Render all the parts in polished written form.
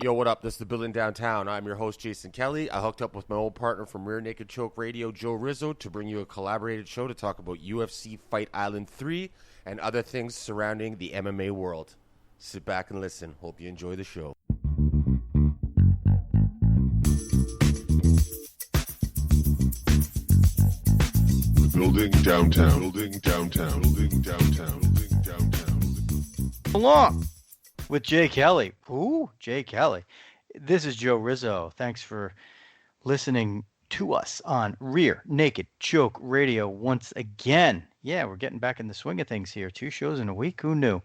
Yo, what up? This is The Building Downtown. I'm your host, Jason Kelly. I hooked up with my old partner from Rear Naked Choke Radio, Joe Rizzo, to bring you a collaborated show to talk about UFC Fight Island 3 and other things surrounding the MMA world. Sit back and listen. Hope you enjoy the show. Building downtown, building downtown, building downtown, building downtown. Along with Jay Kelly. Ooh, Jay Kelly. This is Joe Rizzo. Thanks for listening to us on Rear Naked Choke Radio once again. Yeah, we're getting back in the swing of things here. 2 shows in a week. Who knew?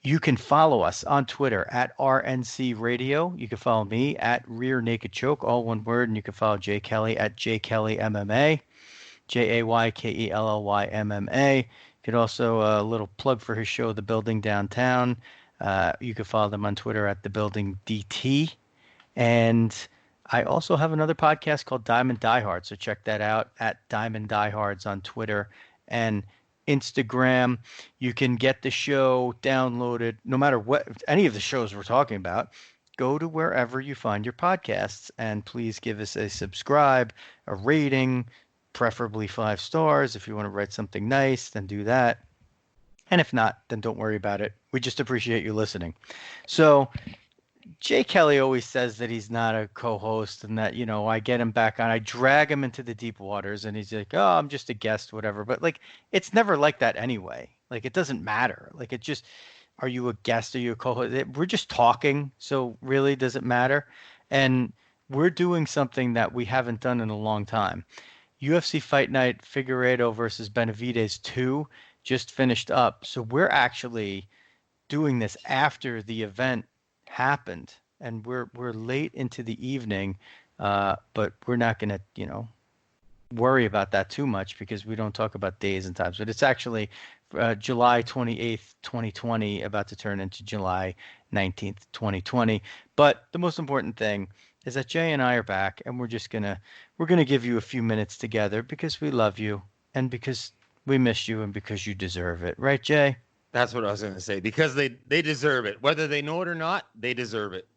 You can follow us on Twitter at RNC Radio. You can follow me at Rear Naked Choke, all one word. And you can follow Jay Kelly at Jay Kelly MMA, JayKellyMMA. You could also, a little plug for his show, The Building Downtown. You can follow them on Twitter at The Building DT. And I also have another podcast called Diamond Diehards. So check that out at Diamond Diehards on Twitter and Instagram. You can get the show downloaded no matter what, any of the shows we're talking about. Go to wherever you find your podcasts and please give us a subscribe, a rating, preferably 5 stars. If you want to write something nice, then do that. And if not, then don't worry about it. We just appreciate you listening. So Jay Kelly always says that he's not a co-host and that, you know, I get him back on. I drag him into the deep waters and he's like, oh, I'm just a guest, whatever. But, like, it's never like that anyway. Like, it doesn't matter. Like, it just, are you a guest? Are you a co-host? We're just talking. So really, does it matter? And we're doing something that we haven't done in a long time. UFC Fight Night Figueiredo versus Benavidez 2 just finished up. So we're actually doing this after the event happened, and we're late into the evening, but we're not going to, you know, worry about that too much because we don't talk about days and times. But it's actually July 28th, 2020, about to turn into July 19th, 2020. But the most important thing is that Jay and I are back, and we're gonna give you a few minutes together because we love you and because we miss you and because you deserve it, right, Jay? That's what I was going to say. Because they deserve it. Whether they know it or not, they deserve it.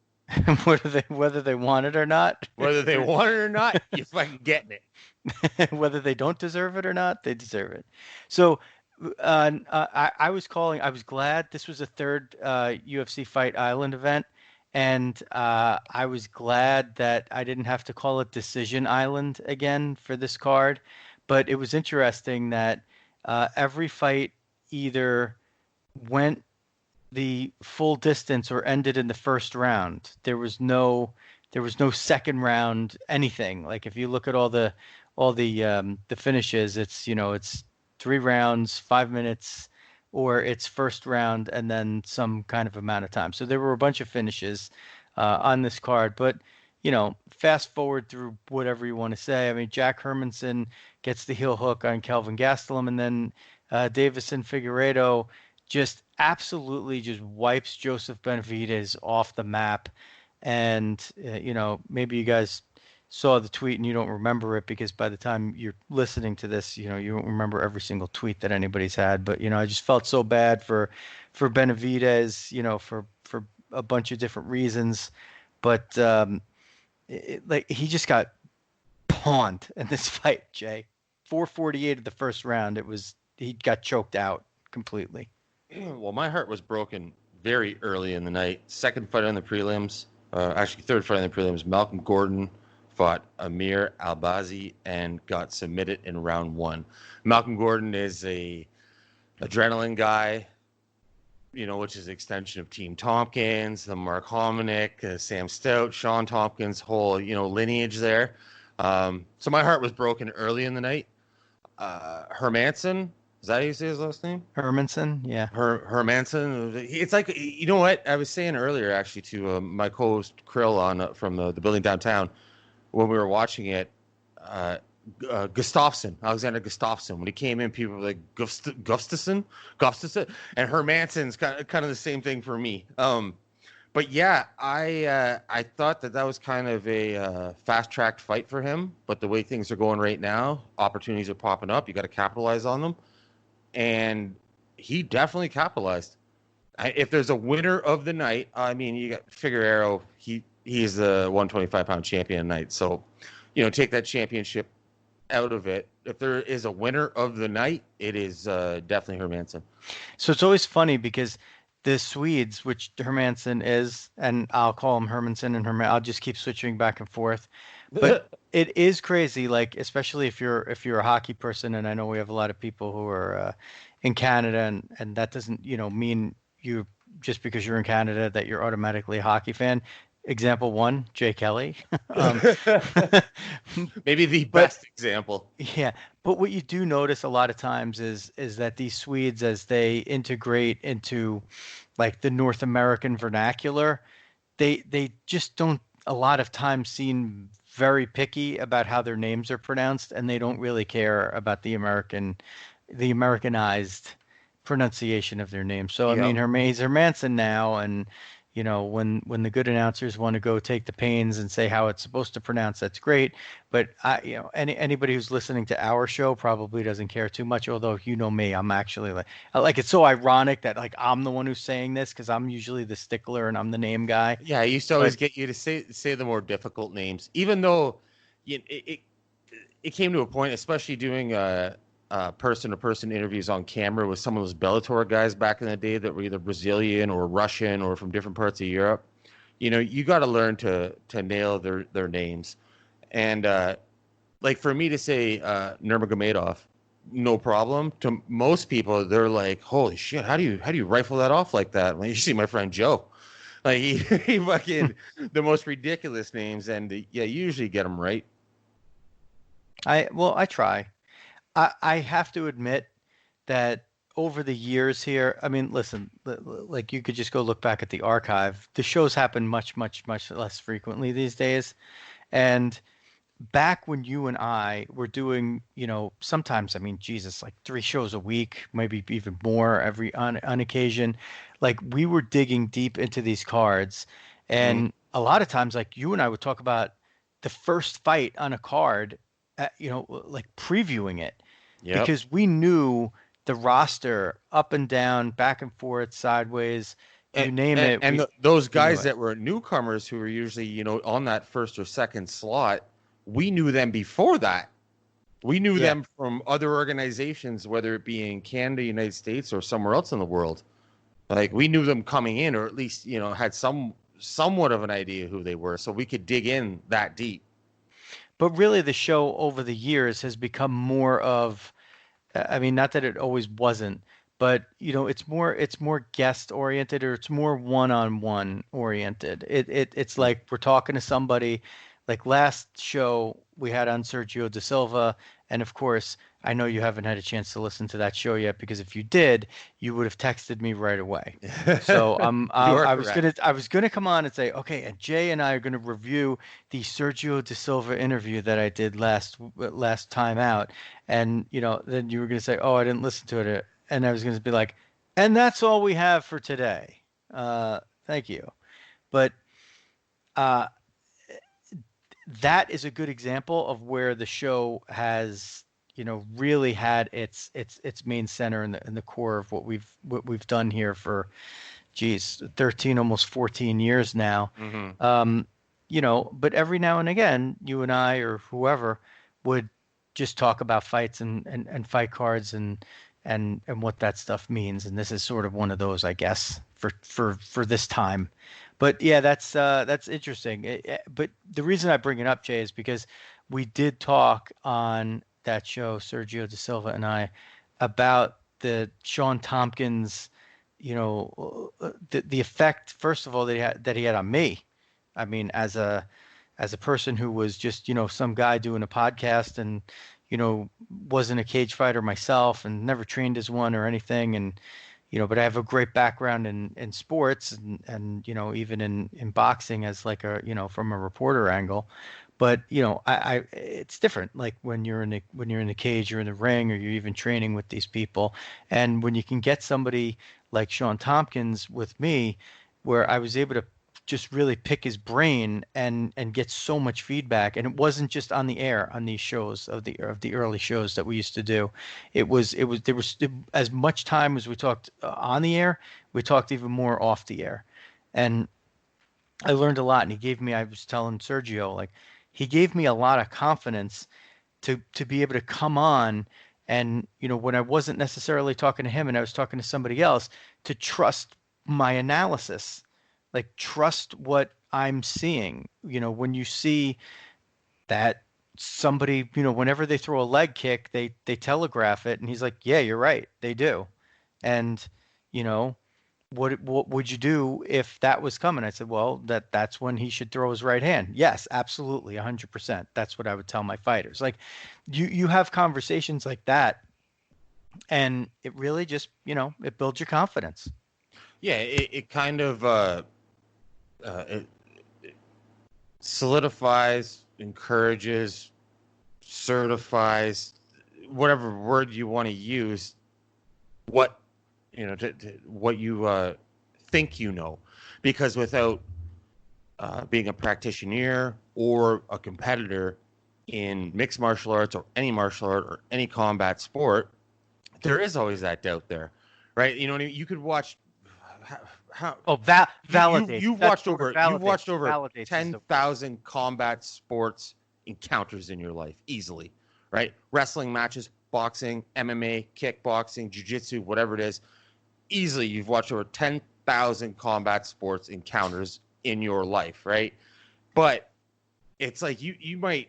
Whether they want it or not? Whether they want it or not, you're fucking getting it. Whether they don't deserve it or not, they deserve it. So I was glad this was a third UFC Fight Island event. And I was glad that I didn't have to call it Decision Island again for this card. But it was interesting that every fight either went the full distance or ended in the first round. There was no second round anything. Like if you look at all the finishes, it's 3 rounds, 5 minutes, or it's first round and then some kind of amount of time. So there were a bunch of finishes on this card, but fast forward through whatever you want to say. I mean, Jack Hermanson gets the heel hook on Kelvin Gastelum, and then Davison Figueiredo just absolutely just wipes Joseph Benavidez off the map. And, maybe you guys saw the tweet and you don't remember it because by the time you're listening to this, you don't remember every single tweet that anybody's had. But, I just felt so bad for Benavidez, for a bunch of different reasons. But he just got pawned in this fight, Jay. 4:48 of the first round. He got choked out completely. Well, my heart was broken very early in the night. Second fight on the prelims, third fight on the prelims. Malcolm Gordon fought Amir Albazi and got submitted in round 1. Malcolm Gordon is a adrenaline guy, which is an extension of Team Tompkins, the Mark Hominick, Sam Stout, Sean Tompkins, whole, lineage there. So my heart was broken early in the night. Hermanson, is that how you say his last name? Hermanson, yeah. Hermanson. It's like, you know what? I was saying earlier, actually, to my co-host Krill from the Building Downtown, when we were watching it, Gustafsson, Alexander Gustafsson, when he came in, people were like, Gustafsson? And Hermanson's kind of the same thing for me. But yeah, I thought that was kind of a fast-tracked fight for him. But the way things are going right now, opportunities are popping up. You got to capitalize on them. And he definitely capitalized. If there's a winner of the night, I mean, you got Figueroa. He's the 125-pound champion tonight. So, take that championship out of it. If there is a winner of the night, it is definitely Hermansson. So it's always funny because the Swedes, which Hermansson is, and I'll call him Hermansson and I'll just keep switching back and forth. But it is crazy, like especially if you're a hockey person, and I know we have a lot of people who are in Canada, and that doesn't mean you just because you're in Canada that you're automatically a hockey fan. Example one, Jay Kelly. Maybe the best example. Yeah, but what you do notice a lot of times is that these Swedes, as they integrate into like the North American vernacular, they just don't a lot of times seem very picky about how their names are pronounced, and they don't really care about the Americanized pronunciation of their name. So I mean, he's Hermansson now, and when the good announcers want to go take the pains and say how it's supposed to pronounce, that's great. But anybody who's listening to our show probably doesn't care too much. Although me, I'm actually like it's so ironic that like I'm the one who's saying this because I'm usually the stickler and I'm the name guy. Yeah, I used to always get you to say the more difficult names, even though it came to a point, especially doing person-to-person interviews on camera with some of those Bellator guys back in the day that were either Brazilian or Russian or from different parts of Europe. You got to learn to nail their names. And like for me to say Nurmagomedov, no problem. To most people, they're like, "Holy shit! How do you rifle that off like that?" Well, you see my friend Joe, like he fucking the most ridiculous names, and you usually get them right. I try. I have to admit that over the years here, I mean, listen, like you could just go look back at the archive. The shows happen much, much, much less frequently these days. And back when you and I were doing, sometimes, I mean, Jesus, like 3 shows a week, maybe even more on occasion, like we were digging deep into these cards. And a lot of times, like you and I would talk about the first fight on a card, like previewing it. Yep. Because we knew the roster up and down, back and forth, sideways, you name it. And those guys that were newcomers who were usually, on that first or second slot, we knew them before that. We knew them from other organizations, whether it be in Canada, United States, or somewhere else in the world. Like we knew them coming in, or at least, had somewhat of an idea who they were, so we could dig in that deep. But really, the show over the years has become more of, I mean, not that it always wasn't, but it's more guest oriented, or it's more one-on-one oriented. It's like we're talking to somebody. Like last show we had on Sergio Da Silva, and of course, I know you haven't had a chance to listen to that show yet, because if you did, you would have texted me right away. So I was gonna come on and say, okay, and Jay and I are gonna review the Sergio Da Silva interview that I did last time out, and then you were gonna say, oh, I didn't listen to it, and I was gonna be like, and that's all we have for today. Thank you, but that is a good example of where the show has really had its main center in the core of what we've done here for 13 almost 14 years now. But every now and again you and I or whoever would just talk about fights and fight cards and what that stuff means, and this is sort of one of those, I guess, for this time. But yeah, that's interesting. But the reason I bring it up, Jay, is because we did talk on that show, Sergio Da Silva and I, about the Sean Tompkins, the effect, first of all, that he had on me. I mean, as a person who was just, some guy doing a podcast and, wasn't a cage fighter myself and never trained as one or anything. And, but I have a great background in sports and even in boxing as like from a reporter angle. But I it's different. Like when you're in the cage, you're in the ring, or you're even training with these people. And when you can get somebody like Sean Tompkins with me, where I was able to just really pick his brain and get so much feedback. And it wasn't just on the air on these shows of the early shows that we used to do. There was as much time as we talked on the air, we talked even more off the air. And I learned a lot. And he gave me, I was telling Sergio, like, he gave me a lot of confidence to be able to come on and, when I wasn't necessarily talking to him and I was talking to somebody else, to trust my analysis, like trust what I'm seeing. When you see that somebody, whenever they throw a leg kick, they telegraph it, and he's like, yeah, you're right, they do. And, what would you do if that was coming? I said, well, that's when he should throw his right hand. Yes, absolutely, 100%. That's what I would tell my fighters. Like, you have conversations like that, and it really just, it builds your confidence. Yeah, it kind of it solidifies, encourages, certifies, whatever word you want to use, what what you think because without being a practitioner or a competitor in mixed martial arts or any martial art or any combat sport, there is always that doubt there, right? You know what I mean? You could watch validate. You've watched over 10,000 combat sports encounters in your life easily, right? Wrestling matches, boxing, MMA, kickboxing, jiu-jitsu, whatever it is. Easily, you've watched over 10,000 combat sports encounters in your life, right? But it's like you might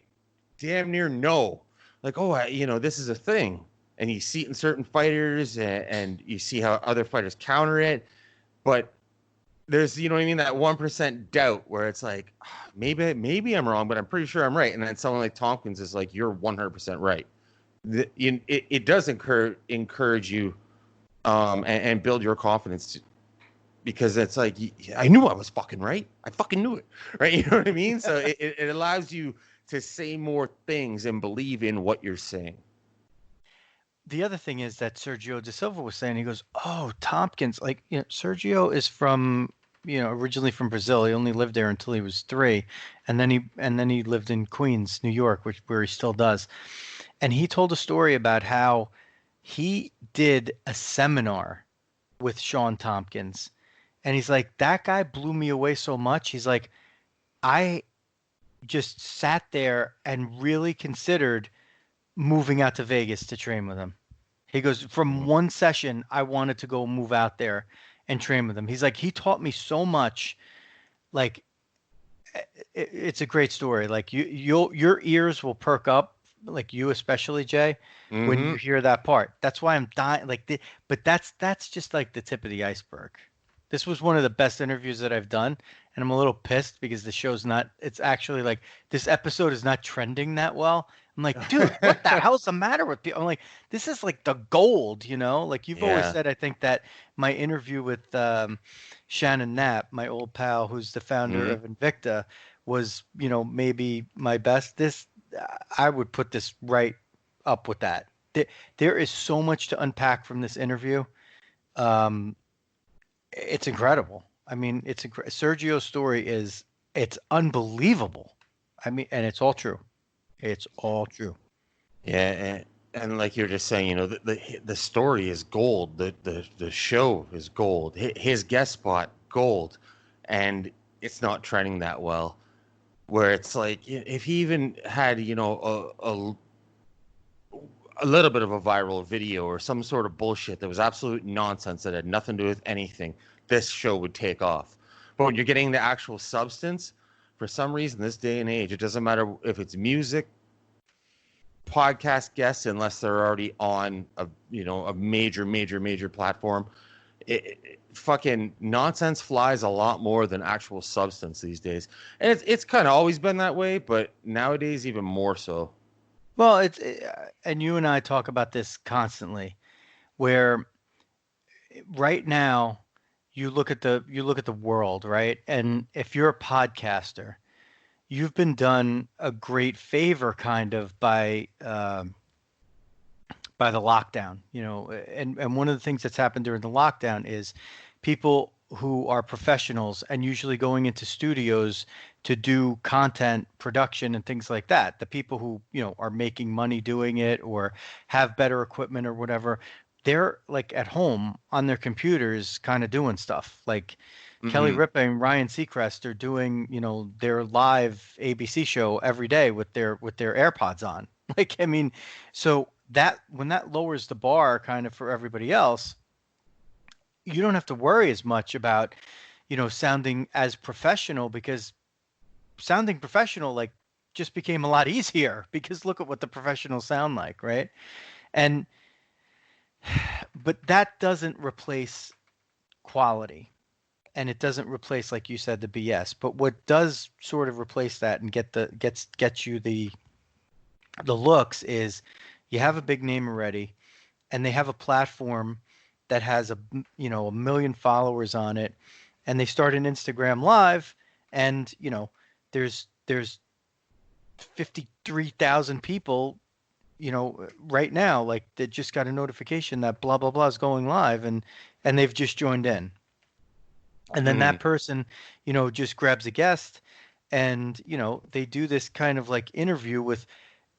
damn near know, like, this is a thing. And you see it in certain fighters, and you see how other fighters counter it. But there's, that 1% doubt where it's like, maybe I'm wrong, but I'm pretty sure I'm right. And then someone like Tompkins is like, you're 100% right. It does encourage you and build your confidence, because it's like, I knew I was fucking right. I fucking knew it, right? You know what I mean? So it allows you to say more things and believe in what you're saying. The other thing is that Sergio Da Silva was saying, he goes, oh, Tompkins, like, Sergio is from, originally from Brazil. He only lived there until he was 3. And then he lived in Queens, New York, where he still does. And he told a story about how he did a seminar with Sean Tompkins. And he's like, that guy blew me away so much. He's like, I just sat there and really considered moving out to Vegas to train with him. He goes, from one session, I wanted to go move out there and train with him. He's like, he taught me so much. Like, it's a great story. Like, your ears will perk up, like you especially, Jay, when you hear that part. That's why I'm dying. Like, but that's just like the tip of the iceberg. This was one of the best interviews that I've done, and I'm a little pissed because the show's not. It's actually like, this episode is not trending that well. I'm like, dude, what the hell's the matter with people? I'm like, this is like the gold, Like, you've always said, I think, that my interview with Shannon Knapp, my old pal, who's the founder of Invicta, was, maybe my best. I would put this right up with that. There is so much to unpack from this interview. It's incredible. I mean, Sergio's story it's unbelievable. I mean, and it's all true. It's all true. Yeah, and like you're just saying, the story is gold. The show is gold. His guest spot, gold, and it's not trending that well. Where it's like, if he even had, a little bit of a viral video or some sort of bullshit that was absolute nonsense that had nothing to do with anything, this show would take off. But when you're getting the actual substance, for some reason, this day and age, it doesn't matter if it's music, podcast guests, unless they're already on a major platform. Fucking nonsense flies a lot more than actual substance these days, and it's kind of always been that way, but nowadays even more so. Well, and you and I talk about this constantly, where right now you look at the world, right? And if you're a podcaster, you've been done a great favor kind of by the lockdown, and one of the things that's happened during the lockdown is people who are professionals and usually going into studios to do content production and things like that. The people who, are making money doing it or have better equipment or whatever, they're like at home on their computers kind of doing stuff. Like Kelly Hmm. Ripa and Ryan Seacrest are doing, their live ABC show every day with their AirPods on. Like, I mean, so that when that lowers the bar kind of for everybody else, you don't have to worry as much about, sounding as professional, because sounding professional like just became a lot easier because look at what the professionals sound like, right? And but that doesn't replace quality, and it doesn't replace, like you said, the BS. But what does sort of replace that and gets you the looks is you have a big name already, and they have a platform that has a million followers on it, and they start an Instagram live, and there's 53,000 people, right now, like they just got a notification that blah blah blah is going live, and they've just joined in, and then Hmm. that person, just grabs a guest, and they do this kind of like interview with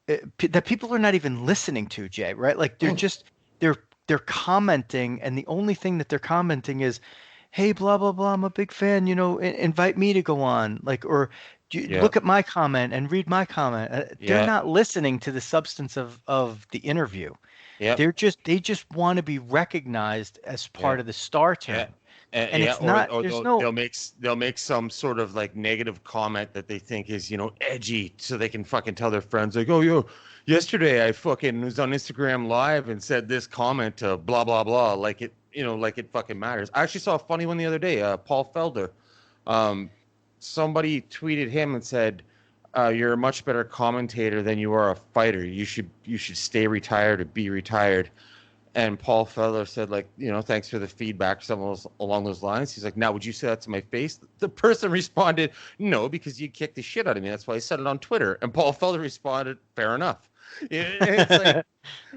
that people are not even listening to, Jay, right? Like they're they're commenting, and the only thing that they're commenting is, "Hey, blah blah blah, I'm a big fan. Invite me to go on." Like, or Yeah. look at my comment and read my comment. They're Yeah. not listening to the substance of the interview. Yeah. They just want to be recognized as Yeah. part of the star Yeah. turn, and Yeah, it's not. or There's no. they'll make some sort of like negative comment that they think is, edgy, so they can fucking tell their friends like, oh yo, yesterday I fucking was on Instagram live and said this comment to blah blah blah, like it, like it fucking matters. I actually saw a funny one the other day. Paul Felder, um, somebody tweeted him and said, "You're a much better commentator than you are a fighter. You should stay retired or be retired." And Paul Feller said, like, thanks for the feedback, something along those lines. He's like, now, would you say that to my face? The person responded, no, because you kicked the shit out of me. That's why I said it on Twitter. And Paul Feller responded, fair enough. It's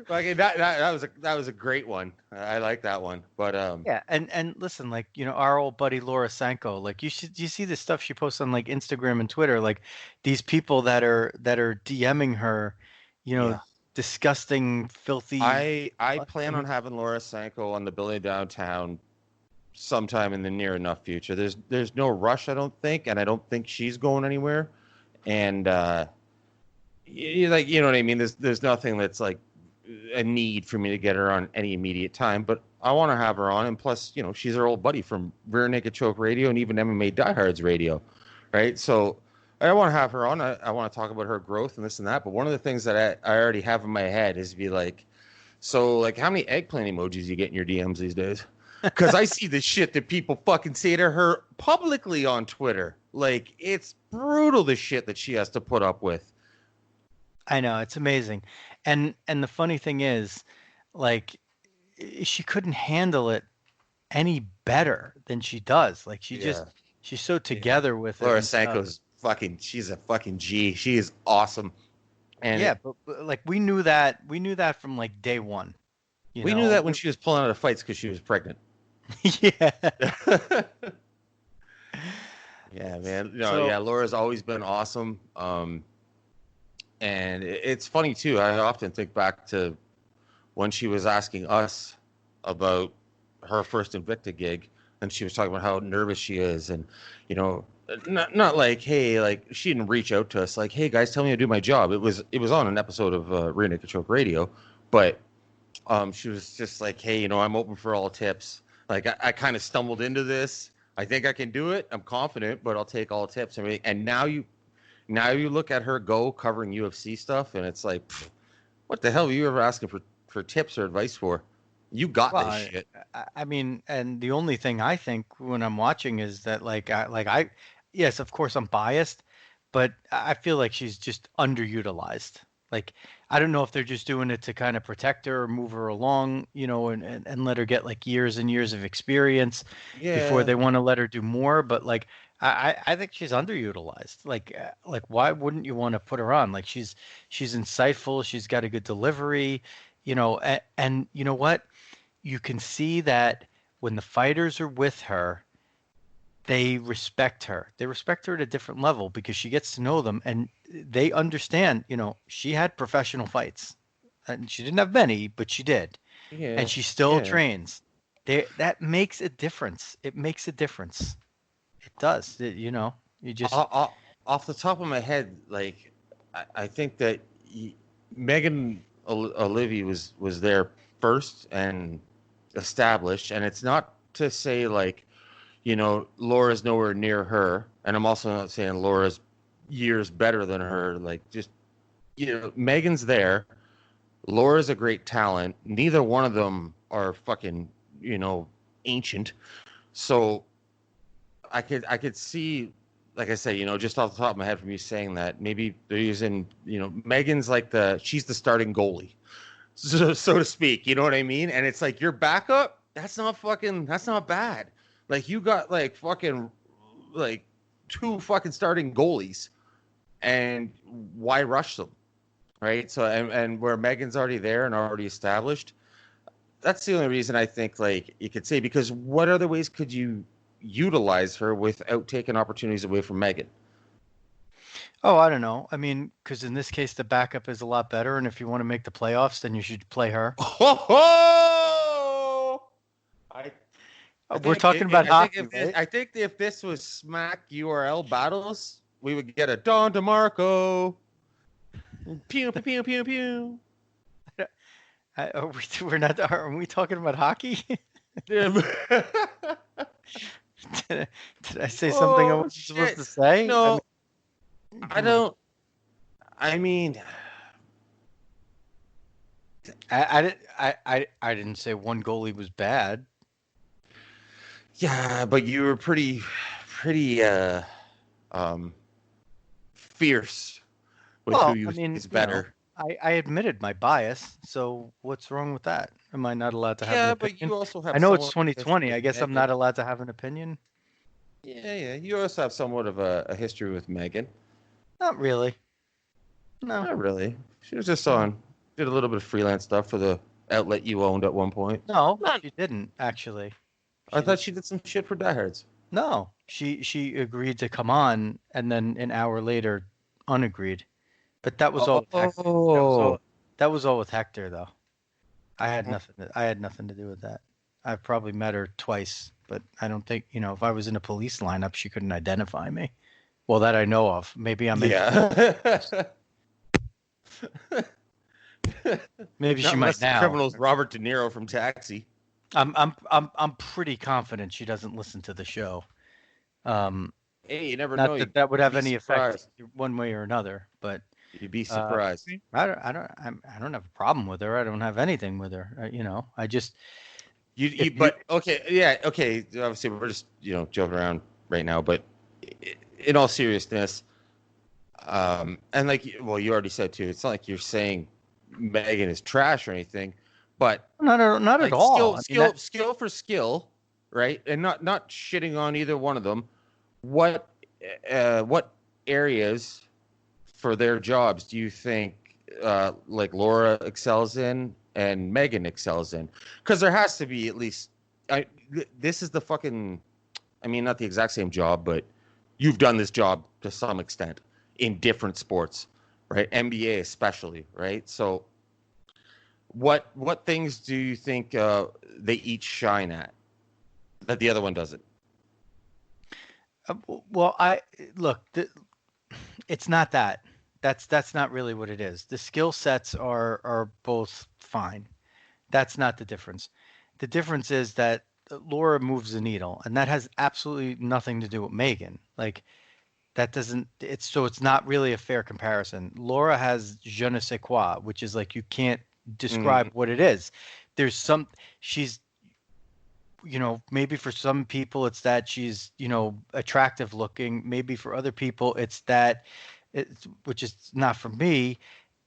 like that was a great one. I like that one. But Yeah, and listen, like, our old buddy Laura Sanko, like you see the stuff she posts on like Instagram and Twitter, like these people that are DMing her, you know, yeah, disgusting, filthy. I I plan on mean, having Laura Sanko on the Billy Downtown sometime in the near enough future. There's no rush, I don't think, and I don't think she's going anywhere. And like, you know what I mean. There's nothing that's like a need for me to get her on any immediate time, but I want to have her on. And plus, she's our old buddy from Rear Naked Choke Radio and even MMA Diehards Radio, right? So I want to have her on. I want to talk about her growth and this and that. But one of the things that I already have in my head is to be like, so like, how many eggplant emojis you get in your DMs these days? Because I see the shit that people fucking say to her publicly on Twitter. Like, it's brutal, the shit that she has to put up with. I know, it's amazing, and the funny thing is, like, she couldn't handle it any better than she does. Like Yeah. she's so Yeah. together with it Laura and stuff. Sanko's she's a fucking G. She is awesome. And Yeah, but like we knew that from like day one, you we knew know. that when she was pulling out of fights because she was pregnant. Yeah. Yeah, man. No, So yeah, Laura's always been awesome. And it's funny too. I often think back to when she was asking us about her first Invicta gig, and she was talking about how nervous she is, and you know, not like, hey, like she didn't reach out to us like, hey guys, tell me how to do my job. It was on an episode of Rear Naked Choke Radio, but she was just like, hey, I'm open for all tips. Like I kind of stumbled into this. I think I can do it. I'm confident, but I'll take all tips and everything. And now you look at her go covering UFC stuff, and it's like, pfft, what the hell were you ever asking for tips or advice for? You got well, this shit. I mean, and the only thing I think when I'm watching is that yes, of course I'm biased, but I feel like she's just underutilized. Like, I don't know if they're just doing it to kind of protect her or move her along, and let her get like years and years of experience before Yeah, they want to let her do more. But like, I think she's underutilized. Like why wouldn't you want to put her on? Like she's insightful. She's got a good delivery, and you know what? You can see that when the fighters are with her, they respect her. They respect her at a different level because she gets to know them and they understand, she had professional fights. And she didn't have many, but she did. And Yeah, she still yeah. trains. That makes a difference. It makes a difference. It does. You just Off the top of my head, like I think that Megan Olivia was there first and established, and it's not to say like, Laura's nowhere near her, and I'm also not saying Laura's years better than her. Like, just Megan's there. Laura's a great talent. Neither one of them are fucking, ancient. So I could see, like I said, just off the top of my head from you saying that, maybe they're using, Megan's like she's the starting goalie, so to speak. You know what I mean? And it's like your backup. That's not bad. Like you got like fucking like two fucking starting goalies, and why rush them? Right. So and where Megan's already there and already established, that's the only reason I think like you could say, because what other ways could you utilize her without taking opportunities away from Megan? Oh, I don't know. I mean, because in this case, the backup is a lot better. And if you want to make the playoffs, then you should play her. Oh, We're talking about hockey, right? I think if this was Smack URL battles, we would get a Don DeMarco. Pew, pew, pew, pew, pew. Are we talking about hockey? Yeah. Did I say something I wasn't supposed to say? No, I don't. I mean, I didn't say one goalie was bad. Yeah, but you were pretty fierce with who you is better. I admitted my bias, so what's wrong with that? Am I not allowed to have an opinion? Yeah, but you also have. I know it's 2020. I guess I'm not allowed to have an opinion. Yeah. You also have somewhat of a history with Megan. Not really. No. Not really. She was just did a little bit of freelance stuff for the outlet you owned at one point. No, she didn't, actually. I thought she did some shit for Diehards. No, she agreed to come on, and then an hour later, unagreed. But that was all. That was all with Hector, though. I had nothing to do with that. I've probably met her twice, but I don't think if I was in a police lineup, she couldn't identify me. Well, that I know of. Maybe I'm. Yeah. Maybe she might now. Criminal's Robert De Niro from Taxi. I'm pretty confident she doesn't listen to the show. Hey, you never know. That would have any effect one way or another, but you'd be surprised. I don't have a problem with her. I don't have anything with her. I just. Okay, yeah, okay. Obviously, we're just joking around right now, but in all seriousness, and you already said too, it's not like you're saying Megan is trash or anything, but not at all. Skill for skill, right? And not shitting on either one of them. What areas for their jobs do you think like Laura excels in and Megan excels in? Because there has to be at least. This is the fucking. I mean, not the exact same job, but you've done this job to some extent in different sports, right? NBA especially, right? So, what things do you think they each shine at that the other one doesn't? Well, it's not that. That's not really what it is. The skill sets are both fine. That's not the difference. The difference is that Laura moves the needle, and that has absolutely nothing to do with Megan. Like that doesn't. It's not really a fair comparison. Laura has je ne sais quoi, which is like you can't describe what it is. She's. Maybe for some people it's that she's, attractive looking. Maybe for other people it's that, which is not for me.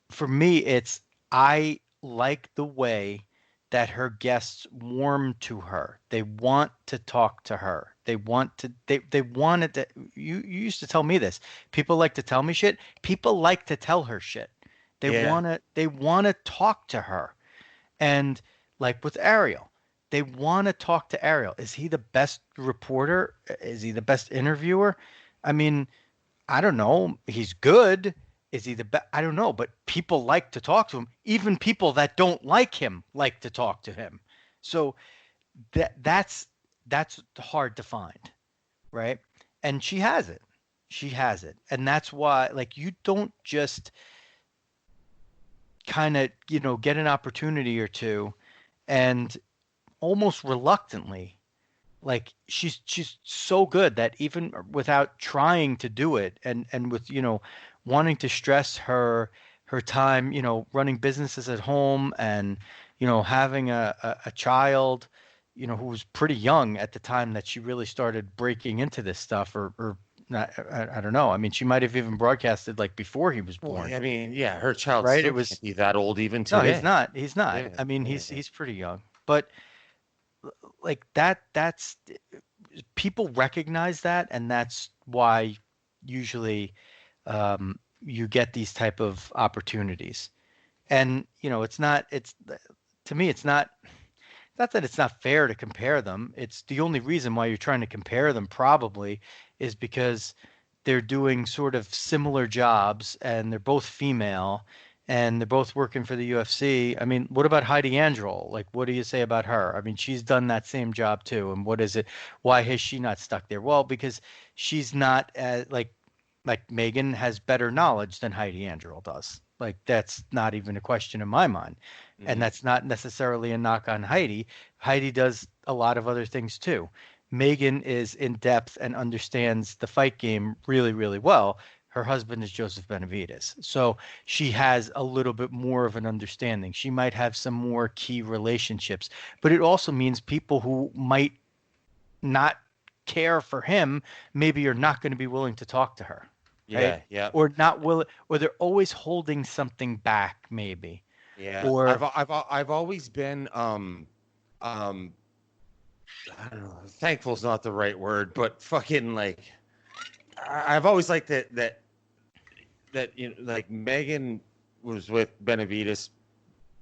For me, it's I like the way that her guests warm to her. They want to talk to her. They wanted to. You used to tell me this. People like to tell me shit. People like to tell her shit. They want to talk to her, and like with Ariel. they want to talk to Ariel. Is he the best reporter? Is he the best interviewer? I mean, I don't know. He's good. Is he the best? I don't know. But people like to talk to him. Even people that don't like him like to talk to him. So that's hard to find, right? And she has it. She has it. And that's why, like, you don't just kind of, get an opportunity or two and almost reluctantly, like she's so good that even without trying to do it and with, wanting to stress her time, running businesses at home and, having a child, who was pretty young at the time that she really started breaking into this stuff or not, I don't know. I mean, she might have even broadcasted like before he was born. Well, I mean, yeah, her child right? still It was can't be that old even today. No, he's not. He's not. Yeah, I mean, yeah. he's pretty young. But like that's people recognize that, and that's why usually you get these type of opportunities. And it's not. It's to me, it's not. Not that it's not fair to compare them. It's the only reason why you're trying to compare them probably is because they're doing sort of similar jobs and they're both female and they're both working for the UFC. I mean, what about Heidi Androl? Like, what do you say about her? I mean, she's done that same job too. And what is it? Why has she not stuck there? Well, because she's not like Megan has better knowledge than Heidi Androl does. Like, that's not even a question in my mind. And that's not necessarily a knock on Heidi. Heidi does a lot of other things too. Megan is in depth and understands the fight game really, really well. Her husband is Joseph Benavidez. So she has a little bit more of an understanding. She might have some more key relationships. But it also means people who might not care for him maybe are not going to be willing to talk to her. Right? Yeah, yeah. Or not willing, or they're always holding something back, maybe. Yeah. Or I've always been I don't know, thankful is not the right word, but fucking like I've always liked that like Megan was with Benavidez,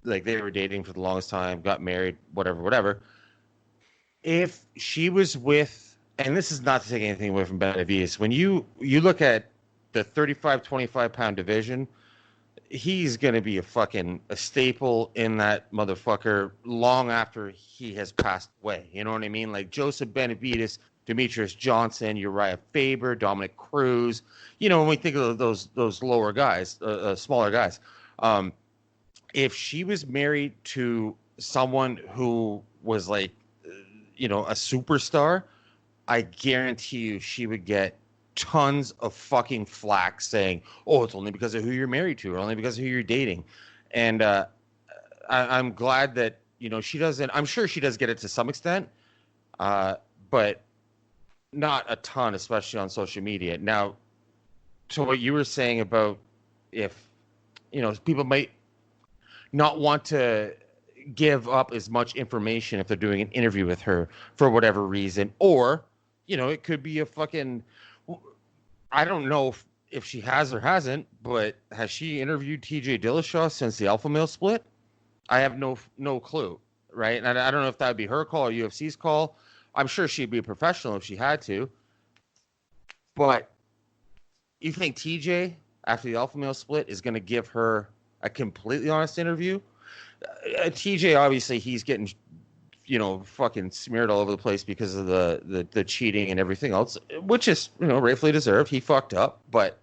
like they were dating for the longest time, got married, whatever. If she was with, and this is not to take anything away from Benavidez, when you look at the 35, 25 pound division, he's going to be a staple in that motherfucker long after he has passed away. You know what I mean? Like Joseph Benavidez, Demetrius Johnson, Uriah Faber, Dominic Cruz. When we think of those lower guys, smaller guys, if she was married to someone who was like, a superstar, I guarantee you she would get tons of fucking flack saying, "Oh, it's only because of who you're married to, or only because of who you're dating." And I'm glad that she doesn't. I'm sure she does get it to some extent, but not a ton, especially on social media. Now, to what you were saying about if people might not want to give up as much information if they're doing an interview with her for whatever reason, or it could be a fucking. I don't know if she has or hasn't, but has she interviewed TJ Dillashaw since the Alpha Male split? I have no clue, right? And I don't know if that would be her call or UFC's call. I'm sure she'd be a professional if she had to. But you think TJ, after the Alpha Male split, is going to give her a completely honest interview? TJ, obviously, he's getting fucking smeared all over the place because of the cheating and everything else, which is, rightfully deserved. He fucked up. But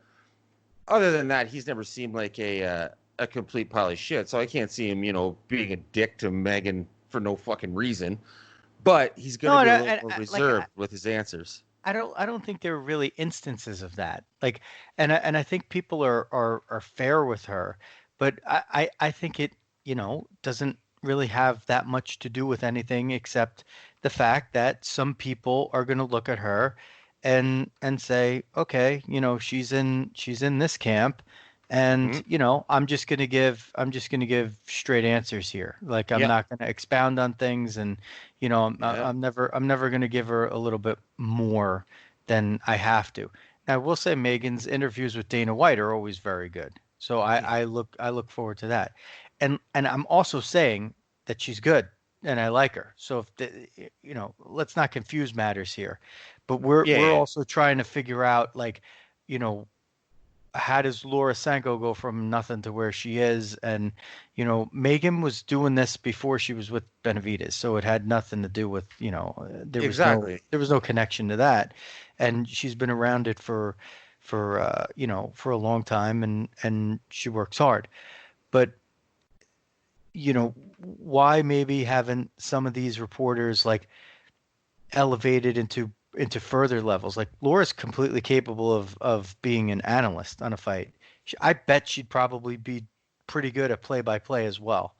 other than that, he's never seemed like a complete pile of shit. So I can't see him, being a dick to Megan for no fucking reason. But he's going to be a little more reserved with his answers. I don't think there are really instances of that. Like, and I think people are fair with her, but I think it, doesn't really have that much to do with anything except the fact that some people are going to look at her and say, okay, she's in this camp, and I'm just going to give straight answers here. Like, I'm not going to expound on things, and I'm never going to give her a little bit more than I have to. Now, I will say Megan's interviews with Dana White are always very good. So I look forward to that. And I'm also saying that she's good. and I like her. So if let's not confuse matters here. But we're also trying to figure out, like, how does Laura Sanko go from nothing to where she is? And, Megan was doing this before she was with Benavidez, so it had nothing to do with, there was no connection to that. And she's been around it for a long time, and she works hard. But, why maybe haven't some of these reporters, like, elevated into further levels? Like, Laura's completely capable of being an analyst on a fight. I bet she'd probably be pretty good at play-by-play as well.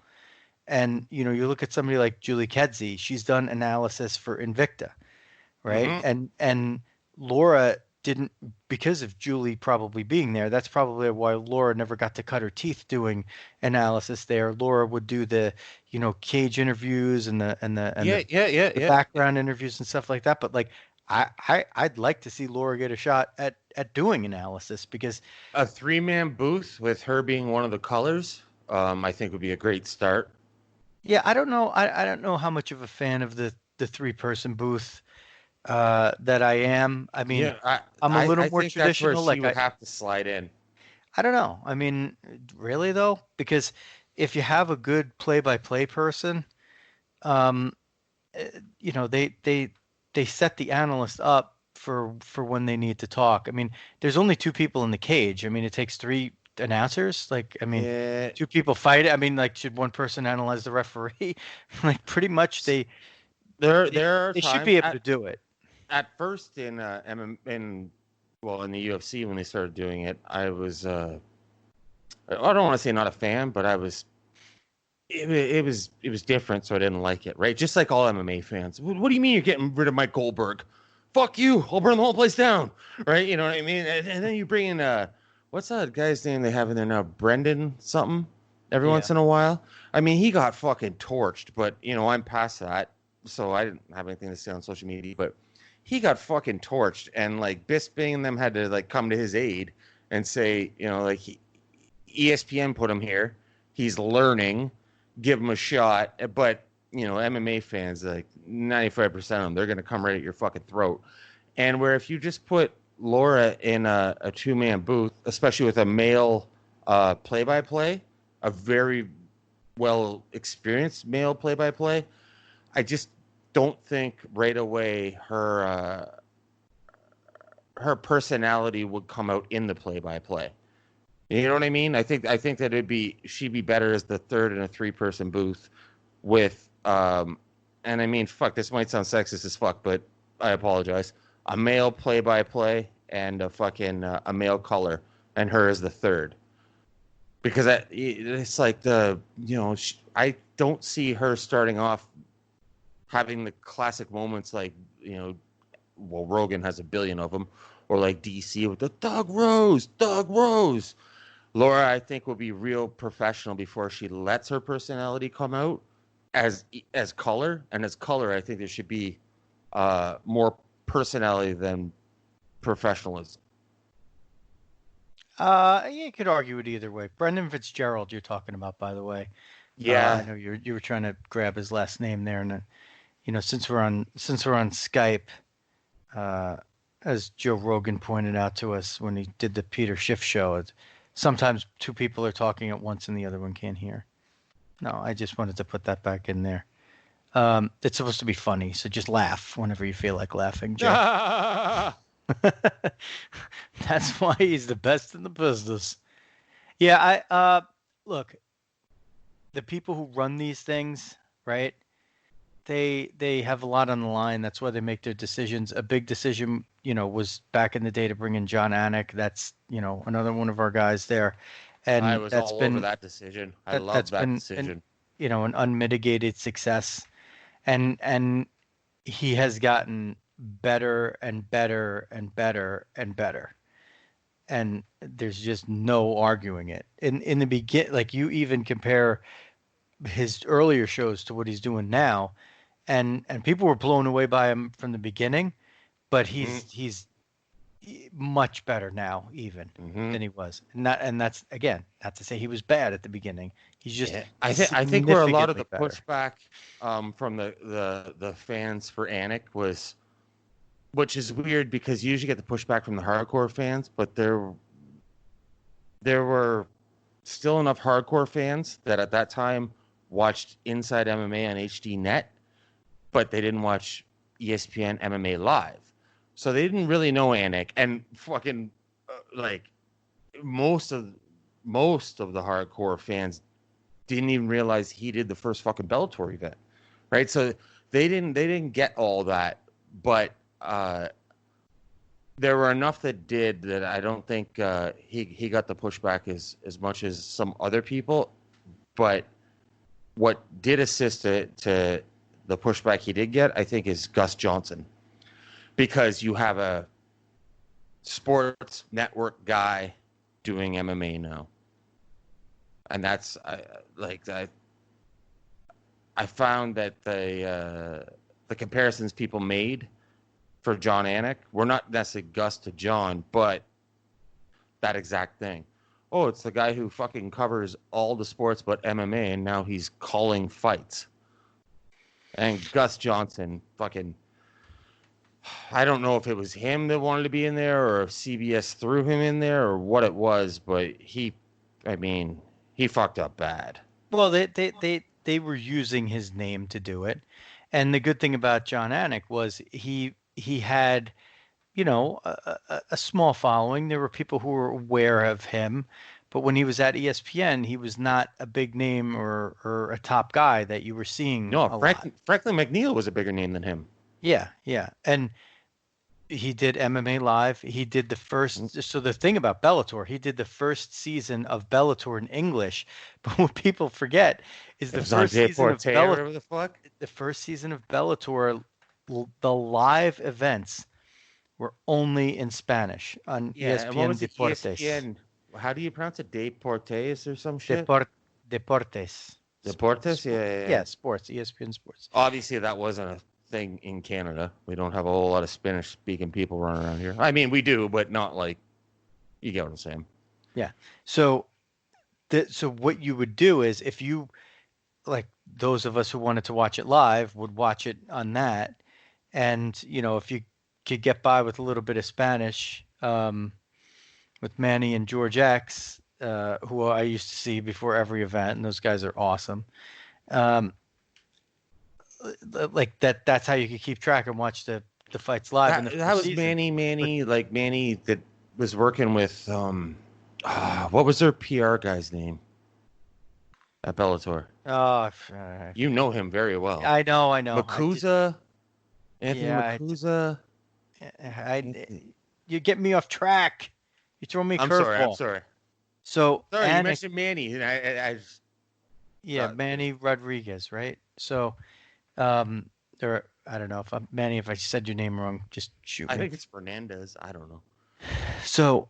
And, you look at somebody like Julie Kedzie, she's done analysis for Invicta, right? Mm-hmm. And Laura didn't, because of Julie probably being there. That's probably why Laura never got to cut her teeth doing analysis there. Laura would do the, cage interviews and the background interviews and stuff like that. But, like, I'd like to see Laura get a shot at doing analysis, because a 3-man booth with her being one of the colors, I think would be a great start. Yeah, I don't know. I don't know how much of a fan of the 3-person booth that I am. I mean, I'm a little more traditional. That's where she would have to slide in. I don't know. I mean, really though, because if you have a good play-by-play person, they set the analyst up for when they need to talk. I mean, there's only 2 people in the cage. I mean, it takes 3 announcers. Like, I mean, 2 people fight. I mean, like, should one person analyze the referee? Like, pretty much they should be able to do it. At first in the UFC, when they started doing it, I was I don't want to say not a fan, but I was. It was different, so I didn't like it, right? Just like all MMA fans. What do you mean you're getting rid of Mike Goldberg? Fuck you! I'll burn the whole place down, right? You know what I mean? And then you bring in what's that guy's name they have in there now? Brendan something. Every once in a while. I mean, he got fucking torched, but I'm past that, so I didn't have anything to say on social media. But he got fucking torched, and, like, Bisping and them had to, like, come to his aid and say, like, ESPN put him here. He's learning. Give him a shot. But, MMA fans, like 95% of them, they're going to come right at your fucking throat. And where if you just put Laura in a 2-man booth, especially with a male play-by-play, a very well experienced male play-by-play, I just don't think right away her personality would come out in the play-by-play. You know what I mean? I think that she'd be better as the 3rd in a 3-person booth with and I mean, fuck, this might sound sexist as fuck, but I apologize. A male play-by-play and a fucking a male color, and her as the 3rd. Because it's like I don't see her starting off having the classic moments like, Rogan has a billion of them, or like DC with the Doug Rose. Laura, I think, will be real professional before she lets her personality come out as color. And as color, I think there should be more personality than professionalism. You could argue it either way. Brendan Fitzgerald, you're talking about, by the way. Yeah, I know you were trying to grab his last name there, and since we're on Skype, as Joe Rogan pointed out to us when he did the Peter Schiff show, sometimes 2 people are talking at once and the other one can't hear. No, I just wanted to put that back in there. It's supposed to be funny, so just laugh whenever you feel like laughing, Joe. That's why he's the best in the business. Yeah, look, the people who run these things, right? They have a lot on the line. That's why they make their decisions. A big decision, was back in the day to bring in John Anik. That's, another one of our guys there. And I was all over that decision. I love that decision. An unmitigated success. And he has gotten better and better and better and better. And there's just no arguing it. In the beginning, like, you even compare his earlier shows to what he's doing now, and people were blown away by him from the beginning, but he's much better now even than he was. And that's again, not to say he was bad at the beginning. He's just I think where a lot of the better. pushback from the fans for Anik was, which is weird because you usually get the pushback from the hardcore fans, but there were still enough hardcore fans that at that time watched Inside MMA on HD Net, but they didn't watch ESPN MMA Live. So they didn't really know Anik, and fucking like most of the hardcore fans didn't even realize he did the first fucking Bellator event, right? So they didn't get all that, but there were enough that did that. I don't think he got the pushback as much as some other people, but what did assist to the pushback he did get, I think, is Gus Johnson. Because you have a sports network guy doing MMA now, and that's I found that the comparisons people made for John Anik were not necessarily Gus to John, but that exact thing. Oh, it's the guy who fucking covers all the sports but MMA, and now he's calling fights. And Gus Johnson fucking. I don't know if it was him that wanted to be in there or if CBS threw him in there or what it was, but he fucked up bad. Well, they were using his name to do it. And the good thing about John Anik was he had, a small following. There were people who were aware of him, but when he was at ESPN, he was not a big name or a top guy that you were seeing. No, Franklin McNeil was a bigger name than him. Yeah. And he did MMA Live. He did the first. So the thing about Bellator, he did the first season of Bellator in English. But what people forget is the first season of Bellator. The first season of Bellator, the live events were only in Spanish on ESPN Deportes. ESPN, how do you pronounce it? Deportes or some shit? Deportes. Deportes? Yeah. Sports. ESPN Sports. Obviously, that wasn't a thing in Canada. We don't have a whole lot of Spanish-speaking people running around here. I mean, we do, but not like, you get what I'm saying. Yeah. So what you would do is if you, like those of us who wanted to watch it live would watch it on that. And, if you could get by with a little bit of Spanish, with Manny and George X, who I used to see before every event, and those guys are awesome. Like that's how you could keep track and watch the fights live. That was season. Manny that was working with what was their PR guy's name at Bellator? You know him very well. I know. Makuza, Anthony Makuza. You get me off track. You throw me a curveball. I'm sorry. So you mentioned Manny, and I Manny Rodriguez, right? So. Or I don't know Manny, if I said your name wrong, just shoot me. I think it's Fernandez. I don't know. So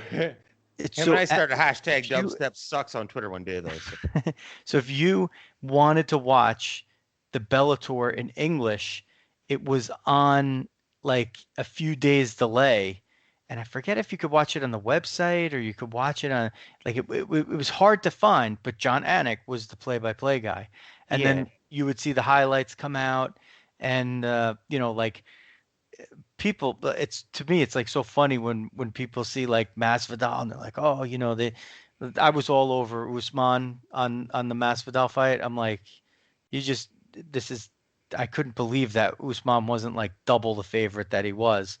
and I started hashtag dubstep sucks on Twitter one day though. So. So if you wanted to watch the Bellator in English, it was on like a few days delay. And I forget if you could watch it on the website or you could watch it on like it was hard to find, but John Anik was the play-by-play guy. And then you would see the highlights come out and like people, to me it's like so funny when people see like Masvidal and they're like, oh, I was all over Usman on the Masvidal fight. I'm like, I couldn't believe that Usman wasn't like double the favorite that he was.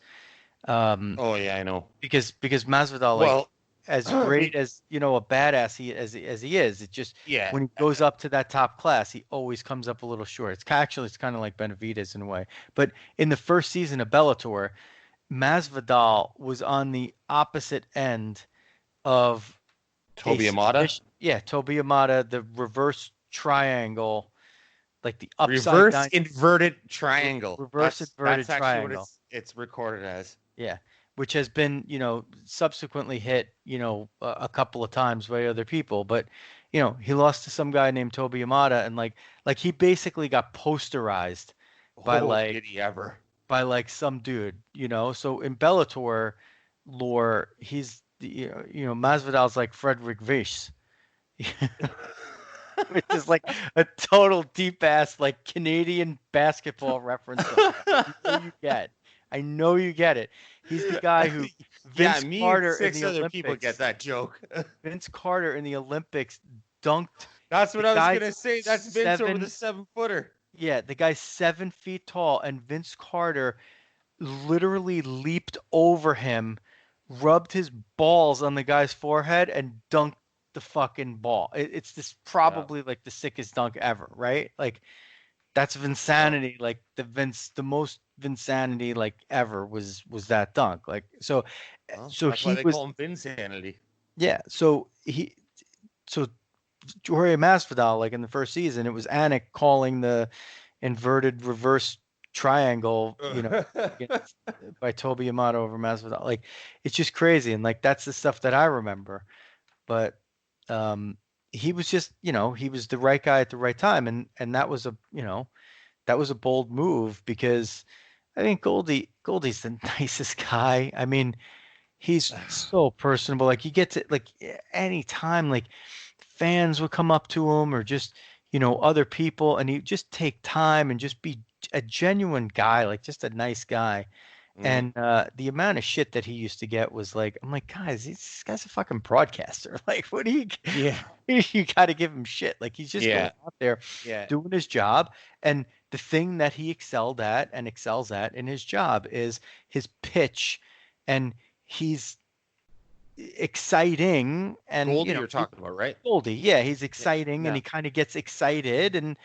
Oh yeah, I know. Because Masvidal, as great as a badass as he is, it just when he goes up to that top class, he always comes up a little short. It's kind of like Benavidez in a way. But in the first season of Bellator, Masvidal was on the opposite end of Toby Amata. Toby Amata, the reverse triangle, like the upside reverse down, inverted triangle. Inverted that's triangle. What it's recorded as. Yeah, which has been, subsequently hit, a couple of times by other people. But, he lost to some guy named Toby Amata, and like he basically got posterized by did he ever? By like some dude, So in Bellator, lore, he's Masvidal's like Frederick Weiss, which is like a total deep ass like Canadian basketball reference that you get. I know you get it. He's the guy who Yeah, Vince me and Carter in 6 the other people Olympics. get that joke. Vince Carter in the Olympics dunked That's what the I was guy gonna say. That's Vince over the 7-footer. Yeah, the guy's 7 feet tall, and Vince Carter literally leaped over him, rubbed his balls on the guy's forehead, and dunked the fucking ball. It's this probably like the sickest dunk ever, right? Like that's Vinsanity. Like the most Vinsanity like ever was that dunk. Like so, so that's why he they was call him Vinsanity. yeah. So Jorge Masvidal, like in the first season, it was Anik calling the inverted reverse triangle, by Toby Yamato over Masvidal. Like, it's just crazy, and like that's the stuff that I remember. But he was just, he was the right guy at the right time, and that was a bold move because I think Goldie's the nicest guy. I mean, he's so personable. Like you get to like any time, like fans would come up to him or just other people, and he'd just take time and just be a genuine guy, like just a nice guy. And the amount of shit that he used to get was like, I'm like, guys, this guy's a fucking broadcaster. Like, what do you? Yeah. You got to give him shit. Like he's just going out there doing his job. And the thing that he excelled at and excels at in his job is his pitch, and he's exciting. And Goldie, you're talking about, right? Goldie, yeah, he's exciting, and he kind of gets excited, and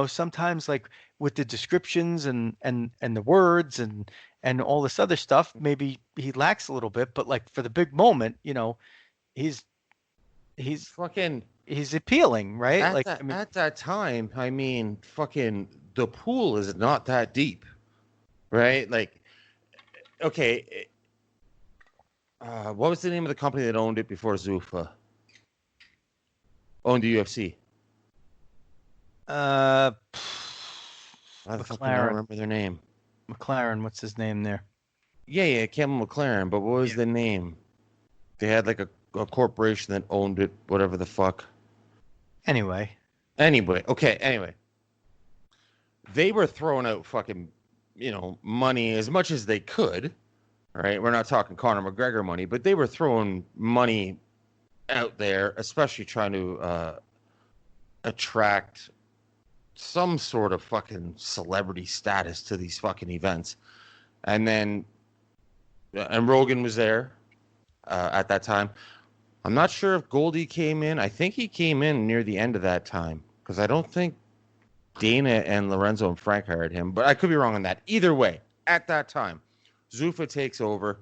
sometimes like with the descriptions and the words and all this other stuff, maybe he lacks a little bit, but like for the big moment, he's fucking he's appealing, right? At that time, I mean, fucking the pool is not that deep, right? Like, okay. What was the name of the company that owned it before Zuffa owned the UFC? I don't remember their name. McLaren, what's his name there? Yeah, Campbell McLaren. But what was the name? They had like a corporation that owned it, whatever the fuck. Anyway, okay. Anyway, they were throwing out fucking, money as much as they could. Right, we're not talking Conor McGregor money, but they were throwing money out there, especially trying to attract some sort of fucking celebrity status to these fucking events. And then, and Rogan was there at that time. I'm not sure if Goldie came in. I think he came in near the end of that time because I don't think Dana and Lorenzo and Frank hired him, but I could be wrong on that. Either way, at that time, Zuffa takes over.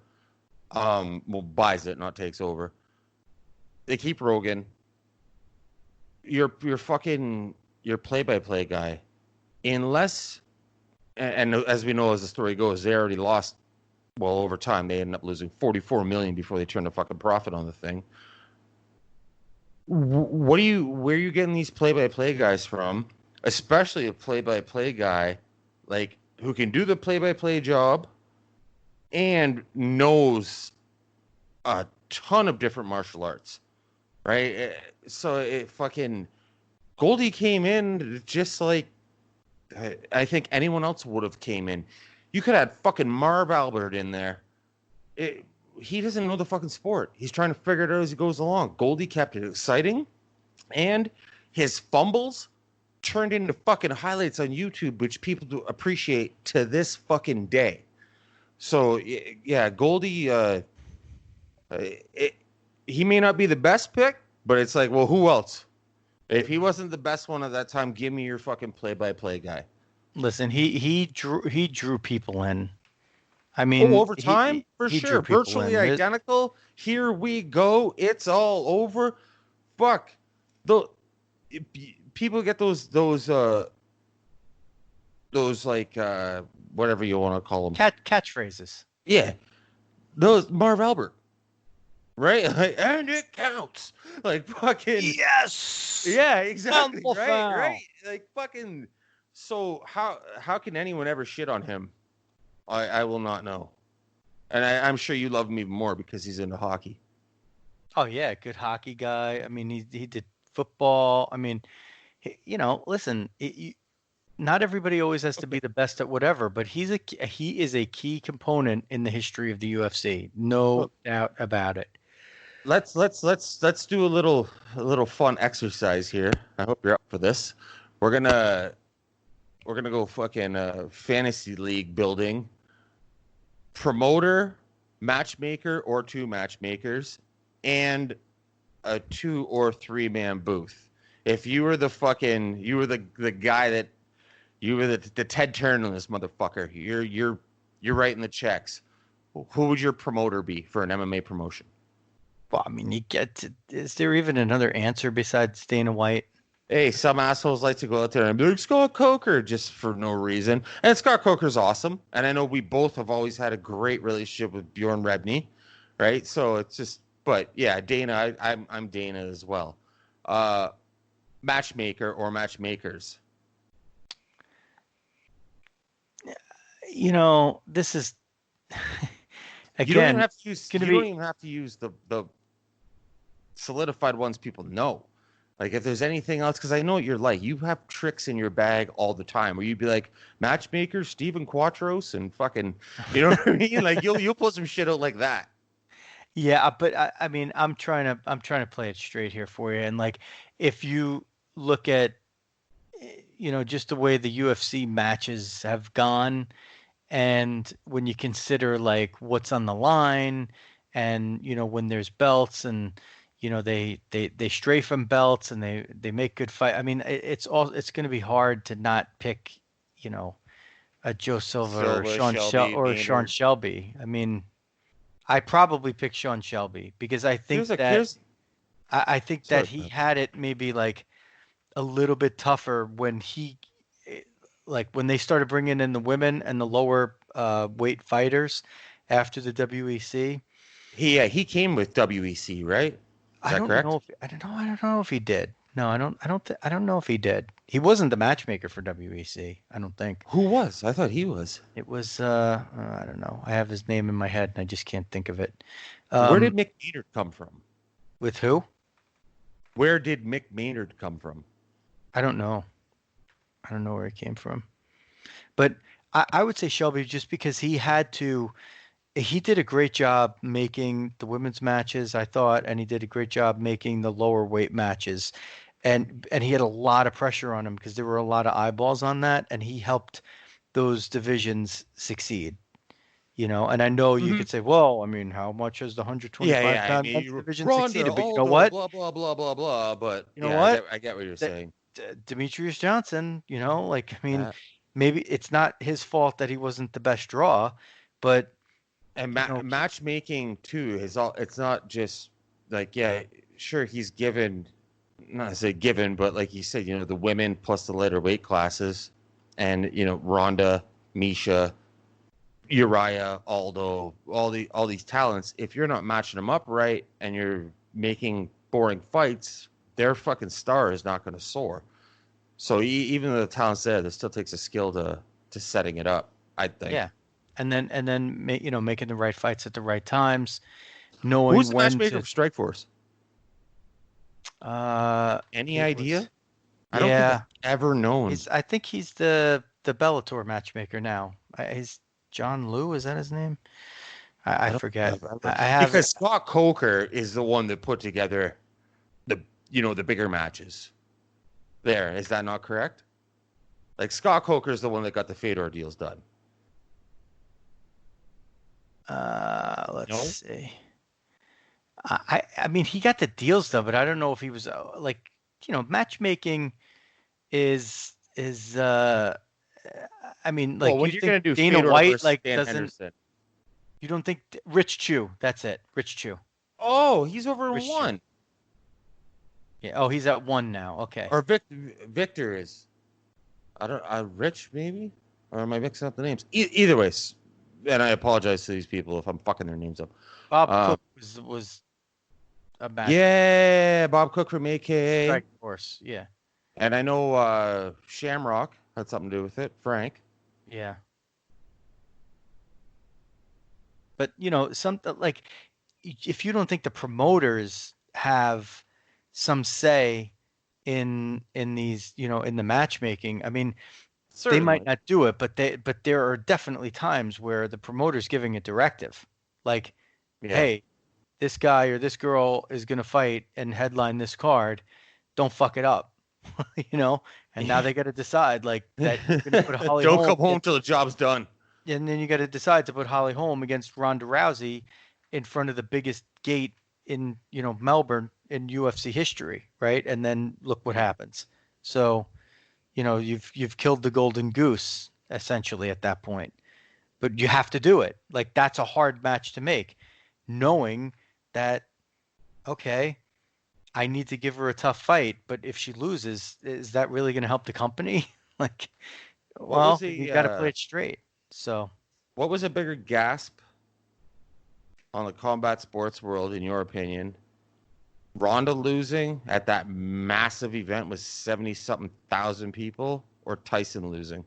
Buys it, not takes over. They keep Rogan. Your play-by-play guy, unless, and as we know as the story goes, they already lost. Well, over time, they ended up losing $44 million before they turned a fucking profit on the thing. Where are you getting these play-by-play guys from? Especially a play-by-play guy, like who can do the play-by-play job and knows a ton of different martial arts, right? So it fucking Goldie came in just like I think anyone else would have came in. You could have had fucking Marv Albert in there. He doesn't know the fucking sport. He's trying to figure it out as he goes along. Goldie kept it exciting, and his fumbles turned into fucking highlights on YouTube, which people do appreciate to this fucking day. So yeah, Goldie, he may not be the best pick, but it's like, well, who else? If he wasn't the best one at that time, give me your fucking play-by-play guy. Listen, he drew people in. I mean, over time, for sure, virtually identical. Here we go. It's all over. Fuck. People get those like whatever you want to call them. Catchphrases. Yeah. Those Marv Albert. Right? And it counts. Like fucking yes. Yeah, exactly. Right? Like fucking so how can anyone ever shit on him? I will not know. And I'm sure you love him even more because he's into hockey. Oh yeah, good hockey guy. I mean, he did football. I mean, listen, not everybody always has to be the best at whatever, but he is a key component in the history of the UFC. No doubt about it. Let's do a little fun exercise here. I hope you're up for this. We're gonna go fucking fantasy league building. Promoter, matchmaker, or 2 matchmakers, and a 2 or 3 man booth. If you were the guy that you were the Ted Turner in this motherfucker, you're writing the checks. Who would your promoter be for an MMA promotion? Well, I mean, is there even another answer besides Dana White? Hey, some assholes like to go out there and be like, Scott Coker, just for no reason. And Scott Coker's awesome. And I know we both have always had a great relationship with Bjorn Rebney, right? So it's just, but yeah, Dana, I'm Dana as well. Matchmaker or matchmakers? This is, again, you don't even have to use the solidified ones people know. Like, if there's anything else, because I know what you're like. You have tricks in your bag all the time where you'd be like, matchmaker, Steven Quattros, and fucking, you know what I mean? Like, you'll pull some shit out like that. Yeah, but I mean, I'm trying to play it straight here for you. And like, if you look at, just the way the UFC matches have gone, and when you consider like what's on the line, and when there's belts and they stray from belts and they make good fight. I mean, it's going to be hard to not pick, a Joe Silva or Sean Shelby. I mean, I probably pick Sean Shelby because I think I think that he had it maybe like a little bit tougher when when they started bringing in the women and the lower weight fighters after the WEC. He came with WEC, right? I don't know if he did. No, I don't know if he did. He wasn't the matchmaker for WEC, I don't think. Who was? I thought he was. It was I don't know. I have his name in my head and I just can't think of it. Where did Mick Maynard come from? With who? Where did Mick Maynard come from? I don't know. I don't know where he came from. But I would say Shelby just because he did a great job making the women's matches, I thought, and he did a great job making the lower weight matches. And he had a lot of pressure on him because there were a lot of eyeballs on that, and he helped those divisions succeed. And I know you could say, well, I mean, how much has the 125-pound division succeeded? But you know what? Blah, blah, blah, blah, blah. But you know what? I get what you're saying. Demetrius Johnson, maybe it's not his fault that he wasn't the best draw, but and matchmaking too it's not just like, yeah, sure, he's given, not to say given, but like you said, the women plus the lighter weight classes, and Ronda, Misha, Uriah, Aldo, all these talents. If you're not matching them up right and you're making boring fights, their fucking star is not going to soar. So even though the talent's there still takes a skill to setting it up, I think. Yeah. And then making the right fights at the right times, knowing who's the matchmaker for Strikeforce? Any idea? I don't think I've ever known. I think he's the Bellator matchmaker now. He's John Liu, is that his name? I forget. Because Scott Coker is the one that put together the bigger matches. There, is that not correct? Like, Scott Coker is the one that got the Fedor deals done. Let's see. I mean, he got the deals done, but I don't know if he was matchmaking is I mean, like, when you're going to do Dana Fedor White like Dan doesn't Henderson. You don't think Rich Chu? That's it, Rich Chu. Oh, he's over in 1. Chu. Yeah. Oh, he's at 1 now. Okay. Or Victor is. Rich maybe, or am I mixing up the names? Either way, and I apologize to these people if I'm fucking their names up. Bob Cook was a match. Yeah, Bob Cook from AKA. Strikeforce. Yeah. And I know Shamrock had something to do with it. Frank. Yeah. But something like if you don't think the promoters have some say in these, in the matchmaking, I mean, they might Certainly. not do it, but there are definitely times where the promoter's giving a directive, like, Yeah. hey, this guy or this girl is going to fight and headline this card. Don't fuck it up, And now they got to decide like that you're going to put Holly Don't Holm come home till the job's done. and then you got to decide to put Holly Holm against Ronda Rousey in front of the biggest gate in, Melbourne in UFC history, right? And then look what happens. So, you've killed the golden goose essentially at that point. But you have to do it. Like that's a hard match to make, knowing that okay, I need to give her a tough fight, but if she loses, is that really going to help the company? Like, well, you got to play it straight. So, what was a bigger gasp on the combat sports world, in your opinion? Ronda losing at that massive event with 70-something thousand people, or Tyson losing?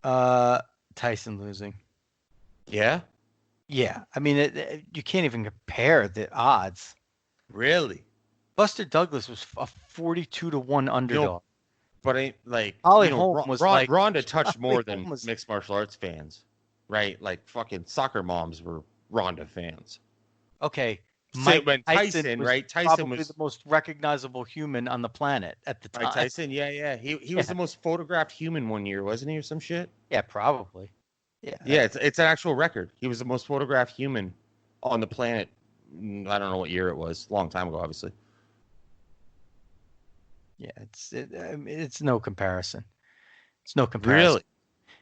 Tyson losing. Yeah? Yeah. I mean, you can't even compare the odds. Really? Buster Douglas was a 42-1 underdog. But Holly Holm was Ronda touched more than was, mixed martial arts fans, right? Like fucking soccer moms were Ronda fans. Okay. When Tyson, right? Tyson probably was the most recognizable human on the planet at the time. Right, Tyson, yeah. He was the most photographed human one year, wasn't he, or some shit? Yeah, probably. Yeah. Yeah, it's an actual record. He was the most photographed human on the planet. I don't know what year it was. A long time ago, obviously. Yeah, it's no comparison. It's no comparison. Really?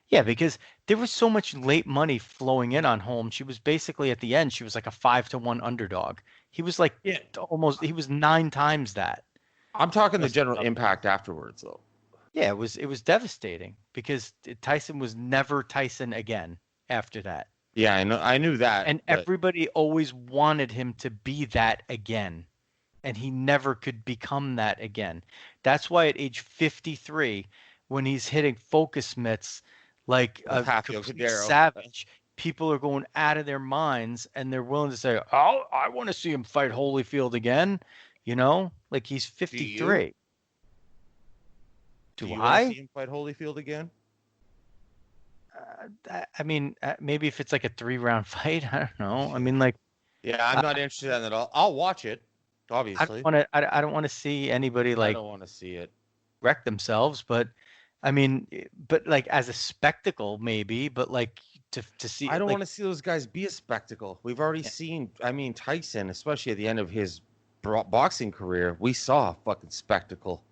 Yeah, because there was so much late money flowing in on Holm. She was basically at the end. She was like a 5-1 underdog. He was like almost. He was 9 times that. I'm talking the general impact afterwards, though. Yeah, it was devastating because Tyson was never Tyson again after that. Yeah, I knew that. And everybody always wanted him to be that again. And he never could become that again. That's why at age 53, when he's hitting focus mitts like a complete savage, people are going out of their minds and they're willing to say, oh, I want to see him fight Holyfield again. Like he's 53. Do you want to see him fight Holyfield again? I mean, maybe if it's like a 3-round fight, I don't know. I mean, like, yeah, I'm not interested in that at all. I'll watch it, obviously. I don't want to see anybody like. I don't want to see it wreck themselves, but I mean, but like as a spectacle, maybe. But like to see. I don't want to see those guys be a spectacle. We've already seen. I mean, Tyson, especially at the end of his boxing career, we saw a fucking spectacle,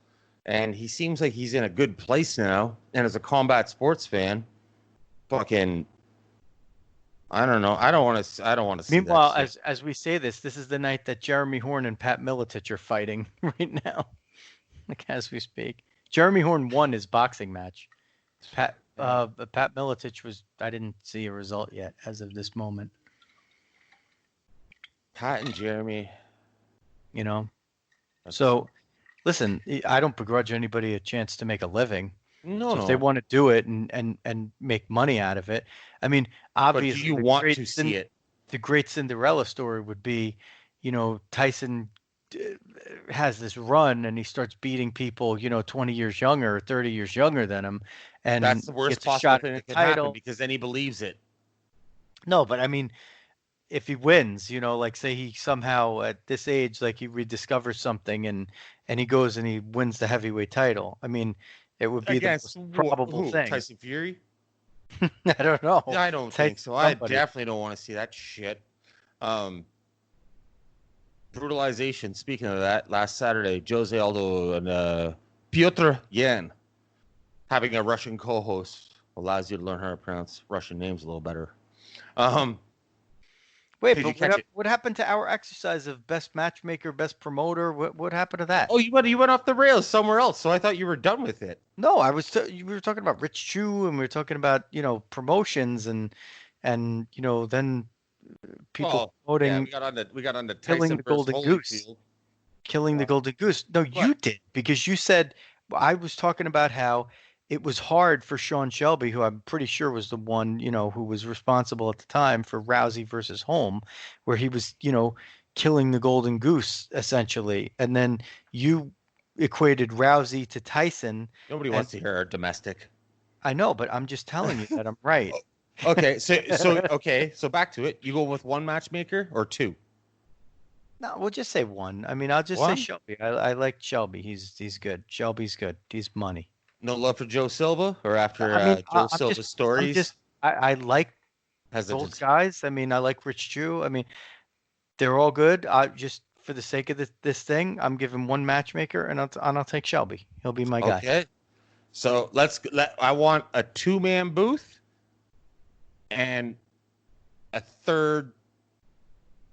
and he seems like he's in a good place now. And as a combat sports fan. Fucking, I don't know. I don't want to see. Meanwhile, as we say this is the night that Jeremy Horn and Pat Miletich are fighting right now, like as we speak. Jeremy Horn won his boxing match. Pat Miletich was. I didn't see a result yet as of this moment. Pat and Jeremy, So, listen, I don't begrudge anybody a chance to make a living. No, if they want to do it and make money out of it. I mean, obviously, but do you want to see it? The great Cinderella story would be, Tyson has this run and he starts beating people, 20 years younger or 30 years younger than him. And that's the worst possible thing that can happen because then he believes it. No, but I mean, if he wins, like say he somehow at this age, like he rediscovers something and he goes and he wins the heavyweight title. I mean, it would be the most probable thing. Tyson Fury? I don't know. I don't think so. I definitely don't want to see that shit. Brutalization. Speaking of that, last Saturday, Jose Aldo and Piotr Yan having a Russian co-host allows you to learn how to pronounce Russian names a little better. Wait, but what happened to our exercise of best matchmaker, best promoter? What happened to that? Oh, you went off the rails somewhere else. So I thought you were done with it. No, we were talking about Rich Chu, and we were talking about promotions and then people promoting. Yeah, we got on the killing the golden goose. Killing the golden goose. No, you did because you said I was talking about how it was hard for Sean Shelby, who I'm pretty sure was the one, who was responsible at the time for Rousey versus Holm, where he was, killing the golden goose essentially. And then you equated Rousey to Tyson. Nobody And wants to hear our domestic. I know, but I'm just telling you that I'm right. Okay, so back to it. You go with one matchmaker or two? No, we'll just say one. I mean, I'll just say One? Shelby. I like Shelby. He's good. Shelby's good. He's money. No love for Joe Silva, or after I mean, Joe I'm Silva's just, stories? I like Hesitant. both guys. I mean, I like Rich Drew. I mean, they're all good. I just for the sake of this thing, I'm giving one matchmaker, and I'll take Shelby. He'll be my guy. Okay. So I want a 2-man booth and a third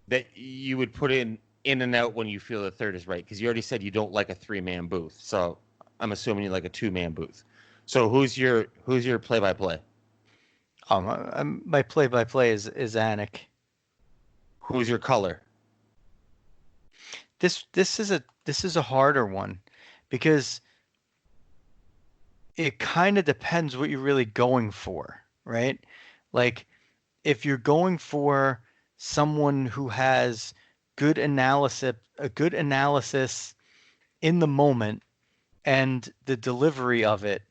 that you would put in and out when you feel the third is right. Because you already said you don't like a 3-man booth. So I'm assuming you like a 2-man booth. So who's your play-by-play? My play-by-play is Anik. Who's your color? This is a harder one because it kind of depends what you're really going for, right? Like if you're going for someone who has a good analysis in the moment and the delivery of it,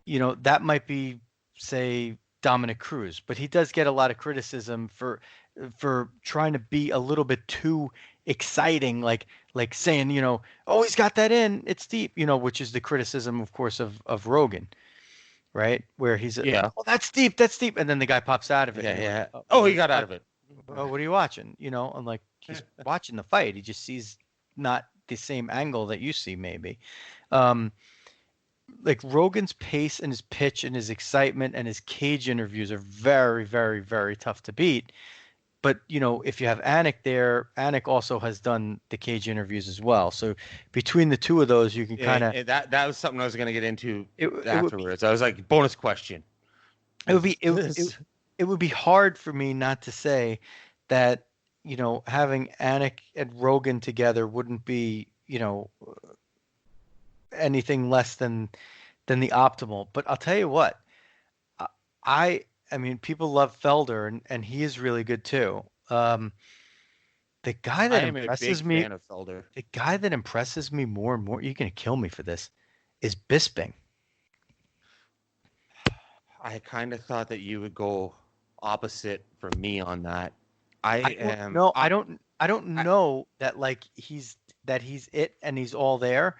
that might be, say, Dominic Cruz, but he does get a lot of criticism for trying to be a little bit too exciting, like saying, oh, he's got that in, it's deep, which is the criticism, of course, of Rogan, right? Where he's oh, that's deep, and then the guy pops out of it. Yeah. Oh, he got out of it. Oh, what are you watching? I'm like, he's watching the fight. He just sees not the same angle that you see, maybe. Like Rogan's pace and his pitch and his excitement and his cage interviews are very, very, very tough to beat. But, if you have Anik there, Anik also has done the cage interviews as well. So between the two of those, you can kind of... That was something I was going to get into afterwards. I was like, bonus question. It would be hard for me not to say that, having Anik and Rogan together wouldn't be, anything less than the optimal. But I'll tell you what, I mean, people love Felder, and he is really good too. The guy that impresses me, fan of Felder. The guy that impresses me more and more, you're gonna kill me for this, is Bisping. I kind of thought that you would go opposite for me on that. I don't know that like he's it and he's all there,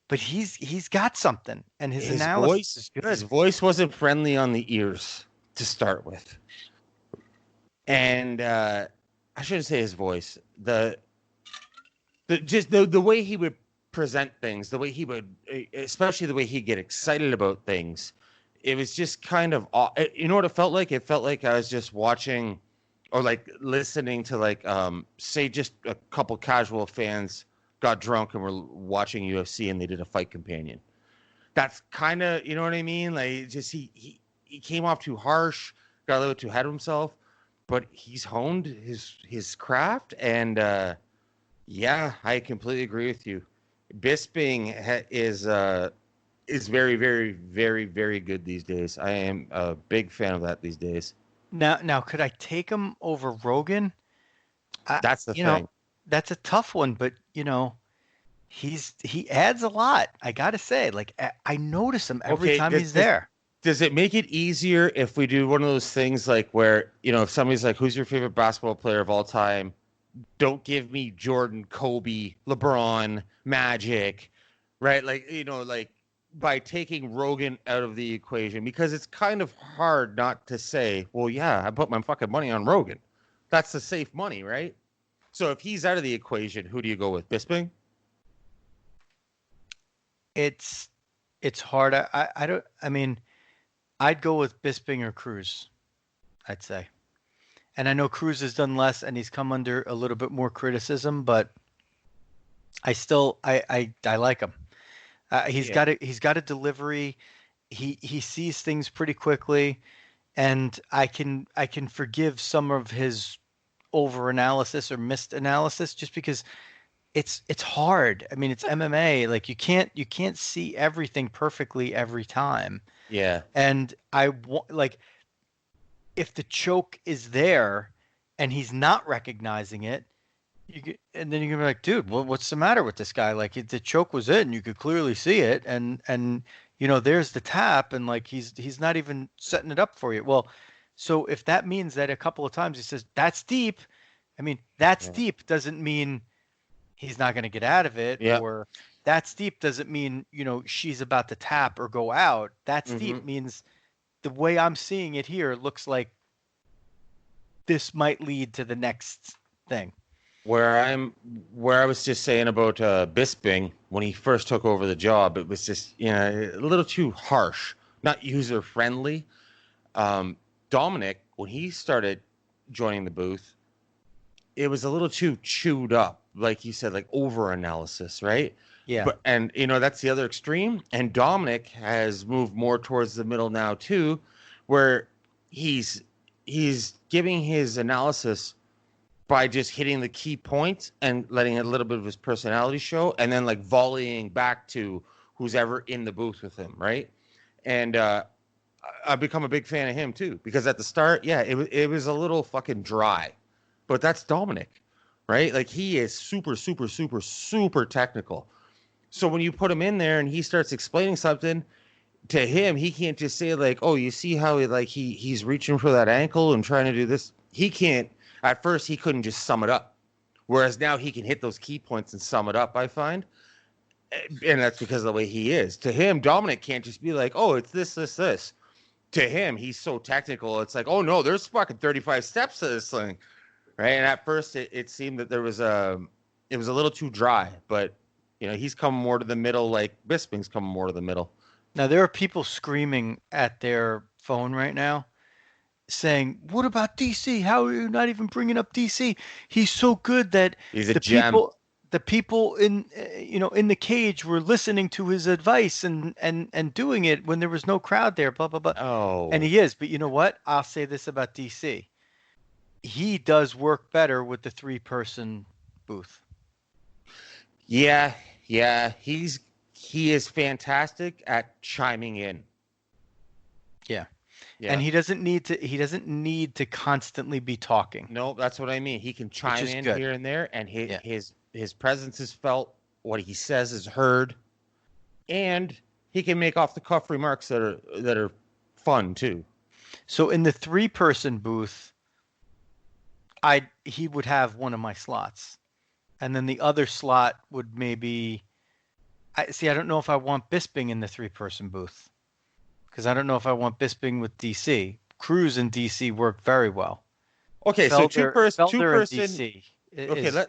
but he's got something, and his analysis is good. His voice wasn't friendly on the ears to start with, and I shouldn't say his voice. The way he would present things, the way he would, especially the way he'd get excited about things, it was just kind of, you know what it felt like? It felt like I was just watching or like listening to like, say just a couple casual fans got drunk and were watching UFC and they did a fight companion. That's kind of, you know what I mean? Like just, he came off too harsh, got a little too ahead of himself, but he's honed his craft. And, yeah, I completely agree with you. Bisping is very, very, very, very good these days. I am a big fan of that these days. Now, could I take him over Rogan? That's the thing. That's a tough one, but he adds a lot. I gotta say, like I notice him every time he's there. Does it make it easier if we do one of those things like where if somebody's like, "Who's your favorite basketball player of all time?" Don't give me Jordan, Kobe, LeBron, Magic, right? Like like. By taking Rogan out of the equation, because it's kind of hard not to say, well, yeah, I put my fucking money on Rogan. That's the safe money, right? So if he's out of the equation, who do you go with? Bisping? It's hard. I'd go with Bisping or Cruz, I'd say. And I know Cruz has done less and he's come under a little bit more criticism, but I like him. He's got a delivery. He sees things pretty quickly, and I can forgive some of his over analysis or missed analysis just because it's hard. I mean, it's MMA. Like you can't see everything perfectly every time. Yeah. And like if the choke is there and he's not recognizing it, and then you're gonna be like, dude, what's the matter with this guy? Like the choke was in, you could clearly see it, and there's the tap, and like he's not even setting it up for you. Well, so if that means that a couple of times he says that's deep, I mean that's deep doesn't mean he's not gonna get out of it, or that's deep doesn't mean she's about to tap or go out. That's deep means the way I'm seeing it here looks like this might lead to the next thing. Where I was just saying about Bisping when he first took over the job, it was just a little too harsh, not user friendly. Dominic, when he started joining the booth, it was a little too chewed up, like you said, like over analysis, right? Yeah. And that's the other extreme. And Dominic has moved more towards the middle now too, where he's giving his analysis by just hitting the key points and letting a little bit of his personality show, and then like volleying back to who's ever in the booth with him, right? And I've become a big fan of him too, because at the start, it was a little fucking dry, but that's Dominic, right? Like he is super, super, super, super technical. So when you put him in there and he starts explaining something to him, he can't just say like, "Oh, you see how he's reaching for that ankle and trying to do this." He can't. At first, he couldn't just sum it up, whereas now he can hit those key points and sum it up, I find. And that's because of the way he is. To him, Dominic can't just be like, "Oh, it's this, this, this." To him, he's so technical. It's like, "Oh, no, there's fucking 35 steps to this thing." Right? And at first, it seemed that it was a little too dry. But, he's come more to the middle, like Bisping's come more to the middle. Now, there are people screaming at their phone right now, saying, "What about DC? How are you not even bringing up DC? He's so good that he's a gem." The people in in the cage were listening to his advice and doing it when there was no crowd there. Blah blah blah. Oh, and he is. But you know what? I'll say this about DC: he does work better with the 3-person booth. Yeah. He is fantastic at chiming in. Yeah. And he doesn't need to constantly be talking. No, that's what I mean. He can chime in good. Here and there, and his presence is felt. What he says is heard, and he can make off the cuff remarks that are fun too. So in the 3-person booth, he would have one of my slots, and then the other slot would maybe. I don't know if I want Bisping in the 3-person booth. Because I don't know if I want Bisping with DC. Cruz and DC work very well. Okay, so two-person. DC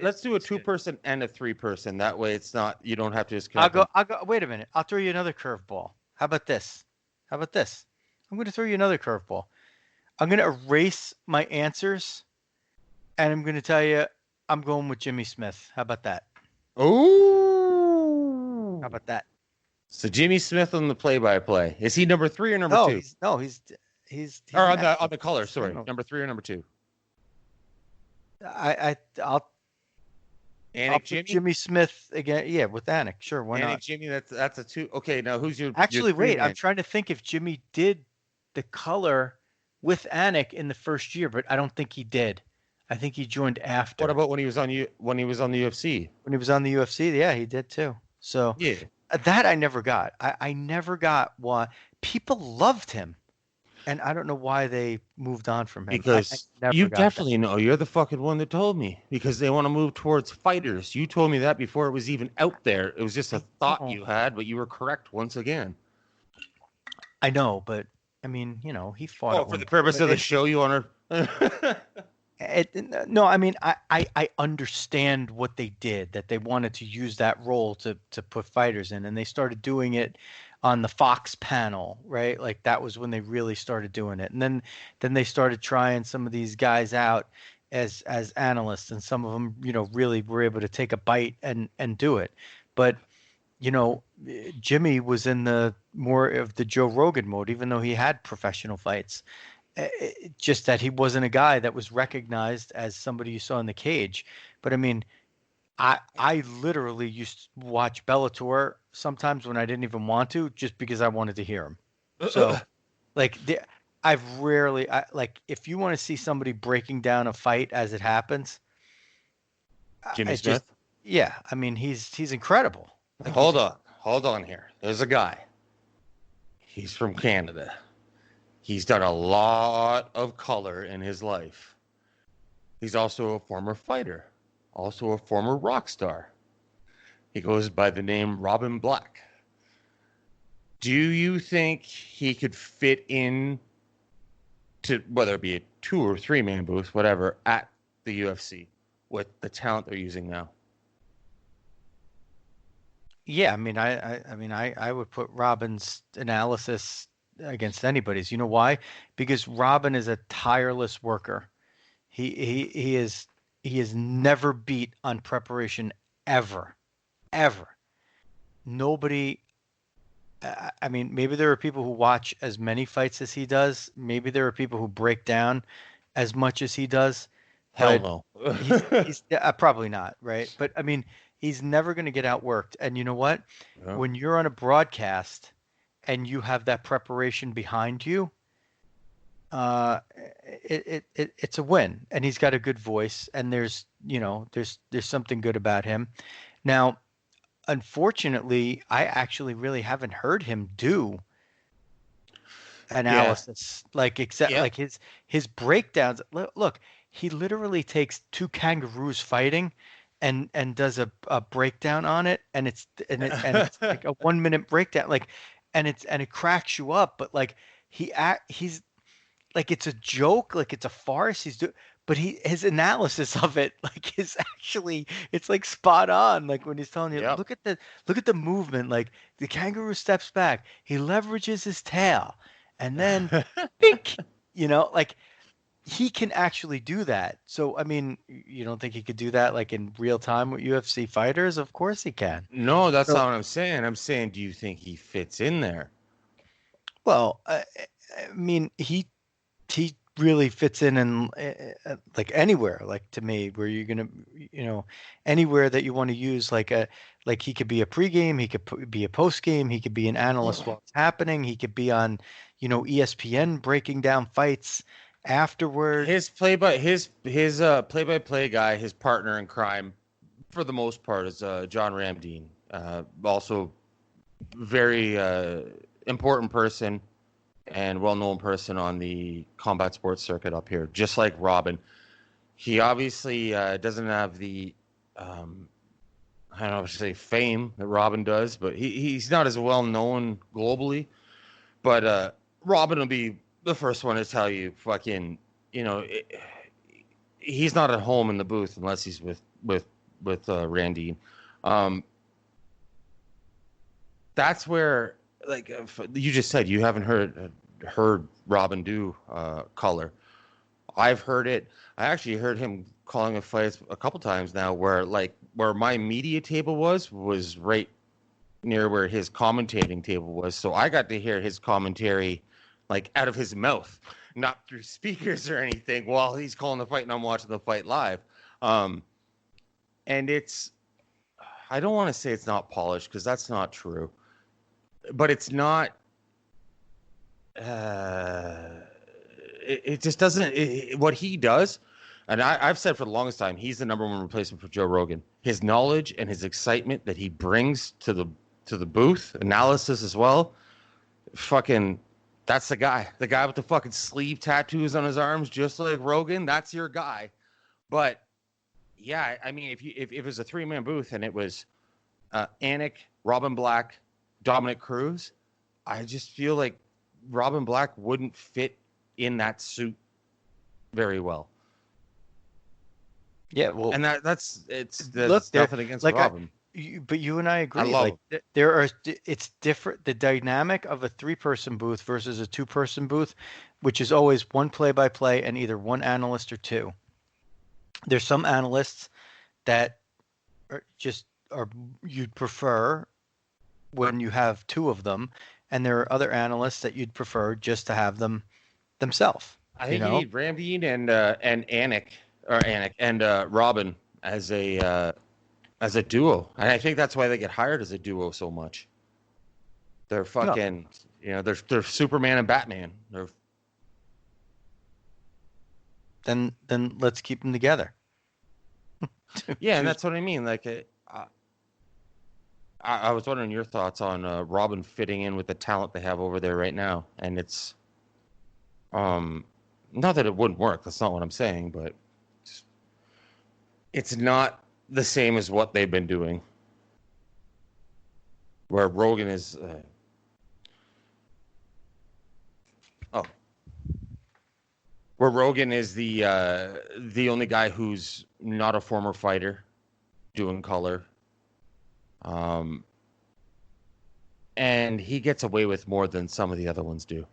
let's do a 2-person and a 3-person. That way, it's not you don't have to just. I'll go. Wait a minute. I'll throw you another curveball. How about this? I'm going to throw you another curveball. I'm going to erase my answers, and I'm going to tell you I'm going with Jimmy Smith. How about that? Oh. How about that? So Jimmy Smith on the play-by-play. Is he number 3 or number 2? He's or on the color. Sorry, number 3 or number 2? I'll Jimmy Smith again. Yeah, with Anik. Sure, why not? Jimmy, that's a 2. Okay, now who's your? Actually, wait. Man? I'm trying to think if Jimmy did the color with Anik in the first year, but I don't think he did. I think he joined after. What about when he was on the UFC? When he was on the UFC, yeah, he did too. So yeah. That I never got. I never got why people loved him, and I don't know why they moved on from him. Because you definitely know. You're the fucking one that told me. Because they want to move towards fighters. You told me that before it was even out there. It was just a thought you had, but you were correct once again. I know, but I mean, he fought. Oh, for the purpose of the show, you want to. No, I mean, I understand what they did, that they wanted to use that role to put fighters in, and they started doing it on the Fox panel, right? Like that was when they really started doing it. And then they started trying some of these guys out as analysts, and some of them, really were able to take a bite and do it. But, Jimmy was in the more of the Joe Rogan mode, even though he had professional fights. Just that he wasn't a guy that was recognized as somebody you saw in the cage. But I mean, I literally used to watch Bellator sometimes when I didn't even want to, just because I wanted to hear him. So, like, I've rarely, like, if you want to see somebody breaking down a fight as it happens, Jimmy it just, Smith. yeah, I mean, he's incredible. Like, Hold on here. There's a guy. He's from Canada. He's done a lot of color in his life. He's also a former fighter, also a former rock star. He goes by the name Robin Black. Do you think he could fit in to, whether it be a 2 or 3 man booth, whatever, at the UFC with the talent they're using now? Yeah, I mean, I would put Robin's analysis against anybody's. You know why? Because Robin is a tireless worker. He is never beat on preparation ever, ever. Nobody. I mean, maybe there are people who watch as many fights as he does. Maybe there are people who break down as much as he does. Hell But no. he's probably not, right? But I mean, he's never going to get outworked. And you know what? Yeah. When you're on a broadcast and you have that preparation behind you, uh, it's a win. And he's got a good voice, and there's something good about him. Now, unfortunately, I actually really haven't heard him do Yeah. analysis like except Yeah. like his breakdowns. Look, he literally takes two kangaroos fighting and does a breakdown on it, and it's like a 1 minute breakdown, like, and it cracks you up, but like he's like, it's a joke, like it's a farce. But his analysis of it, like, is actually, it's like spot on. Like when he's telling you, Yep. look at the movement. Like the kangaroo steps back, he leverages his tail, and then bink, like he can actually do that. So I mean, you don't think he could do that like in real time with UFC fighters? Of course he can. No, that's So not what I'm saying. I'm saying, do you think he fits in there? well, I mean, he really fits in like anywhere, like to me, where you're gonna, you know anywhere that you want to use, like he could be a pregame, he could be a postgame, he could be an analyst while it's happening, he could be on ESPN breaking down fights afterward. His play-by-play guy, his partner in crime, for the most part, is John Ramdeen. Also, very important person and well-known person on the combat sports circuit up here, just like Robin. He obviously doesn't have the I don't know if to say fame that Robin does, but he's not as well known globally. But Robin will be the first one to tell you, fucking, he's not at home in the booth unless he's with Randy. That's where, like you just said, you haven't heard Robin do color. I've heard it. I actually heard him calling a fight a couple times now, where my media table was right near where his commentating table was, so I got to hear his commentary like out of his mouth, not through speakers or anything, while he's calling the fight and I'm watching the fight live. And I don't want to say it's not polished, because that's not true, but it's not. It just doesn't. What he does, and I've said for the longest time, he's the number one replacement for Joe Rogan. His knowledge and his excitement that he brings to the booth, analysis as well. Fucking, that's the guy. The guy with the fucking sleeve tattoos on his arms, just like Rogan. That's your guy. But yeah, I mean, if it was a 3-man booth and it was Anik, Robin Black, Dominic Cruz, I just feel like Robin Black wouldn't fit in that suit very well. Yeah, well, And that's look, nothing against like Robin. but you and I agree. love Like there are, it's different. The dynamic of a 3-person booth versus a 2-person booth, which is always one play-by-play and either one analyst or two. There's some analysts that are you'd prefer when you have two of them, and there are other analysts that you'd prefer just to have them themselves. I think you need Ramdeen and Anik and Robin as a as a duo. And I think that's why they get hired as a duo so much. They're fucking, they're Superman and Batman. Then let's keep them together. Yeah, and that's what I mean. Like, I was wondering your thoughts on Robin fitting in with the talent they have over there right now, and it's, not that it wouldn't work. That's not what I'm saying, but it's not the same as what they've been doing. Where Rogan is, where Rogan is the only guy who's not a former fighter doing color. And he gets away with more than some of the other ones do.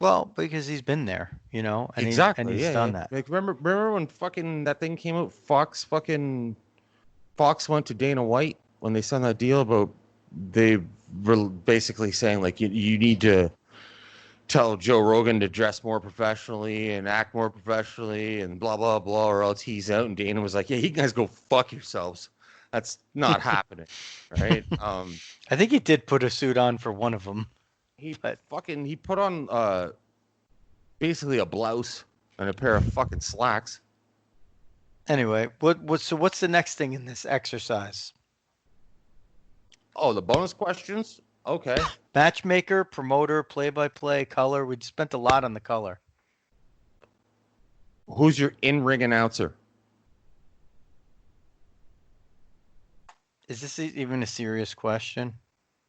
Well, because he's been there, and exactly. He's done that. Like remember when fucking that thing came out? Fox went to Dana White when they signed that deal about they were basically saying like you need to tell Joe Rogan to dress more professionally and act more professionally and blah blah blah, or else he's out. And Dana was like, "Yeah, you guys go fuck yourselves. That's not happening." Right? I think he did put a suit on for one of them. He put on basically a blouse and a pair of fucking slacks. Anyway, what's the next thing in this exercise? Oh, the bonus questions? Okay. Matchmaker, promoter, play-by-play, color. We spent a lot on the color. Who's your in-ring announcer? Is this even a serious question?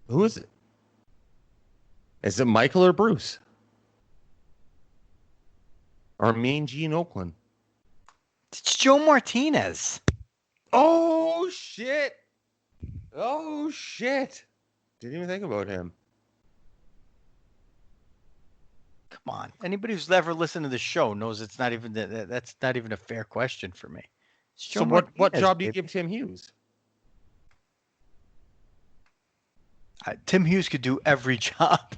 Who is it? Is it Michael or Bruce? Or Mean Gene Oakland? It's Joe Martinez. Oh, shit. Didn't even think about him. Come on. Anybody who's ever listened to the show knows it's not even that's not even a fair question for me. So what job do you give Tim Hughes? Tim Hughes could do every job.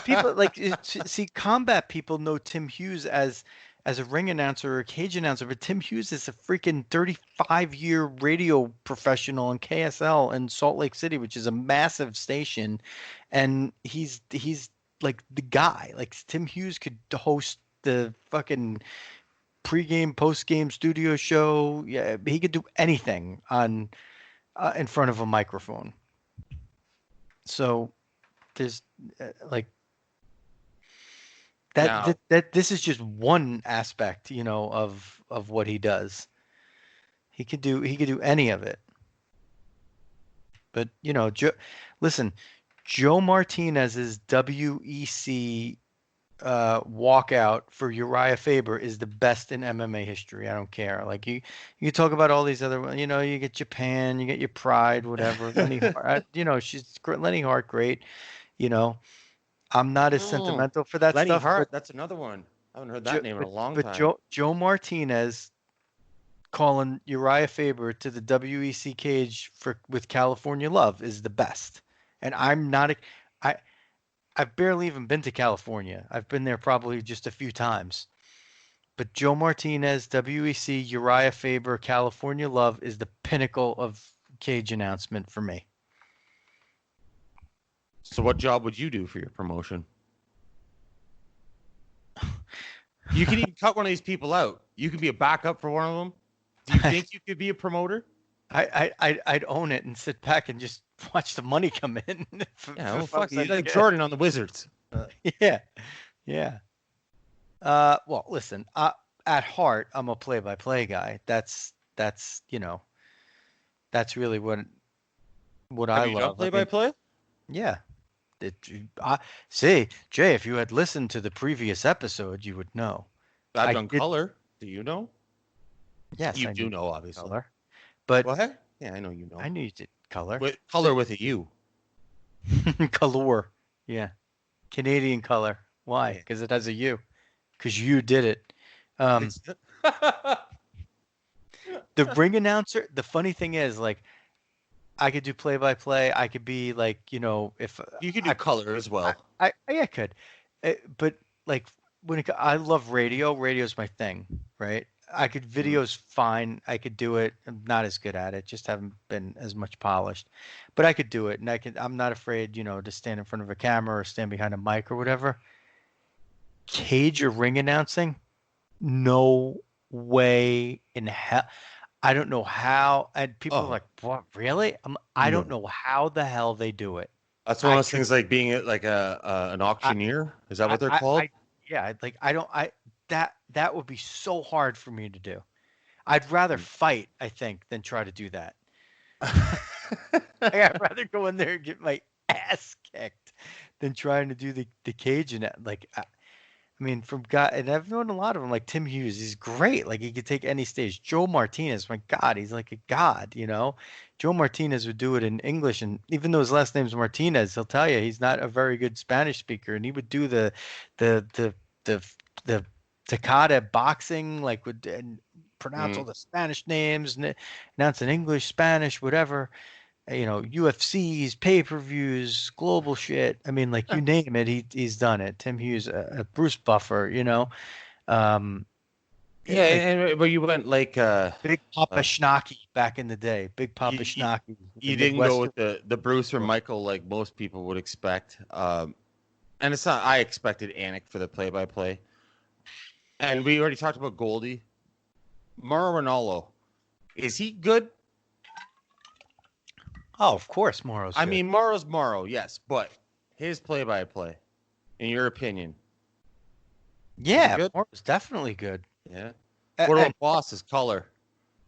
People see combat people know Tim Hughes as a ring announcer or a cage announcer, but Tim Hughes is a freaking 35-year radio professional in KSL in Salt Lake City, which is a massive station, and he's like the guy. Like Tim Hughes could host the fucking pregame, postgame studio show. Yeah, he could do anything on in front of a microphone. So there's that this is just one aspect, of what he does. He could do any of it. But Joe Martinez's WEC walkout for Uriah Faber is the best in MMA history. I don't care. Like you talk about all these other, you get Japan, you get your Pride, whatever. Lenny Hart, Lenny Hart, great. I'm not as sentimental for that Lenny stuff. Hart, that's another one. I haven't heard that name in a long time. But Joe Martinez calling Uriah Faber to the WEC cage with California Love is the best. And I've barely even been to California. I've been there probably just a few times. But Joe Martinez, WEC, Uriah Faber, California Love is the pinnacle of cage announcement for me. So what job would you do for your promotion? You can even cut one of these people out. You could be a backup for one of them. Do you think you could be a promoter? I'd own it and sit back and just watch the money come in. Fuck you. Like Jordan on the Wizards. Yeah. Well, listen. At heart, I'm a play-by-play guy. That's really what I love. Done play-by-play? Yeah. See, Jay, if you had listened to the previous episode, you would know. I've done color. Do you know? Yes, you do know, obviously. Color. But what? Yeah, I know you know. I knew you did color. Color with a U. Color. Yeah. Canadian color. Why? Because it has a U. Because you did it. The ring announcer, the funny thing is, like, I could do play-by-play. I could be like, if you could do color as well. I could, but like I love radio. Radio is my thing, right? videos fine. I could do it. I'm not as good at it. Just haven't been as much polished, but I could do it. And I'm not afraid, to stand in front of a camera or stand behind a mic or whatever. Cage or ring announcing? No way in hell. I don't know how. And people are like, "What? Really?" I don't know how the hell they do it. That's one of those things like being like an auctioneer. Is that what they're called? That would be so hard for me to do. I'd rather fight, I think, than try to do that. I'd rather go in there and get my ass kicked than trying to do the cage and and I've known a lot of them, like Tim Hughes. He's great. Like he could take any stage. Joe Martinez, my God, he's like a god. Joe Martinez would do it in English, and even though his last name's Martinez, he'll tell you he's not a very good Spanish speaker, and he would do the Takada boxing, like and pronounce all the Spanish names, and announce in English, Spanish, whatever. UFCs, pay-per-views, global shit. I mean, like you name it, he's done it. Tim Hughes, Bruce Buffer, but you went like Big Papa Schnocky back in the day. Big Papa Schnocky. You didn't go with the Bruce or Michael like most people would expect. And it's not. I expected Anik for the play-by-play. And we already talked about Goldie. Mauro Ranallo, is he good? Oh, of course, Mauro's good. I mean, Mauro's Mauro, yes, but his play-by-play, in your opinion? Yeah, Mauro's definitely good. Yeah. What about Boss's color?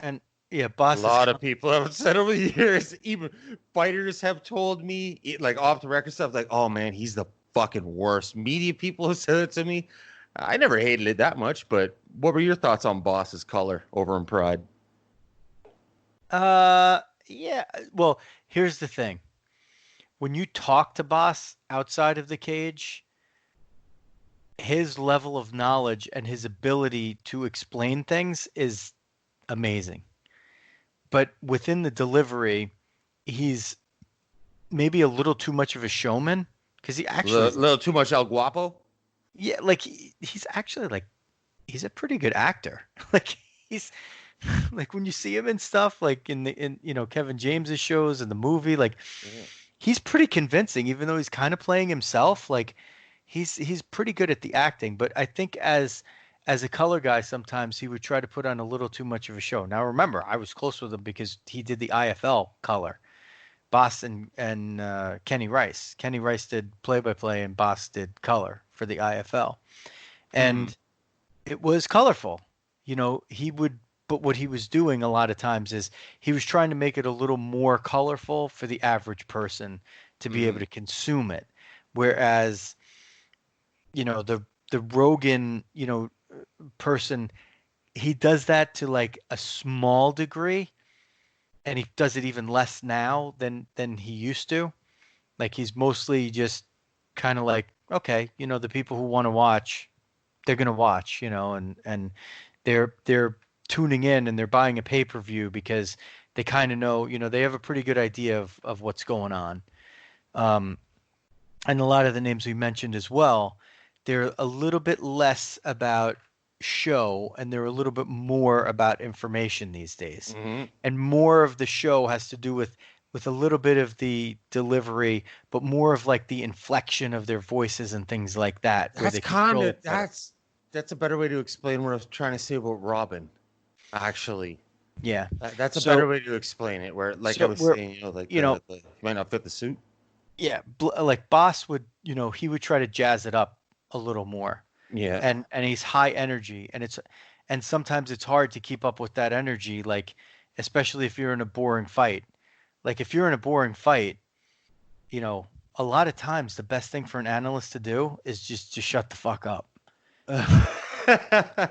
And yeah, Boss's a lot of people have said over the years, even fighters have told me, like off the record stuff, like, oh man, he's the fucking worst. Media people have said it to me. I never hated it that much, but what were your thoughts on Boss's color over in Pride? Yeah, well, here's the thing. When you talk to Boss outside of the cage, his level of knowledge and his ability to explain things is amazing. But within the delivery, he's maybe a little too much of a showman because he actually a little too much El Guapo. Yeah, like he's actually like he's a pretty good actor. Like he's like when you see him and stuff, like in Kevin James's shows and the movie, like he's pretty convincing, even though he's kind of playing himself. Like he's pretty good at the acting. But I think as a color guy, sometimes he would try to put on a little too much of a show. Now remember, I was close with him because he did the IFL color. Boss and Kenny Rice. Kenny Rice did play-by-play and Boss did color for the IFL. And it was colorful. But what he was doing a lot of times is he was trying to make it a little more colorful for the average person to be able to consume it. Whereas, the Rogan, person, he does that to like a small degree, and he does it even less now than he used to. Like he's mostly just kind of like, okay, the people who want to watch, they're going to watch, and they're tuning in and they're buying a pay-per-view because they kind of know, they have a pretty good idea of what's going on. And a lot of the names we mentioned as well, they're a little bit less about show and they're a little bit more about information these days. And more of the show has to do with a little bit of the delivery, but more of like the inflection of their voices and things like that. That's a better way to explain what I was trying to say about Robin. Actually, yeah, that's a better way to explain it. Where, like I was saying, he might not fit the suit. Yeah, like Boss would, he would try to jazz it up a little more. Yeah, and he's high energy, and sometimes it's hard to keep up with that energy. Like, especially if you're in a boring fight. Like if you're in a boring fight, a lot of times the best thing for an analyst to do is just to shut the fuck up.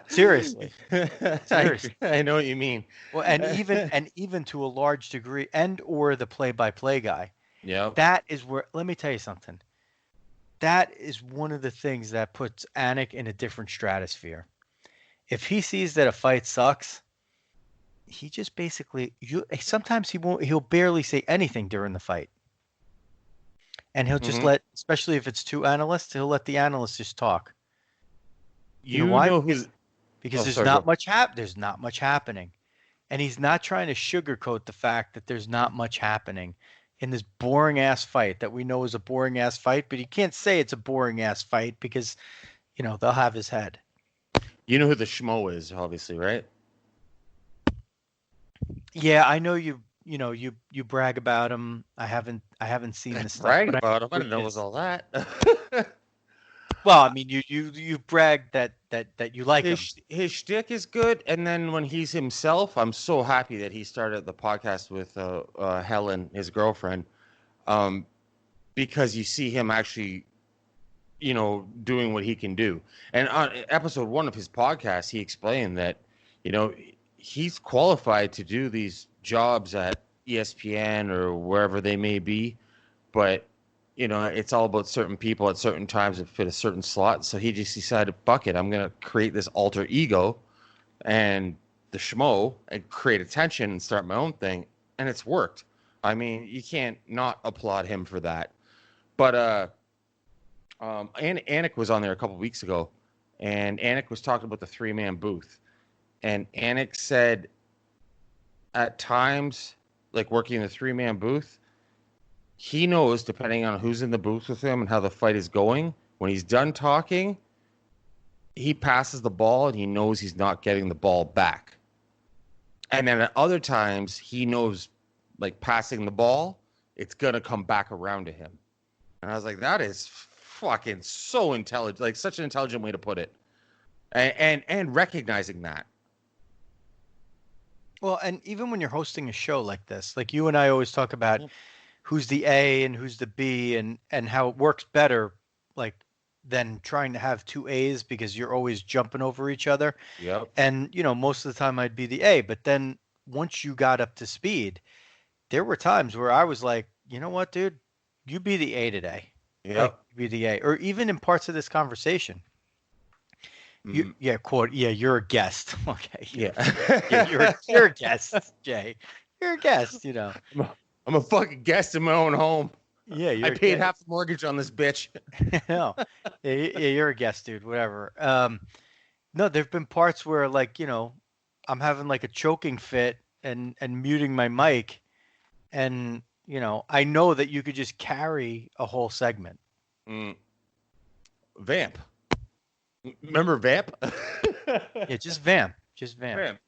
Seriously. I know what you mean. Well, and even to a large degree, or the play-by-play guy. Yeah. That is where. Let me tell you something. That is one of the things that puts Anik in a different stratosphere. If he sees that a fight sucks, he just basically. Sometimes he'll barely say anything during the fight, and he'll just let, especially if it's two analysts, he'll let the analysts just talk. You know why? because Oh, there's sorry, not bro. much there's not much happening. And he's not trying to sugarcoat the fact that there's not much happening in this boring ass fight that we know is a boring ass fight, but he can't say it's a boring ass fight because, they'll have his head. You know who the schmo is, obviously, right? Yeah, I know you brag about him. I haven't seen the stuff, Brag but I about him. I know didn't who know he it was is. all that. Well, I mean, you bragged that you like him. His shtick is good, and then when he's himself, I'm so happy that he started the podcast with Helen, his girlfriend, um, because you see him actually, doing what he can do. And on episode 1 of his podcast, he explained that, he's qualified to do these jobs at ESPN or wherever they may be, but it's all about certain people at certain times that fit a certain slot. So he just decided, fuck it, I'm gonna create this alter ego and the schmo and create attention and start my own thing, and it's worked. I mean, you can't not applaud him for that. But Anik was on there a couple weeks ago, and Anik was talking about the 3-man booth, and Anik said at times, like working in the 3-man booth, he knows, depending on who's in the booth with him and how the fight is going, when he's done talking, he passes the ball and he knows he's not getting the ball back. And then at other times, he knows, like, passing the ball, it's going to come back around to him. And I was like, that is fucking so intelligent, like such an intelligent way to put it. And recognizing that. Well, and even when you're hosting a show like this, like you and I always talk about who's the A and who's the B and how it works better, like, than trying to have 2 A's because you're always jumping over each other. Yep. And, most of the time I'd be the A, but then once you got up to speed, there were times where I was like, you know what, dude, you be the A today. Yep. Like, be the A. Or even in parts of this conversation. You're a guest. Okay. Yeah. You're a guest, Jay. You're a guest, I'm a fucking guest in my own home. Yeah, I paid half the mortgage on this bitch. No. Yeah, you're a guest, dude. Whatever. No, there've been parts where, like, I'm having like a choking fit and muting my mic, and I know that you could just carry a whole segment. Vamp. Remember Vamp? Yeah, just vamp. Just vamp. Vamp.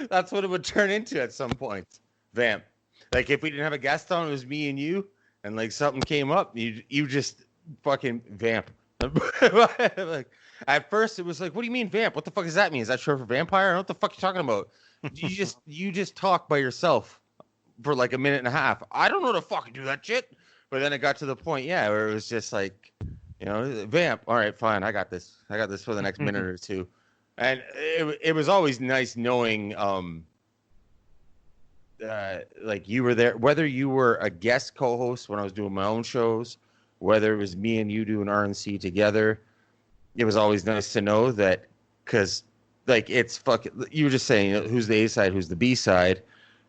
That's what it would turn into at some point. Vamp. Like, if we didn't have a guest on, it was me and you, and like something came up, you just fucking vamp. Like, at first it was like, what do you mean vamp? What the fuck does that mean? Is that short for vampire? I don't know what the fuck you're talking about. You just talk by yourself for like a minute and a half. I don't know how to fucking do that shit. But then it got to the point, where it was just like, vamp. All right, fine. I got this for the next minute or two. And it was always nice knowing, like, you were there, whether you were a guest co-host when I was doing my own shows, whether it was me and you doing RNC together. It was always nice to know that, because, like, it's fucking, you were just saying, who's the A side, who's the B side.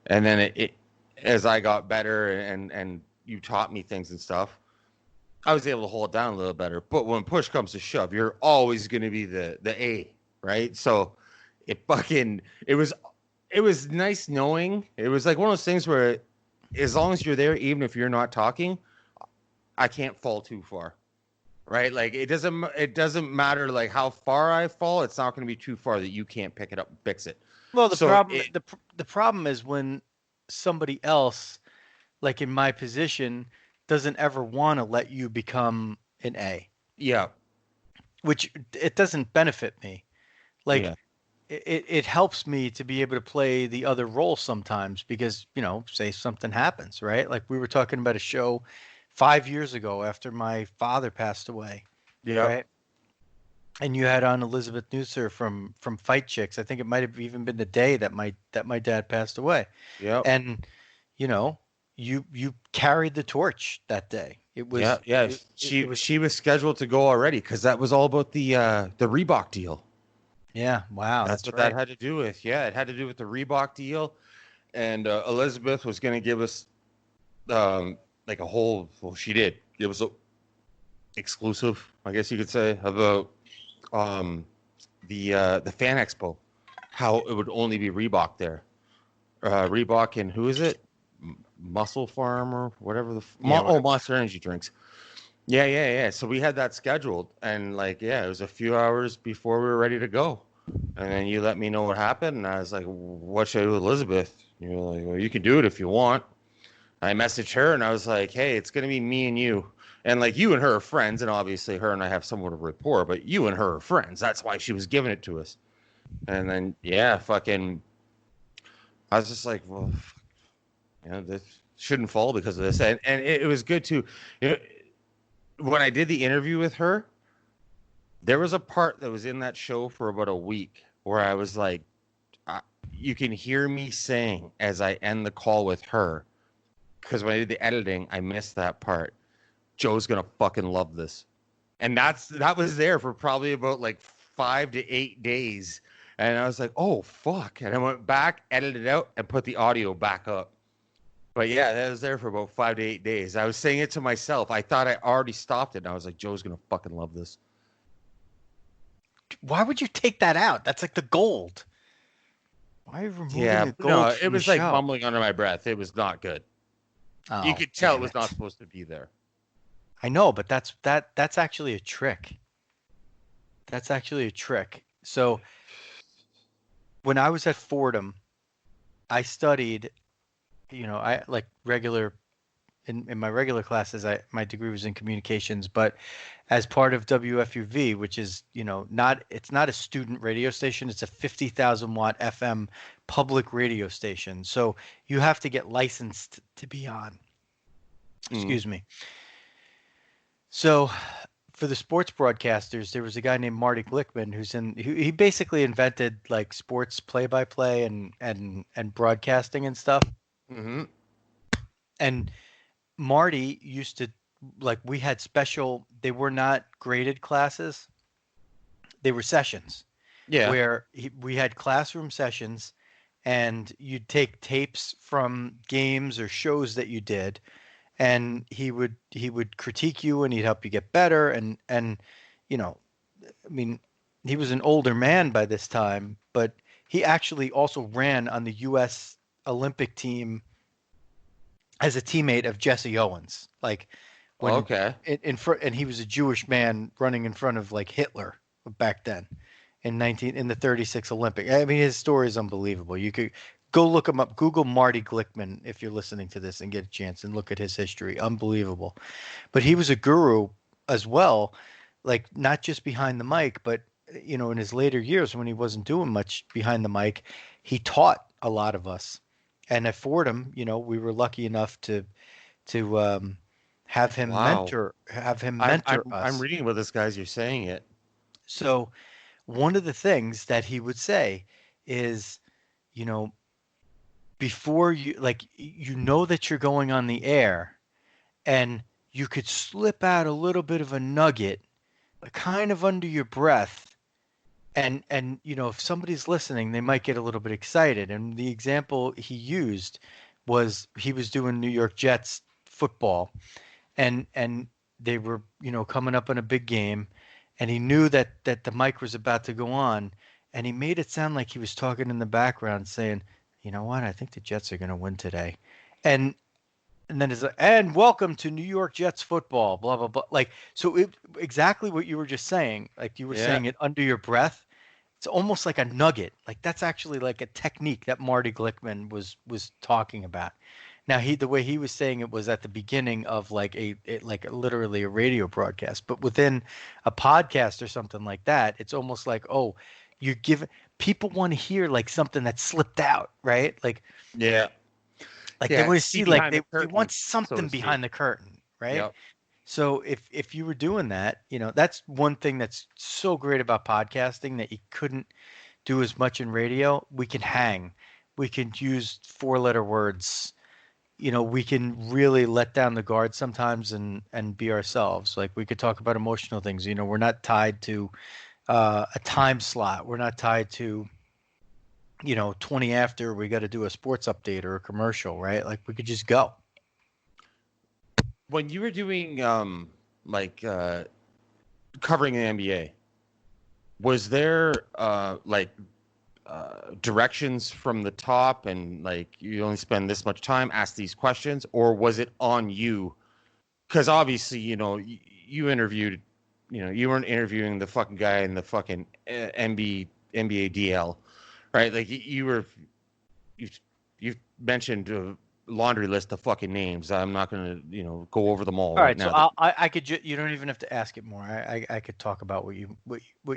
And then it as I got better and you taught me things and stuff, I was able to hold it down a little better. But when push comes to shove, you're always going to be the A, right? So it was nice knowing. It was like one of those things where, as long as you're there, even if you're not talking, I can't fall too far, right? Like, it doesn't matter like how far I fall. It's not going to be too far that you can't pick it up and fix it. Well, the problem is when somebody else, like in my position, doesn't ever want to let you become an A. Yeah. Which it doesn't benefit me. Like, Yeah. it helps me to be able to play the other role sometimes because, say something happens, right? Like, we were talking about a show 5 years ago after my father passed away. Yeah. Right. And you had on Elizabeth Nusser from Fight Chicks. I think it might have even been the day that my dad passed away. Yeah. And, you carried the torch that day. It was She was scheduled to go already because that was all about the Reebok deal. Yeah, wow. That's what that had to do with. Yeah, it had to do with the Reebok deal, and Elizabeth was going to give us like a whole. Well, she did give us a exclusive, I guess you could say, about the Fan Expo, how it would only be Reebok there. Reebok and who is it? Muscle Farm or whatever Monster Energy drinks. Yeah. So we had that scheduled, and like, it was a few hours before we were ready to go, and then you let me know what happened, and I was like, "What should I do with Elizabeth?" And you're like, "Well, you can do it if you want." I messaged her, and I was like, "Hey, it's gonna be me and you, and like you and her are friends, and obviously her and I have somewhat of a rapport, but you and her are friends. That's why she was giving it to us." And then fucking, I was just like, "Well, this shouldn't fall because of this," and it was good to, you know. When I did the interview with her, there was a part that was in that show for about a week where I was like, you can hear me saying as I end the call with her, because when I did the editing, I missed that part. Joe's going to fucking love this. And that was there for probably about like 5 to 8 days. And I was like, oh, fuck. And I went back, edited it out, and put the audio back up. But yeah, that was there for about 5 to 8 days. I was saying it to myself. I thought I already stopped it. And I was like, Joe's going to fucking love this. Why would you take that out? That's like the gold. Why are you removing the gold? No, it was like mumbling under my breath. It was not good. Oh, you could tell it was not supposed to be there. I know, but that's actually a trick. That's actually a trick. So when I was at Fordham, I studied, I like regular in my regular classes, my degree was in communications, but as part of WFUV, which is, it's not a student radio station, it's a 50,000 watt FM public radio station. So you have to get licensed to be on. Excuse me. So for the sports broadcasters, there was a guy named Marty Glickman he basically invented like sports play-by-play and broadcasting and stuff. Mm-hmm. And Marty used to, like, we had they were not graded classes. They were sessions. Yeah. Where we had classroom sessions, and you'd take tapes from games or shows that you did, and he would critique you, and he'd help you get better. And I mean, he was an older man by this time, but he actually also ran on the U.S. Olympic team as a teammate of Jesse Owens, like in front, and he was a Jewish man running in front of like Hitler back then in the 36 Olympic. I mean, his story is unbelievable. You could go look him up. Google Marty Glickman if you're listening to this and get a chance and look at his history. Unbelievable. But he was a guru as well, like not just behind the mic, but in his later years when he wasn't doing much behind the mic, he taught a lot of us. And at Fordham, we were lucky enough to have him mentor us. I'm reading about this guy as you're saying it. So one of the things that he would say is, before you, like, that you're going on the air, and you could slip out a little bit of a nugget, kind of under your breath. And if somebody's listening, they might get a little bit excited. And the example he used was he was doing New York Jets football, and they were coming up on a big game, and he knew that the mic was about to go on, and he made it sound like he was talking in the background, saying, "You know what? I think the Jets are going to win today," and then it's like, "And welcome to New York Jets football." Blah blah blah. Like, so exactly what you were just saying. Like you were saying it under your breath. It's almost like a nugget. Like that's actually like a technique that Marty Glickman was talking about. Now the way he was saying it was at the beginning of like literally a radio broadcast, but within a podcast or something like that, it's almost like, oh, you're giving people want to hear like something that slipped out, right? Like they want to see like they want something behind the curtain, right? Yep. So if you were doing that, that's one thing that's so great about podcasting that you couldn't do as much in radio. We can hang. We can use 4-letter words. We can really let down the guard sometimes and be ourselves. Like we could talk about emotional things. We're not tied to a time slot. We're not tied to, 20 after we got to do a sports update or a commercial, right? Like we could just go. When you were doing covering the NBA, Was there directions from the top, and like you only spend this much time, ask these questions, or was it on you? Because obviously, you interviewed, you weren't interviewing the fucking guy in the fucking NBA DL, right? Like you've mentioned a laundry list of fucking names. I'm not going to, go over them all right So now. I could you don't even have to ask it more. I could talk about what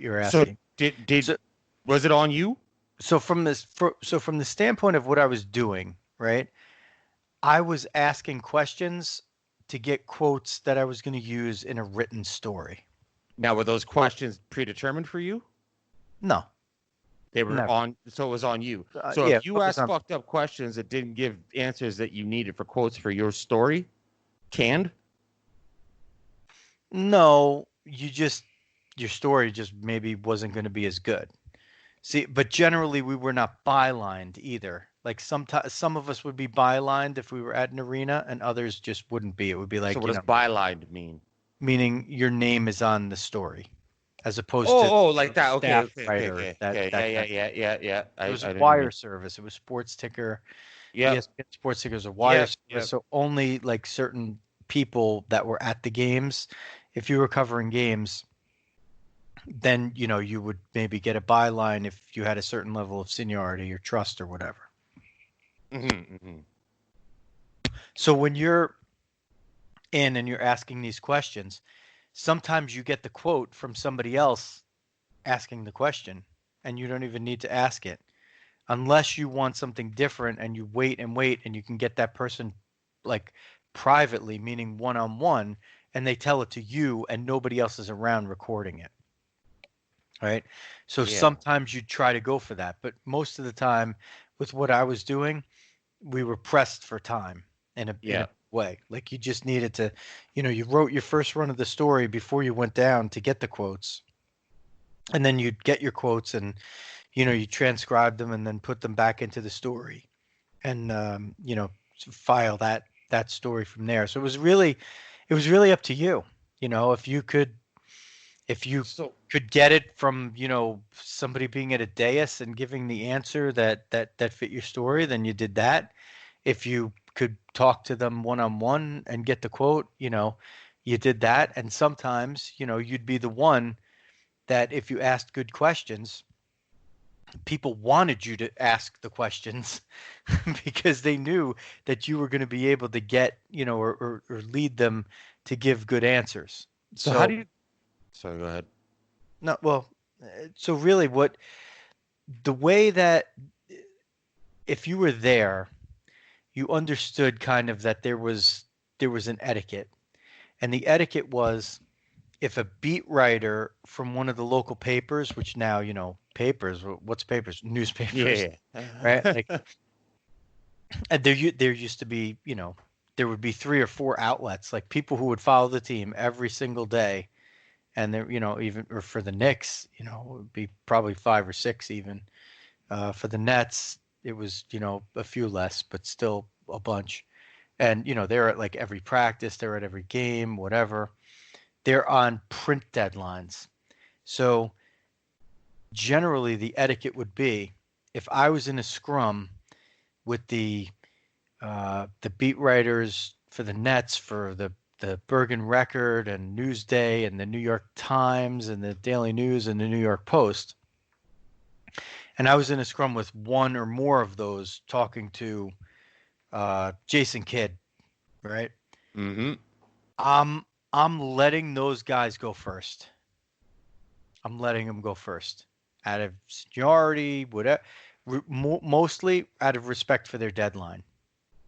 you're So asking. Was it on you? So from the standpoint of what I was doing, right? I was asking questions to get quotes that I was going to use in a written story. Now, were those questions predetermined for you? No. They were Never. on, so it was on you. So if you asked fucked up questions that didn't give answers that you needed for quotes for your story, canned? No, your story just maybe wasn't going to be as good. See, but generally we were not bylined either. Like sometimes some of us would be bylined if we were at an arena, and others just wouldn't be. It would be like, so what does bylined mean? Meaning your name is on the story, as opposed to like that. Okay, writer. Yeah. It was a wire service. It was sports ticker. Yeah, ESPN sports ticker is a wire service. So only like certain people that were at the games, if you were covering games, then you would maybe get a byline if you had a certain level of seniority or trust or whatever. So when you're in and you're asking these questions, sometimes you get the quote from somebody else asking the question, and you don't even need to ask it unless you want something different, and you wait and you can get that person like privately, meaning one-on-one, and they tell it to you and nobody else is around recording it. Right? So sometimes you try to go for that, but most of the time with what I was doing, we were pressed for time in a way. Like you just needed to, you wrote your first run of the story before you went down to get the quotes, and then you'd get your quotes and, you transcribe them and then put them back into the story and, file that story from there. So it was really up to you, if you could get it from, somebody being at a dais and giving the answer that fit your story, then you did that. If you could talk to them one-on-one and get the quote, you did that. And sometimes, you'd be the one that if you asked good questions, people wanted you to ask the questions because they knew that you were going to be able to get, or lead them to give good answers. So how do you... Sorry, go ahead. No, well, so really the way that if you were there, you understood kind of that there was an etiquette. And the etiquette was if a beat writer from one of the local papers, which now, papers, what's papers? Newspapers. Yeah. Right? Like, and there used to be, there would be 3 or 4 outlets, like people who would follow the team every single day. And there, even or for the Knicks, it would be probably 5 or 6 even. For the Nets, it was, a few less, but still a bunch. And, they're at like every practice, they're at every game, whatever. They're on print deadlines. So generally the etiquette would be if I was in a scrum with the beat writers for the Nets, for the Bergen Record and Newsday and the New York Times and the Daily News and the New York Post, and I was in a scrum with one or more of those talking to Jason Kidd, right? Mm-hmm. I'm letting those guys go first. I'm letting them go first out of seniority, whatever, mostly out of respect for their deadline,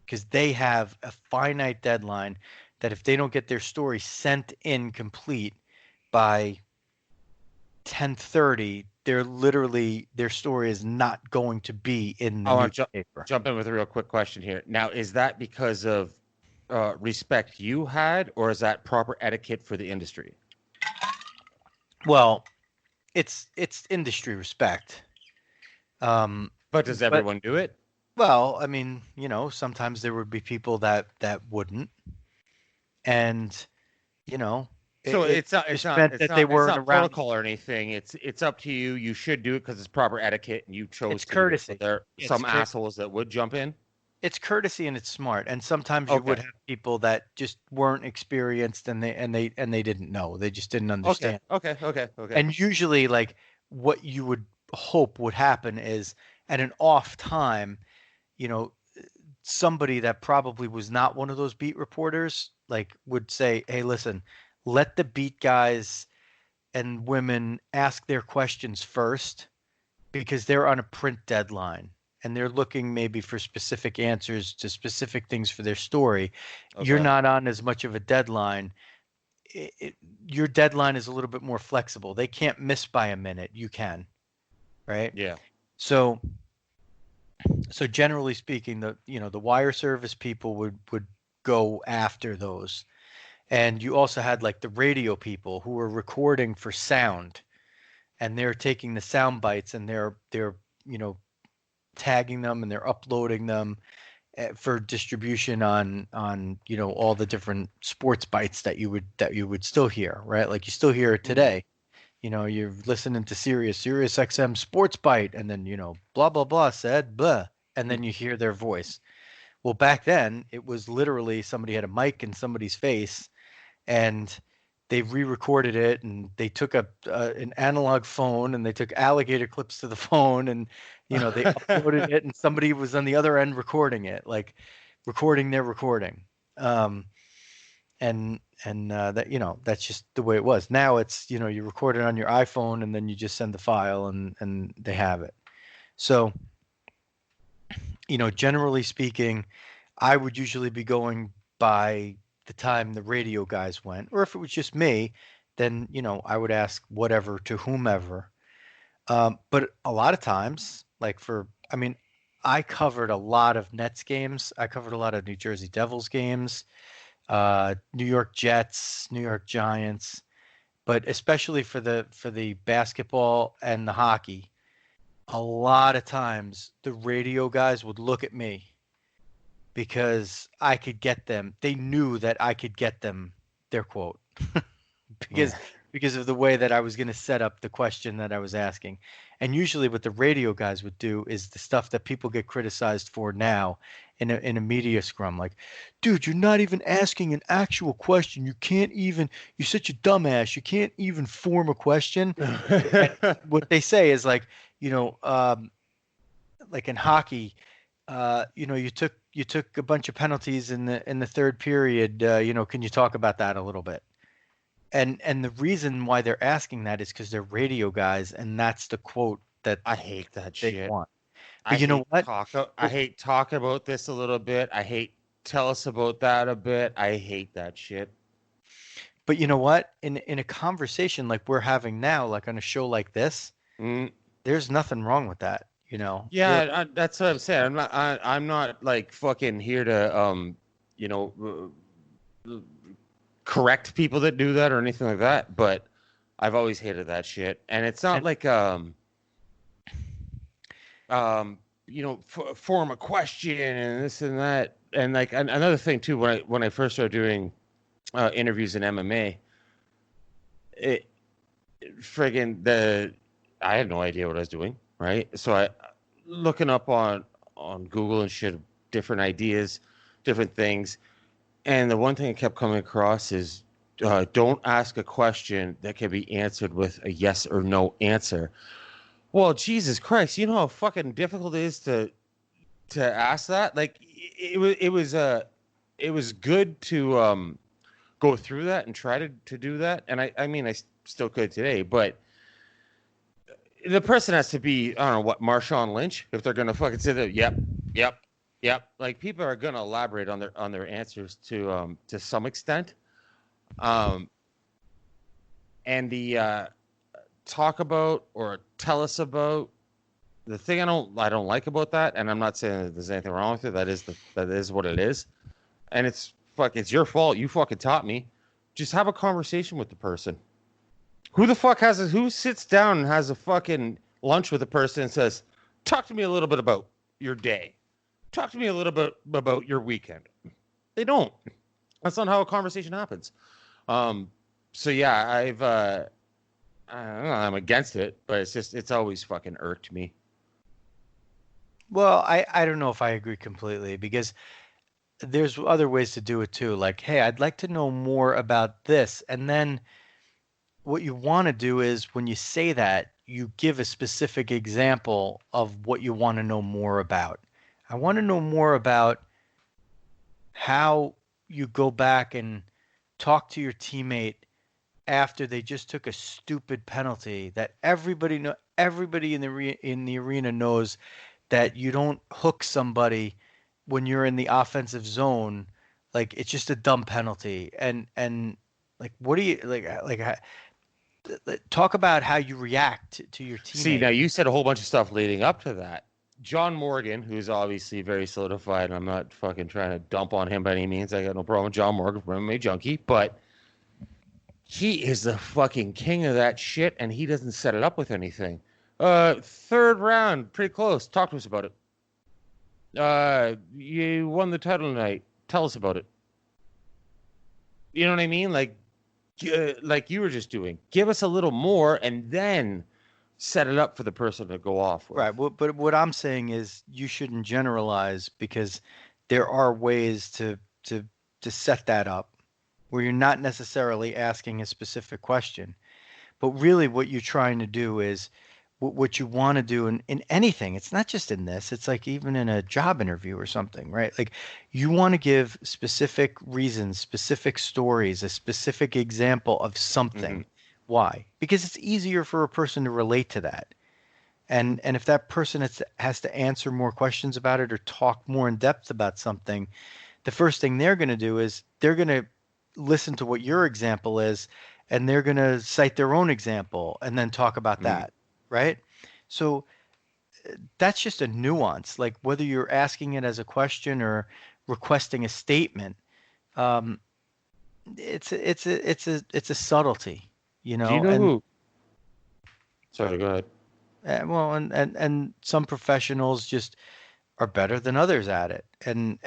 because they have a finite deadline that if they don't get their story sent in complete by 10:30, their story is not going to be in the newspaper. Jump in with a real quick question here. Now, is that because of respect you had, or is that proper etiquette for the industry? Well, it's industry respect. But does everyone do it? Well, I mean, sometimes there would be people that wouldn't. And, So it's not just meant that they it's weren't not around. protocol or anything. It's up to you. You should do it because it's proper etiquette, and you chose It's to do it. courtesy. But there are It's some assholes that would jump in. It's courtesy and it's smart. And sometimes you would Okay. have people that just weren't experienced and they didn't know. They just didn't Okay. understand. Okay. And usually, like, what you would hope would happen is at an off time, you know, somebody that probably was not one of those beat reporters, like, would say, "Hey, listen, let the beat guys and women ask their questions first because they're on a print deadline and they're looking maybe for specific answers to specific things for their story. You're Okay. not on as much of a deadline. Your deadline is a little bit more flexible. They can't miss by a minute. You can, right? Yeah. So generally speaking, the wire service people would go after those. And you also had like the radio people who were recording for sound, and they're taking the sound bites and they're tagging them and they're uploading them for distribution on all the different sports bites that you would still hear, right? Like you still hear it today. You're listening to Sirius XM Sports Bite, and then blah blah blah said blah, and then you hear their voice. Well, back then it was literally somebody had a mic in somebody's face, and they re-recorded it, and they took an analog phone and they took alligator clips to the phone, and they uploaded it, and somebody was on the other end recording it, like recording their recording. And that that's just the way it was. Now it's you record it on your iPhone and then you just send the file and they have it. So generally speaking, I would usually be going by the time the radio guys went, or if it was just me, then I would ask whatever to whomever. But a lot of times, like I covered a lot of Nets games. I covered a lot of New Jersey Devils games, New York Jets, New York Giants, but especially for the basketball and the hockey, a lot of times the radio guys would look at me because I could get them. They knew that I could get them their quote because of the way that I was going to set up the question that I was asking. And usually what the radio guys would do is the stuff that people get criticized for now in a media scrum. Like, dude, you're not even asking an actual question. You're such a dumbass. You can't even form a question. What they say is like, like in hockey, you took a bunch of penalties in the third period. Can you talk about that a little bit? And the reason why they're asking that is because they're radio guys, and that's the quote that I hate that they shit. want. But you know what? I hate talking about this a little bit. I hate tell us about that a bit. I hate that shit. But you know what? In a conversation like we're having now, like on a show like this, there's nothing wrong with that. Yeah, that's what I'm saying. I'm not like fucking here to correct people that do that or anything like that, but I've always hated that shit. And it's not like form a question and this and that. And like another thing too, when I first started doing interviews in MMA, I had no idea what I was doing, right? So I looking up on Google and shit, different ideas, different things. And the one thing I kept coming across is don't ask a question that can be answered with a yes or no answer. Well, Jesus Christ, you know how fucking difficult it is to ask that? Like it was good to go through that and try to do that. And I mean I still could today, but the person has to be, I don't know what, Marshawn Lynch, if they're gonna fucking say that, yep. Like people are gonna elaborate on their answers to some extent. And the talk about or tell us about, the thing I don't like about that, and I'm not saying that there's anything wrong with it. That is what it is, and it's your fault. You fucking taught me. Just have a conversation with the person. Who sits down and has a fucking lunch with a person and says, talk to me a little bit about your day. Talk to me a little bit about your weekend. They don't. That's not how a conversation happens. So yeah, I don't know, I'm against it, but it's always fucking irked me. Well, I don't know if I agree completely because there's other ways to do it too. Like, hey, I'd like to know more about this. And then what you want to do is when you say that, you give a specific example of what you want to know more about. I want to know more about how you go back and talk to your teammate after they just took a stupid penalty that everybody in the arena knows that you don't hook somebody when you're in the offensive zone. Like it's just a dumb penalty. And like what do you talk about how you react to your See, now teammate. you said a whole bunch of stuff leading up to that. John Morgan, who's obviously very solidified, and I'm not fucking trying to dump on him by any means. I got no problem with John Morgan, MMA junkie, but he is the fucking king of that shit, and he doesn't set it up with anything. Third round, pretty close. Talk to us about it. You won the title tonight. Tell us about it. You know what I mean? Like you were just doing. Give us a little more, and then set it up for the person to go off with. Right. But what I'm saying is you shouldn't generalize because there are ways to set that up where you're not necessarily asking a specific question. But really what you're trying to do is what you want to do in anything. It's not just in this. It's like even in a job interview or something, right? Like you want to give specific reasons, specific stories, a specific example of something. Mm-hmm. Why? Because it's easier for a person to relate to that. And if that person has to answer more questions about it or talk more in depth about something, the first thing they're going to do is they're going to listen to what your example is, and they're going to cite their own example and then talk about Mm-hmm. that, right? So that's just a nuance. Like whether you're asking it as a question or requesting a statement, um, it's a subtlety, you Do you know. know And who? Sorry, go ahead. well, and some professionals just are better than others at it. And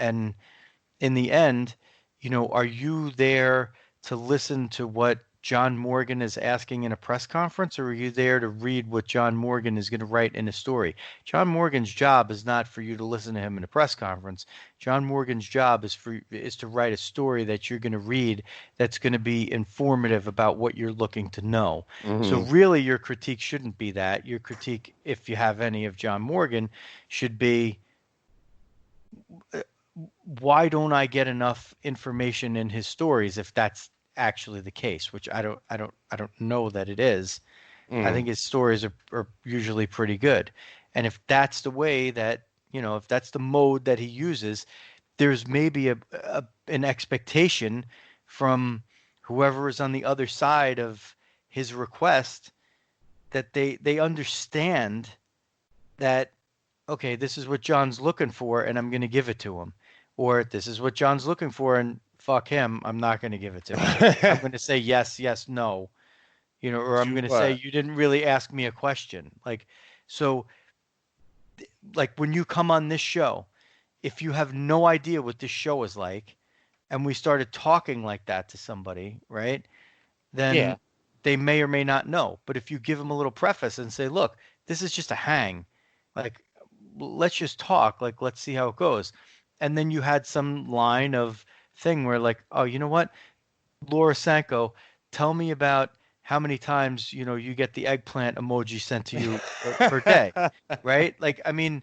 in the end, you know, are you there to listen to what John Morgan is asking in a press conference, or are you there to read what John Morgan is going to write in a story? John Morgan's job is not for you to listen to him in a press conference. John Morgan's job is to write a story that you're going to read that's going to be informative about what you're looking to know. So Mm-hmm. really your critique shouldn't be that. Your critique, if you have any of John Morgan, should be why don't I get enough information in his stories if that's actually the case, which I don't know that it is. I Mm-hmm. think his stories are usually pretty good. And if that's the way that, you know, if that's the mode that he uses, there's maybe an expectation from whoever is on the other side of his request that they understand that, okay, this is what John's looking for and I'm going to give it to him. Or this is what John's looking for and fuck him, I'm not going to give it to him. I'm going to say yes, yes, no. You know, or I'm going to to say you didn't really ask me a question. Like, so like when you come on this show, if you have no idea what this show is like and we started talking like that to somebody, right? Yeah. Then they may or may not know. But if you give them a little preface and say, look, this is just a hang, like, let's just talk, like, let's see how it goes. And then you had some line of thing where, like, oh, you know what? Laura Sanko, tell me about how many times, you know, you get the eggplant emoji sent to you per day, right? Like, I mean,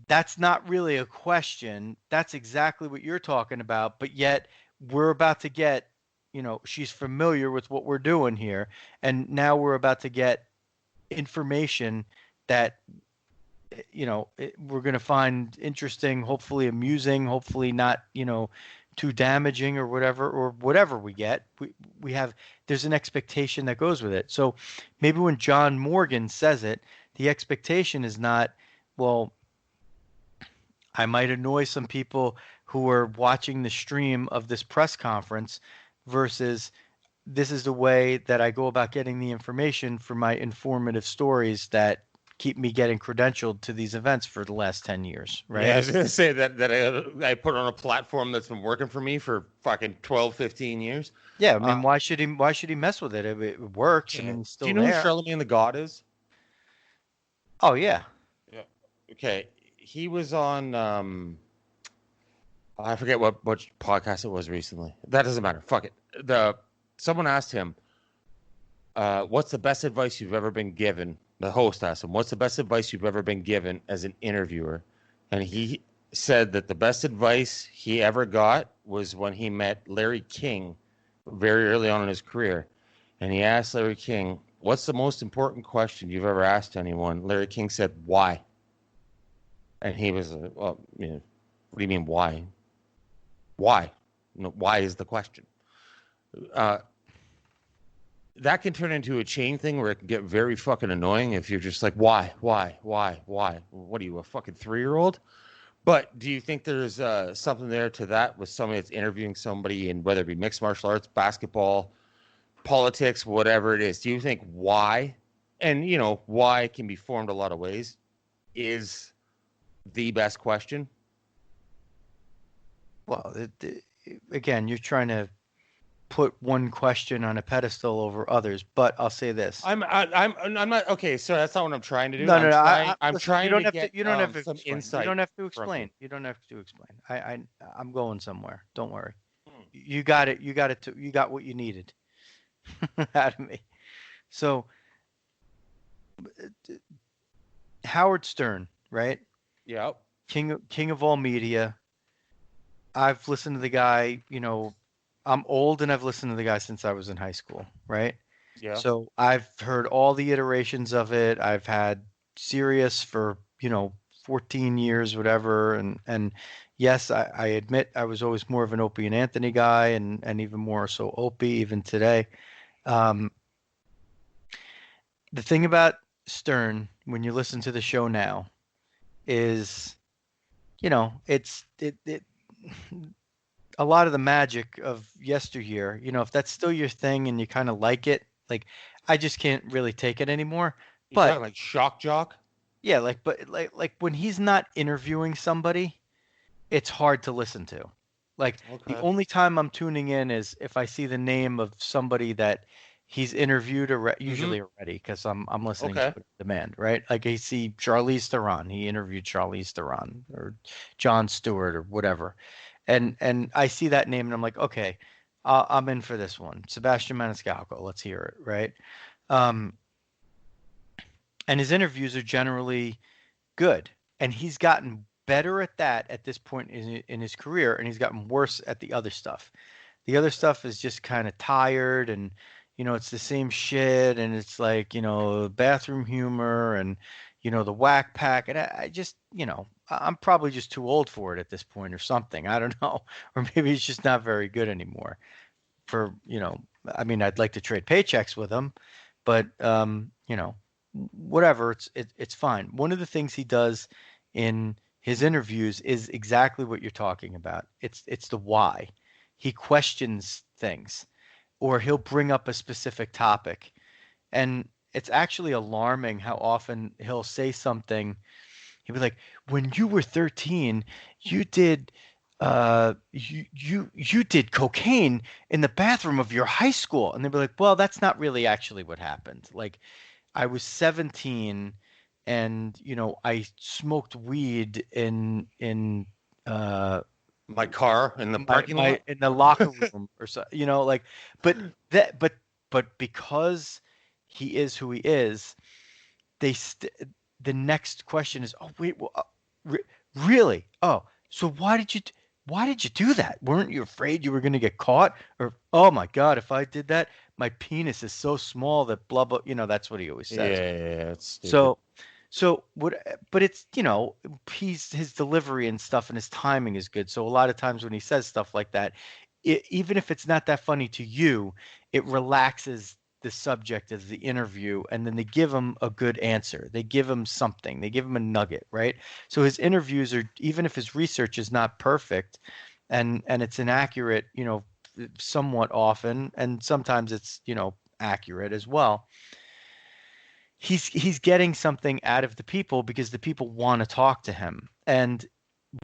that's not really a question. That's exactly what you're talking about. But yet we're about to get, you know, she's familiar with what we're doing here. And now we're about to get information that, you know, we're going to find interesting, hopefully amusing, hopefully not, you know, too damaging or whatever we get. We have, there's an expectation that goes with it. So maybe when John Morgan says it, the expectation is not, well, I might annoy some people who are watching the stream of this press conference versus this is the way that I go about getting the information for my informative stories that keep me getting credentialed to these events for the last 10 years, right? Yeah, I was going to say that I put on a platform that's been working for me for fucking 12, 15 years. Yeah, I mean, why should he mess with it? It works. I mean, he's Do you still know who there. Charlemagne the God is? Oh yeah. Yeah. Okay. He was on I forget what podcast it was recently. That doesn't matter. Fuck it. Someone asked him, what's the best advice you've ever been given? The host asked him, what's the best advice you've ever been given as an interviewer? And he said that the best advice he ever got was when he met Larry King very early on in his career. And he asked Larry King, what's the most important question you've ever asked anyone? Larry King said, why? And he was, well, you know, what do you mean, why? Why? No, why is the question? That can turn into a chain thing where it can get very fucking annoying if you're just like, why? What are you, a fucking 3-year-old? But do you think there's something there to that with somebody that's interviewing somebody in whether it be mixed martial arts, basketball, politics, whatever it is? Do you think why, and you know, why can be formed a lot of ways, is the best question? Well, again, you're trying to put one question on a pedestal over others, but I'll say this. I'm not okay. So that's not what I'm trying to do. No. I'm Listen, trying to get you don't have to some explain. insight. You don't have to explain. you. You don't have to explain. I'm going somewhere. Don't worry. You got it. You got it. You got what you needed out of me. So Howard Stern, right? Yep. King of all media. I've listened to the guy, you know, I'm old and I've listened to the guy since I was in high school, right? Yeah. So I've heard all the iterations of it. I've had Sirius for, you know, 14 years, whatever. And yes, I admit I was always more of an Opie and Anthony guy, and even more so Opie even today. The thing about Stern, when you listen to the show now, is, you know, it a lot of the magic of yesteryear, you know, if that's still your thing and you kind of like it, like I just can't really take it anymore. You're But talking like Shock Jock? yeah, like when he's not interviewing somebody, it's hard to listen to. Like the only time I'm tuning in is if I see the name of somebody that he's interviewed usually already, because I'm listening to it on demand, right? Like I see Charlize Theron, he interviewed Charlize Theron or Jon Stewart or whatever, and I see that name and I'm like, okay, I'm in for this one. Sebastian Maniscalco, let's hear it, right? And his interviews are generally good, and he's gotten better at that at this point in his career, and he's gotten worse at the other stuff. The other stuff is just kind of tired, and you know, it's the same shit, and it's like, you know, bathroom humor and, you know, the whack pack. And I just, you know, I'm probably just too old for it at this point or something. I don't know. Or maybe it's just not very good anymore for, you know, I mean, I'd like to trade paychecks with him, but, you know, whatever, it's fine. One of the things he does in his interviews is exactly what you're talking about. It's the why. He questions things, or he'll bring up a specific topic. And it's actually alarming how often he'll say something. He'll be like, when you were 13, you did you did cocaine in the bathroom of your high school. And they'll be like, well, that's not really actually what happened. Like, I was 17 and, you know, I smoked weed in my car in the parking lot, in the locker room or so, you know, like, but because he is who he is, the next question is, oh wait, well, really? Oh, so why did you do that? Weren't you afraid you were going to get caught? Or, oh my God, if I did that, my penis is so small that blah blah. You know, that's what he always says. Yeah, it's stupid. So what? But it's, you know, his delivery and stuff and his timing is good. So a lot of times when he says stuff like that, even if it's not that funny to you, it relaxes the subject of the interview, and then they give him a good answer. They give him something. They give him a nugget, right? So his interviews are, even if his research is not perfect, and it's inaccurate, you know, somewhat often, and sometimes it's, you know, accurate as well. he's getting something out of the people because the people want to talk to him. And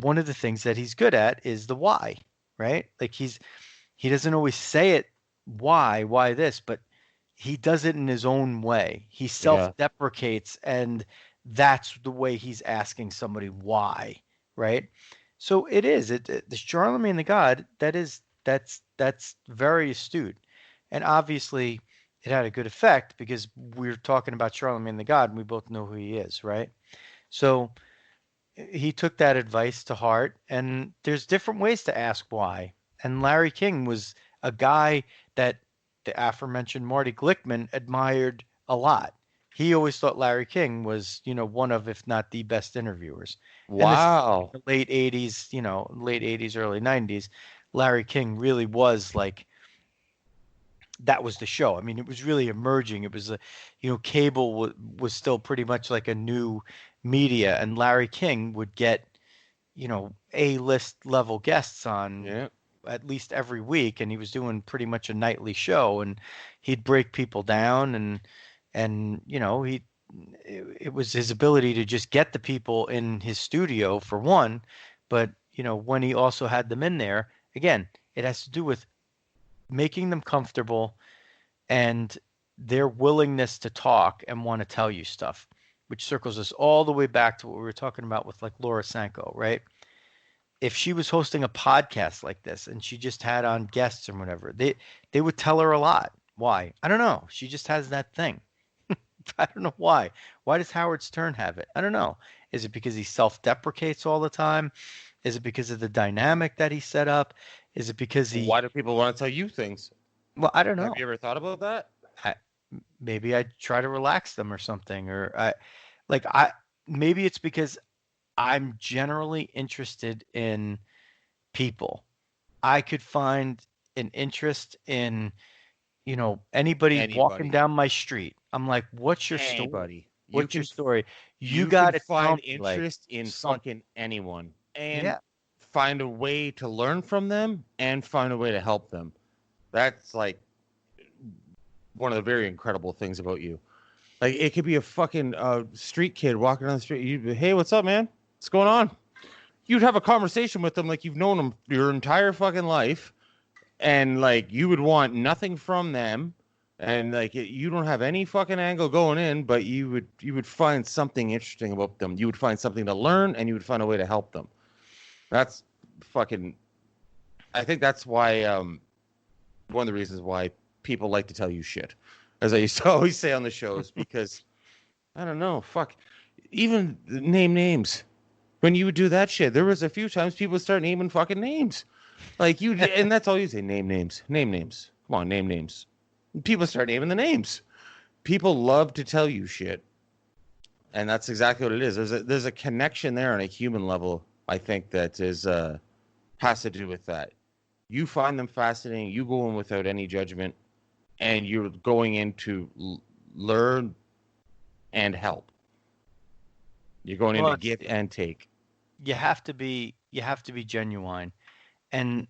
one of the things that he's good at is the why, right? Like he doesn't always say it why this, but he does it in his own way. He Yeah. self-deprecates, and that's the way he's asking somebody why, right? So it is the Charlemagne the God. That's very astute, and obviously it had a good effect because we're talking about Charlemagne the God, and we both know who he is, right? So he took that advice to heart, and there's different ways to ask why. And Larry King was a guy that the aforementioned Marty Glickman admired a lot. He always thought Larry King was, one of, if not the best interviewers. And this is in Wow. the late 80s, late 80s, early 90s. Larry King really was like, that was the show. I mean, it was really emerging. It was cable was still pretty much like a new media, and Larry King would get, A-list level guests on Yeah. at least every week, and he was doing pretty much a nightly show, and he'd break people down, and it was his ability to just get the people in his studio for one, but when he also had them in there, again, it has to do with making them comfortable and their willingness to talk and want to tell you stuff, which circles us all the way back to what we were talking about with like Laura Sanko, right? If she was hosting a podcast like this and she just had on guests or whatever, they would tell her a lot. Why? I don't know. She just has that thing. I don't know why. Why does Howard Stern have it? I don't know. Is it because he self-deprecates all the time? Is it because of the dynamic that he set up? Is it because Why do people want to tell you things? well, I don't Have know. you ever thought about that? I, maybe I try to relax them or something, or I maybe it's because I'm generally interested in people. I could find an interest in, anybody walking Anybody. down my street. I'm like, what's your story? Anybody. What's your story? You You got can to tell find me like interest in some fucking anyone and yeah. find a way to learn from them and find a way to help them. That's like one of the very incredible things about you. Like it could be a fucking street kid walking down the street. You'd be, hey, what's up, man? What's going on? You'd have a conversation with them like you've known them your entire fucking life, and like you would want nothing from them, and like you don't have any fucking angle going in, but you would find something interesting about them. You would find something to learn, and you would find a way to help them. That's fucking. I think that's why one of the reasons why people like to tell you shit, as I used to always say on the shows, because I don't know, fuck, even name names. When you would do that shit, there was a few times people would start naming fucking names, like you, and that's all you say: name names, name names. Come on, name names. People start naming the names. People love to tell you shit, and that's exactly what it is. There's a connection there on a human level. I think that is has to do with that. You find them fascinating. You go in without any judgment, and you're going in to learn and help. You're going in Well, to give and take. you have to be genuine, and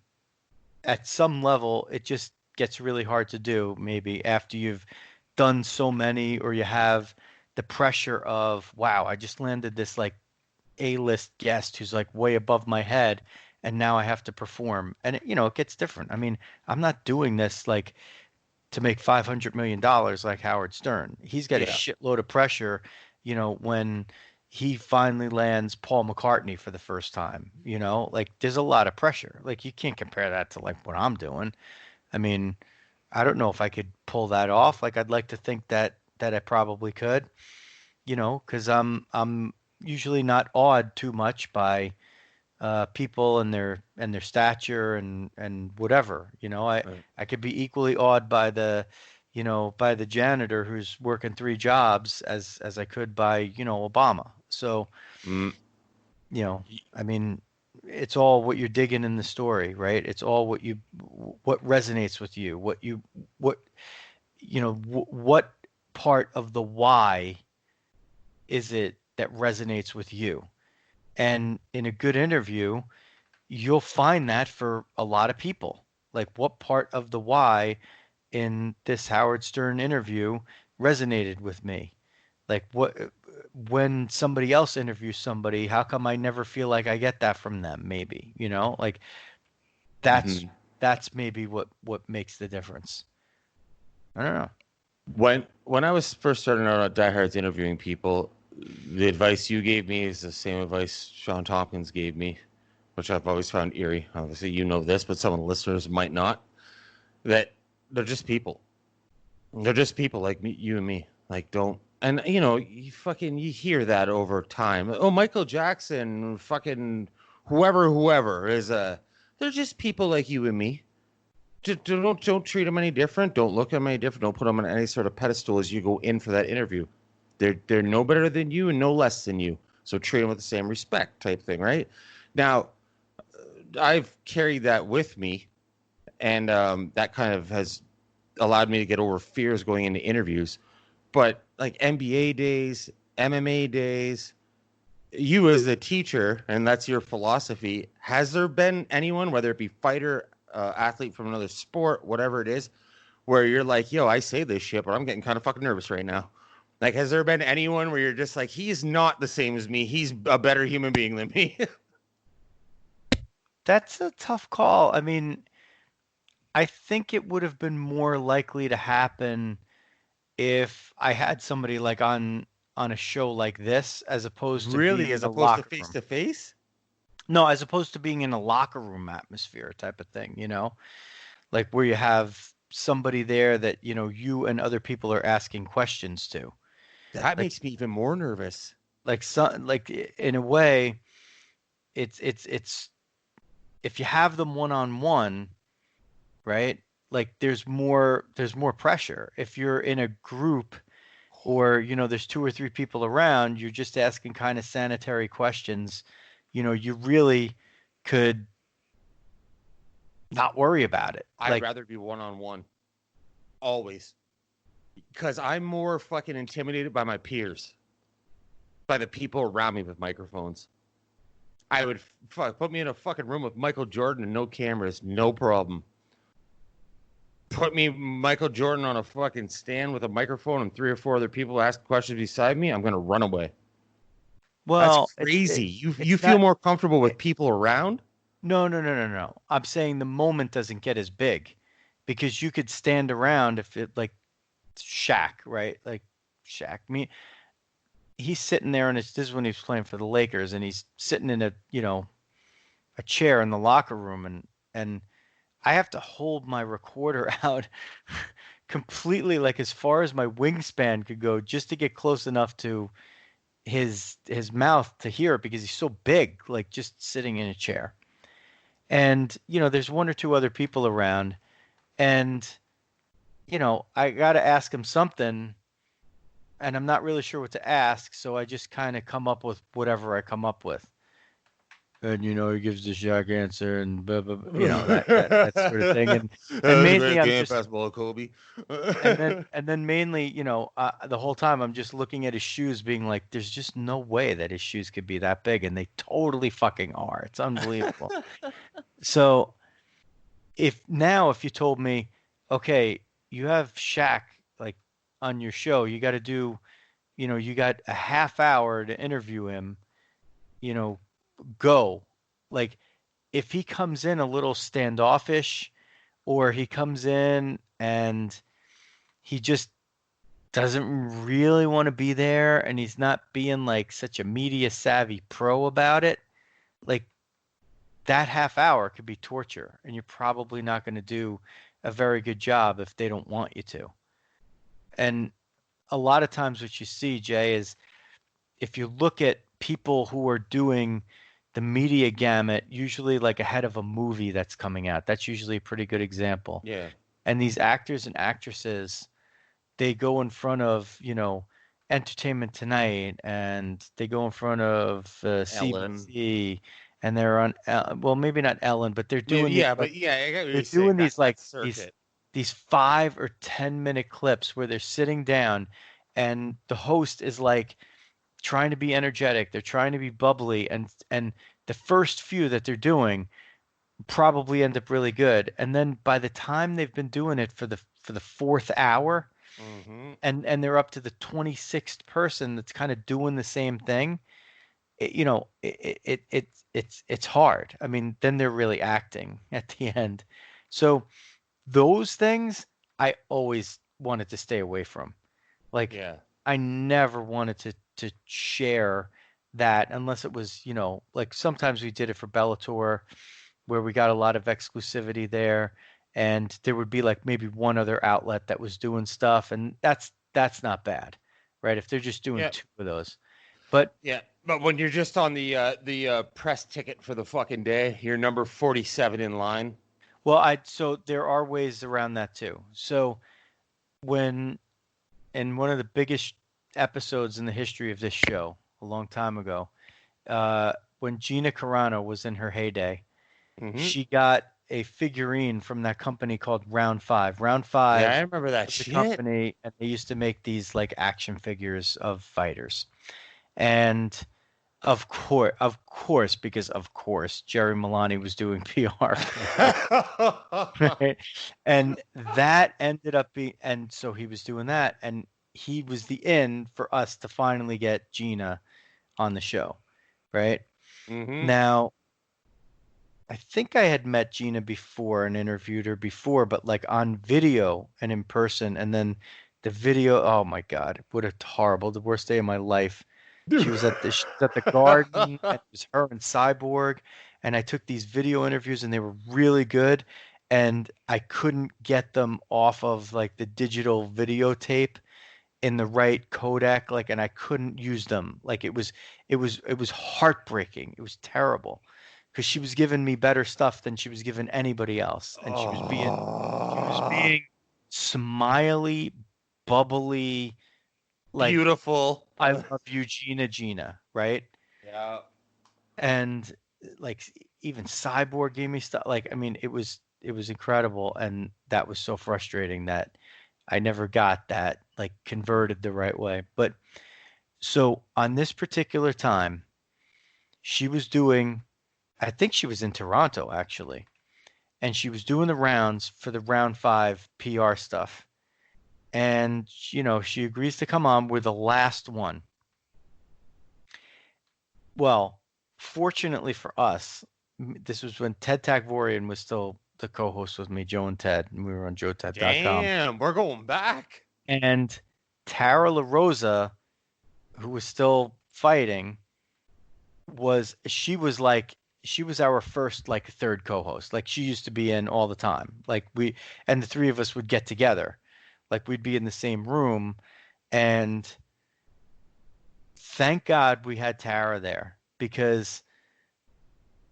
at some level, it just gets really hard to do. Maybe after you've done so many, or you have the pressure of, wow, I just landed this like A-list guest who's like way above my head, and now I have to perform. And it gets different. I mean, I'm not doing this like to make $500 million like Howard Stern. He's got a Yeah. shitload of pressure, when he finally lands Paul McCartney for the first time, like there's a lot of pressure. Like you can't compare that to like what I'm doing. I mean, I don't know if I could pull that off. Like I'd like to think that I probably could, because I'm usually not awed too much by people and their stature and whatever. I Right. I could be equally awed by the janitor who's working three jobs as I could by Obama. So Mm, you know, I mean, it's all what you're digging in the story, right? It's all what resonates with you, what what part of the why is it that resonates with you? And in a good interview, you'll find that for a lot of people. Like what part of the why in this Howard Stern interview resonated with me? Like when somebody else interviews somebody, how come I never feel like I get that from them? Maybe, like that's Hmm. that's maybe what makes the difference. I don't know. When I was first starting out at Diehards interviewing people, the advice you gave me is the same advice Sean Tompkins gave me, which I've always found eerie. Obviously, you know this, but some of the listeners might not. That they're just people. They're just people like me, you and me. Like, don't. And you hear that over time. Oh, Michael Jackson, fucking whoever is they're just people like you and me. Don't treat them any different. Don't look at them any different. Don't put them on any sort of pedestal as you go in for that interview. They're no better than you and no less than you. So treat them with the same respect, type thing, right? Now, I've carried that with me, and that kind of has allowed me to get over fears going into interviews. But like NBA days, MMA days, you as a teacher, and that's your philosophy, has there been anyone, whether it be fighter, athlete from another sport, whatever it is, where you're like, yo, I say this shit, but I'm getting kind of fucking nervous right now? Like, has there been anyone where you're just like, he's not the same as me, he's a better human being than me? That's a tough call. I mean, I think it would have been more likely to happen if I had somebody like on a show like this, as opposed to being Really, in as a opposed to locker face room. to face? No, as opposed to being in a locker room atmosphere type of thing, like where you have somebody there that, you and other people are asking questions to. That Like makes me even more nervous. in a way, it's if you have them one on one, right? Like there's more pressure. If you're in a group or, there's two or three people around, you're just asking kind of sanitary questions. You really could not worry about it. I'd Like, rather be one on one, always, because I'm more fucking intimidated by my peers, by the people around me with microphones. I would put me in a fucking room with Michael Jordan and no cameras, no problem. Put me Michael Jordan on a fucking stand with a microphone and three or four other people ask questions beside me, I'm gonna run away. That's well, crazy. You it's feel not. more comfortable with people around? No, no, no, no, no. I'm saying the moment doesn't get as big because you could stand around if it like Shaq, right? Like Shaq. Me, he's sitting there and this is when he was playing for the Lakers and he's sitting in a chair in the locker room and I have to hold my recorder out completely like as far as my wingspan could go just to get close enough to his mouth to hear it because he's so big, like just sitting in a chair. And there's one or two other people around, and I got to ask him something, and I'm not really sure what to ask, so I just kind of come up with whatever I come up with. And he gives the Shaq answer and blah, blah, blah, that sort of thing. And That was a mainly great I'm game, just fastball, Kobe. and then mainly, the whole time I'm just looking at his shoes, being like, there's just no way that his shoes could be that big, and they totally fucking are. It's unbelievable. So if you told me, okay, you have Shaq like on your show, you got to do, you got a half hour to interview him, you know, go. Like if he comes in a little standoffish or he comes in and he just doesn't really want to be there and he's not being like such a media savvy pro about it, like that half hour could be torture and you're probably not going to do a very good job if they don't want you to. And a lot of times what you see, Jay, is if you look at people who are doing the media gamut, usually like ahead of a movie that's coming out, that's usually a pretty good example. Yeah. And these actors and actresses, they go in front of, Entertainment Tonight and they go in front of Ellen. CBC and they're on, well, maybe not Ellen, but they're Yeah, doing these yeah, like, but yeah, I get what they're you're saying. doing these like That circuit. these 5 or 10 minute clips where they're sitting down and the host is like trying to be energetic, they're trying to be bubbly, and the first few that they're doing probably end up really good. And then by the time they've been doing it for the fourth hour, and they're up to the 26th person that's kind of doing the same thing. It's hard. I mean, then they're really acting at the end. So those things I always wanted to stay away from. Like, Yeah. I never wanted to share that unless it was, like sometimes we did it for Bellator where we got a lot of exclusivity there, and there would be like maybe one other outlet that was doing stuff, and that's not bad, right? If they're just doing two of those. But yeah, but when you're just on the press ticket for the fucking day, you're number 47 in line. Well, so there are ways around that too. So when in one of the biggest episodes in the history of this show, a long time ago, when Gina Carano was in her heyday, she got a figurine from that company called Round 5. Round 5. Yeah, I remember that shit. Company, and they used to make these like action figures of fighters. And of course, because of course, Jerry Milani was doing PR. Right? And that ended up being, and so he was doing that, and he was the in for us to finally get Gina on the show, right? Now, I think I had met Gina before and interviewed her before, but like on video and in person, and then the video, oh my God, what a horrible, the worst day of my life. She was at the garden, and it was her and Cyborg, and I took these video interviews, and they were really good, and I couldn't get them off of like the digital videotape in the right codec, like, and I couldn't use them. Like it was heartbreaking. It was terrible because she was giving me better stuff than she was giving anybody else, and she was being smiley, bubbly, like beautiful. I love you, Gina, right? Yeah. And like even Cyborg gave me stuff. Like, I mean, it was incredible, and that was so frustrating that I never got that like converted the right way. But so on this particular time, she was doing, I think she was in Toronto actually, and she was doing the rounds for the Round 5 PR stuff. And, she agrees to come on. We're the last one. Well, fortunately for us, this was when Ted Takvorian was still the co-host with me, Joe and Ted, and we were on JoeTed.com. Damn, we're going back. And Tara LaRosa, who was still fighting, she was our first like third co-host. Like she used to be in all the time. Like the three of us would get together. Like we'd be in the same room, and thank God we had Tara there, because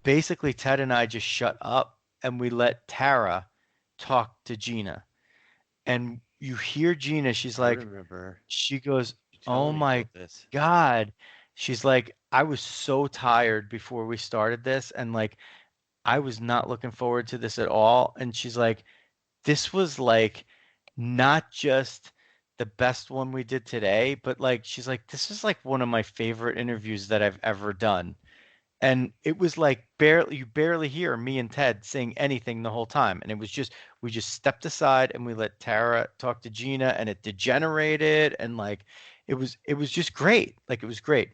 basically Ted and I just shut up and we let Tara talk to Gina. And you hear Gina, she's like, she goes, "Oh my God." She's like, "I was so tired before we started this, and like I was not looking forward to this at all." And she's like, "This was like not just the best one we did today, but like," she's like, "this is like one of my favorite interviews that I've ever done." And it was like you barely hear me and Ted saying anything the whole time. And it was just, we just stepped aside and we let Tara talk to Gina, and it degenerated. And like, it was just great. Like, it was great.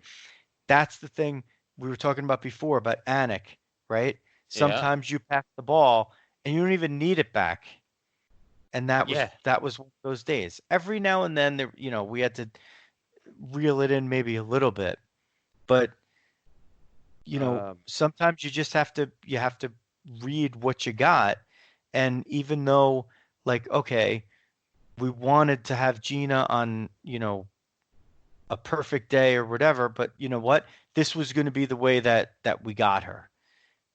That's the thing we were talking about before about Anik, right? Sometimes you pass the ball and you don't even need it back. And that was one of those days. Every now and then, there, we had to reel it in maybe a little bit, but sometimes you just have to read what you got. And even though, like, okay, we wanted to have Gina on, a perfect day or whatever, but you know what? This was going to be the way that we got her.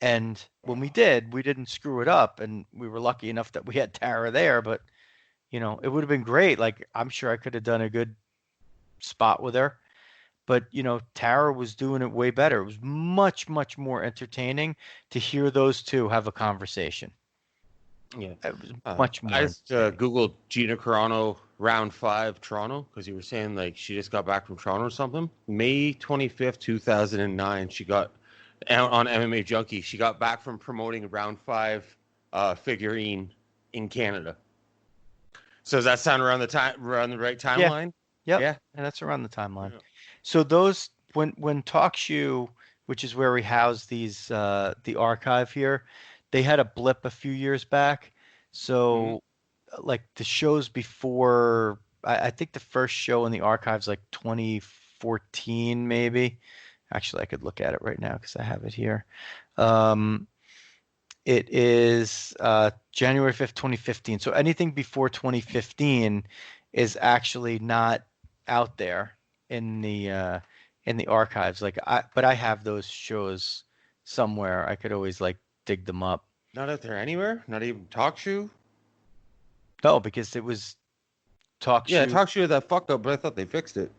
And when we did, we didn't screw it up, and we were lucky enough that we had Tara there, but it would have been great. Like, I'm sure I could have done a good spot with her, but Tara was doing it way better. It was much, much more entertaining to hear those two have a conversation. Yeah. It was much more. I just Googled Gina Carano Round 5 Toronto, because you were saying like she just got back from Toronto or something. May 25th, 2009, she got on MMA Junkie. She got back from promoting Round 5 figurine in Canada. So does that sound around the right timeline? Yep. Yeah. And that's around the timeline. Yeah. So those when TalkShoe, which is where we house these the archive here, they had a blip a few years back. Mhm. So like the shows before, I think the first show in the archives like 2014 maybe. Actually, I could look at it right now because I have it here. Um, it is January 5th, 2015. So anything before 2015 is actually not out there in the archives. But I have those shows somewhere. I could always like dig them up. Not out there anywhere. Not even TalkShoe. No, because it was Yeah, TalkShoe. TalkShoe that fucked up, but I thought they fixed it.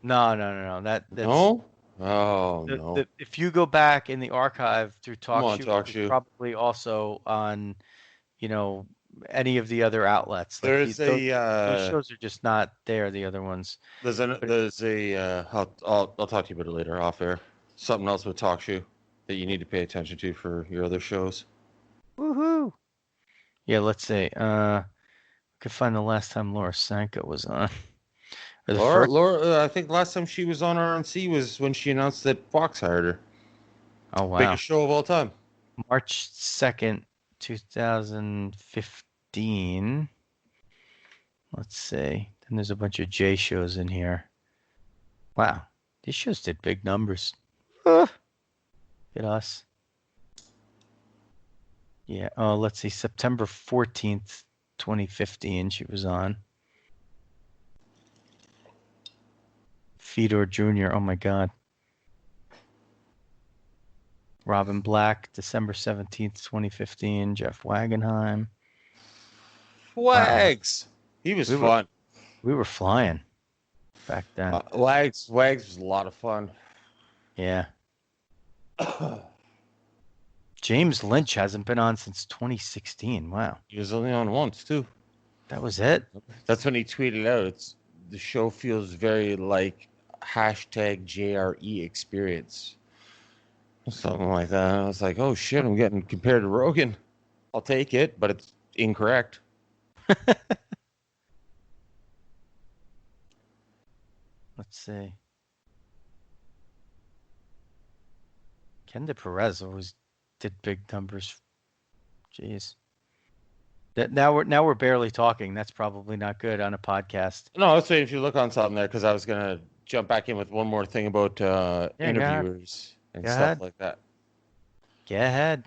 No. That's No. Oh no. if you go back in the archive through Come on, TalkShoe, it was TalkShoe. probably also on, you know, any of the other outlets. Like There's those a shows are just not there, the other ones. But I'll talk to you about it later off air. Something else with TalkShoe that you need to pay attention to for your other shows. woohoo. Yeah, let's see. I could find the last time Laura Sanko was on. Or the first. Laura, I think last time she was on RNC was when she announced that Fox hired her. Oh wow. Biggest show of all time. March 2nd, 2015. Let's see. Then there's a bunch of J shows in here. Wow. These shows did big numbers. Get us. Yeah. Oh, let's see. September 14th, 2015, she was on. Fedor Jr. Oh my God. Robin Black, December 17th, 2015. Jeff Wagenheim. Wags. He was fun. We were flying back then. Wags was a lot of fun. Yeah. James Lynch hasn't been on since 2016. Wow. He was only on once too. That was it? That's when he tweeted out, the show feels very like #JRE experience. Something like that. I was like, oh shit, I'm getting compared to Rogan. I'll take it, but it's incorrect. Let's see. Kenda Perez always did big numbers. Jeez. Now we're barely talking. That's probably not good on a podcast. No, I was saying if you look on something there, because I was gonna jump back in with one more thing about interviewers and stuff like that. Go ahead.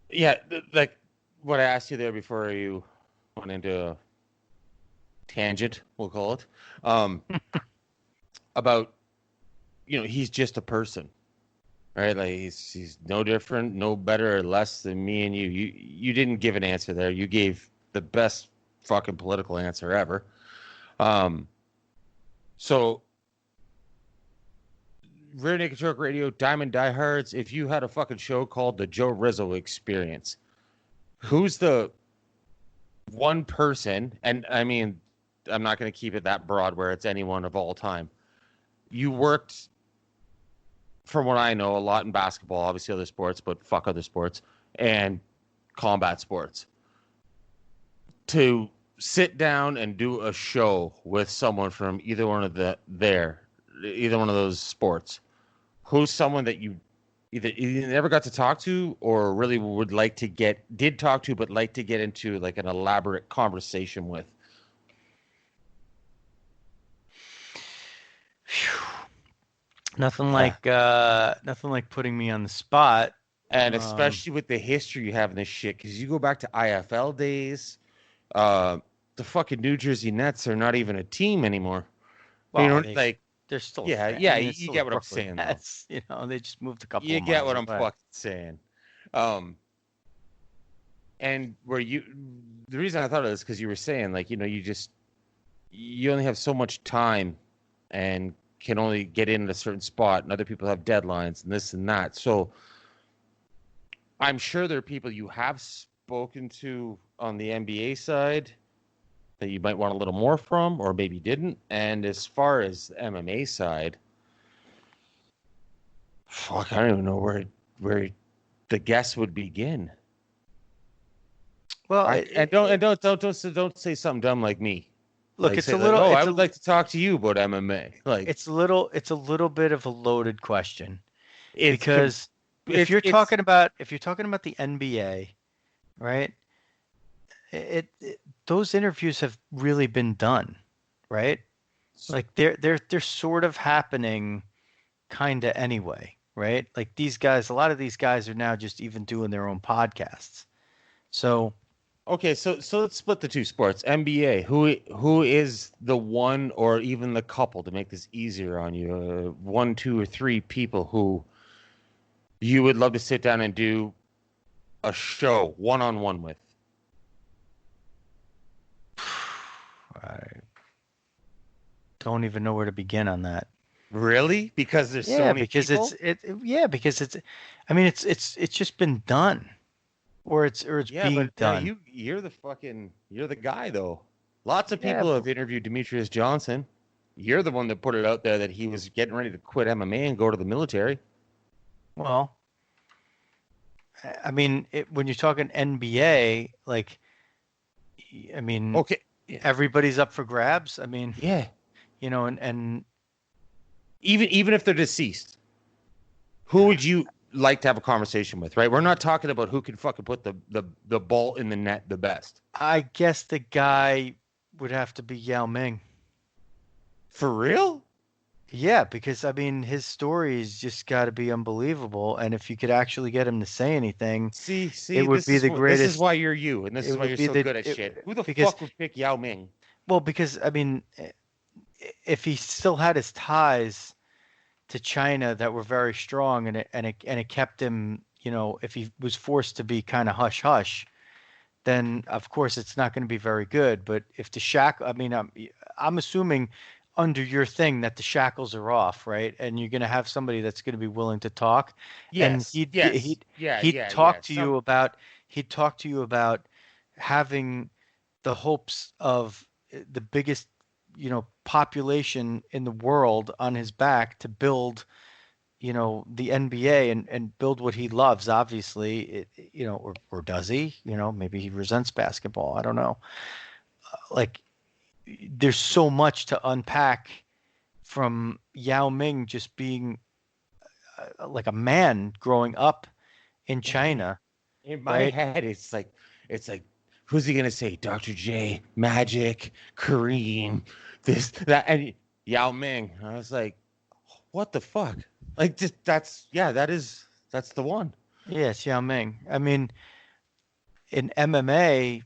Yeah, like what I asked you there before you went into a tangent, we'll call it, about, he's just a person, right? Like he's no different, no better or less than me and you. You didn't give an answer there. You gave the best fucking political answer ever. So Rear Naked Truck Radio, Diamond Diehards, if you had a fucking show called the Joe Rizzo Experience, who's the one person, and I mean, I'm not going to keep it that broad where it's anyone of all time. You worked, from what I know, a lot in basketball, obviously other sports, but fuck other sports, and combat sports. To sit down and do a show with someone from either one of those sports, who's someone that you never got to talk to or really would like to did talk to but like to get into like an elaborate conversation with? Nothing like putting me on the spot. And especially with the history you have in this shit, because you go back to IFL days, the fucking New Jersey Nets are not even a team anymore. Well, they're still you get what I'm saying. Nets, they just moved a couple. You of get what miles I'm away. fucking saying. And the reason I thought of this because you were saying you only have so much time and can only get in at a certain spot, and other people have deadlines and this and that. So I'm sure there are people you have spoken to on the NBA side that you might want a little more from, or maybe didn't. And as far as the MMA side, fuck, I don't even know where the guest would begin. Well, Don't say something dumb like me. look, Like it's a say like, little, oh, I would like to talk to you about MMA. Like it's a little bit of a loaded question it's because it's if you're talking about the NBA, right? It those interviews have really been done, right? Like they're sort of happening kind of anyway, right? Like these guys, a lot of these guys are now just even doing their own podcasts. So, okay. So let's split the two sports. NBA. Who is the one or even the couple to make this easier on you? One, two, or three people who you would love to sit down and do a show one-on-one with. I don't even know where to begin on that. Really? Because there's so Yeah, many because people? yeah, because I mean it's just been done or it's Yeah, being but done. you're the guy though. Lots of Yeah, people have interviewed Demetrius Johnson. You're the one that put it out there that he was getting ready to quit MMA and go to the military. well, I mean, when you're talking NBA, like, I mean, Okay. Yeah. everybody's up for grabs. I mean, Yeah. and Even if they're deceased, who would you like to have a conversation with, right? We're not talking about who can fucking put the ball in the net the best. I guess the guy would have to be Yao Ming. For real? Yeah, because I mean, his story's just got to be unbelievable, and if you could actually get him to say anything, See, it would be the this is greatest. why you're you, and this It is why would you're be so the good at shit. Who the because fuck would pick Yao Ming? well, because I mean, if he still had his ties to China that were very strong, and it kept him, if he was forced to be kind of hush hush, then of course it's not going to be very good. But if the I mean, I'm assuming under your thing that the shackles are off, right? And you're going to have somebody that's going to be willing to talk, and Yes, yes, yeah, he'd yeah, yeah. talk to you about having the hopes of the biggest, population in the world on his back to build, the NBA and build what he loves. Obviously, or does he? Maybe he resents basketball. I don't know. Like, there's so much to unpack from Yao Ming just being like a man growing up in China, In my right? head, it's like, who's he gonna say? Dr. J, Magic, Kareem, this, that, and Yao Ming. I was like, what the fuck? Like, just that's that's the one. Yes, Yao Ming. I mean, in MMA,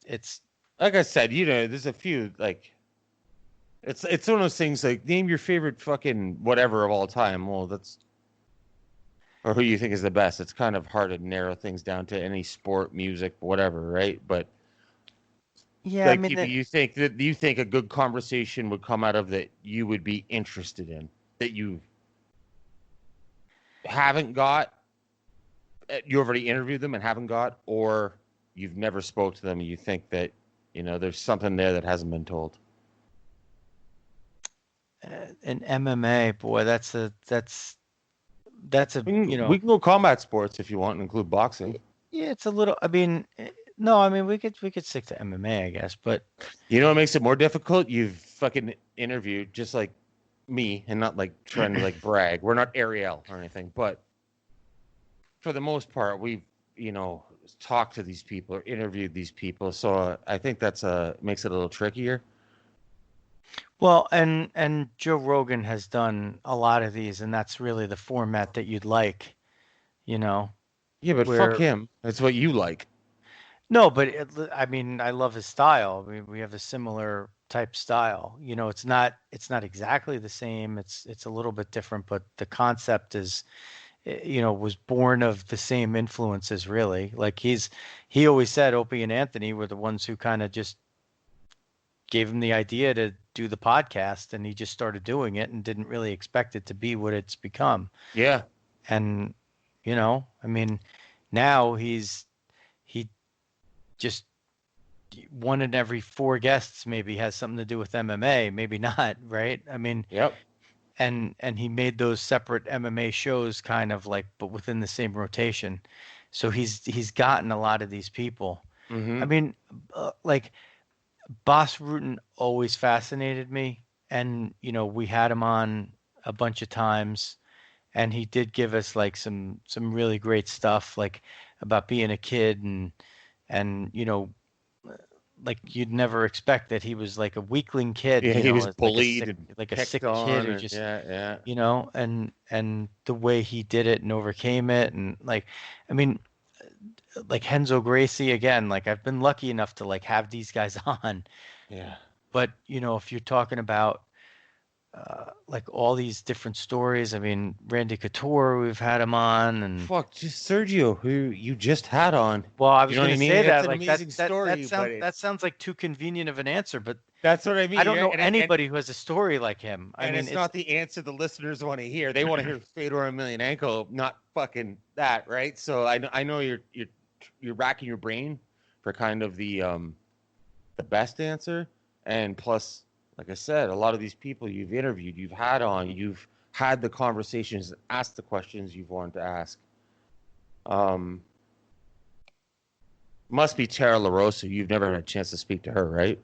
it's Like I said, there's a few like it's one of those things like name your favorite fucking whatever of all time. Well, that's or who you think is the best. It's kind of hard to narrow things down to any sport, music, whatever, right? But yeah. I like mean, people you think a good conversation would come out of that you would be interested in that you haven't got you already interviewed them and haven't got, or you've never spoke to them and you think that there's something there that hasn't been told. in MMA, boy, that's a We can go combat sports if you want and include boxing. yeah, it's a little. I mean, no, I mean we could stick to MMA, I guess, but You know what makes it more difficult? You've fucking interviewed just like me and not like trying to like brag. We're not Ariel or anything, but for the most part, we've, talked to these people or interviewed these people. So I think that's makes it a little trickier. well, and Joe Rogan has done a lot of these, and that's really the format that you'd like, you know, Yeah, but fuck where him. That's what you like. no, but I mean, I love his style. We have a similar type style. It's not exactly the same. It's a little bit different, but the concept is, was born of the same influences, really. Like he always said Opie and Anthony were the ones who kind of just gave him the idea to do the podcast, and he just started doing it and didn't really expect it to be what it's become. Yeah. And, I mean, now he just one in every four guests maybe has something to do with MMA, maybe not, right? I mean, Yep. and he made those separate MMA shows kind of like, but within the same rotation. So he's gotten a lot of these people. Mm-hmm. I mean, like Bas Rutten always fascinated me, and we had him on a bunch of times, and he did give us like some really great stuff, like about being a kid and like you'd never expect that he was like a weakling kid, Yeah, he was as like a bullied sick and like a picked sick kid on, who and just yeah. and the way he did it and overcame it, and like I mean, like Henzo Gracie again, like I've been lucky enough to like have these guys on, Yeah. but if you're talking about like all these different stories, I mean, Randy Couture, we've had him on, and Fuck, just Sergio, who you just had on. well, I You was know what I gonna mean? say It's that an like that amazing that that story, but sounds it's that sounds like too convenient of an answer, but that's what I I mean. don't know And anybody who has a story like him. I mean, it's not the answer the listeners want to hear. They want to hear Fedor Emelianenko, not fucking that, right? So I know you're racking your brain for kind of the best answer, and plus, like I said, a lot of these people you've interviewed, you've had on, you've had the conversations, asked the questions you've wanted to ask. Must be Tara LaRosa. You've never had a chance to speak to her, right?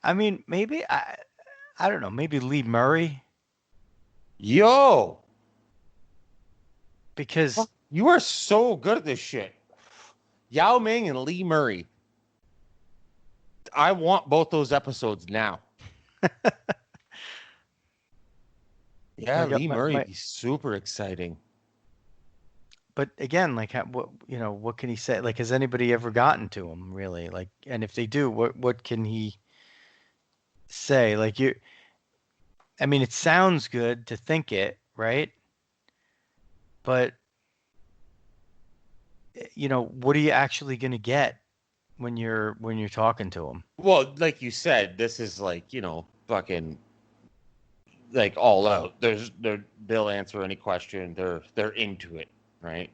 I mean, maybe I don't know, maybe Lee Murray Yo, because you are so good at this shit. Yao Ming and Lee Murray. I want both those episodes now. Yeah, Lee Murray would be super exciting. But again, like what can he say? Like, has anybody ever gotten to him really? Like, and if they do, what can he say? Like I mean, it sounds good to think it, right? But what are you actually going to get when you're talking to him? Well, like you said, this is like, fucking like all out. They'll answer any question. They're into it, right?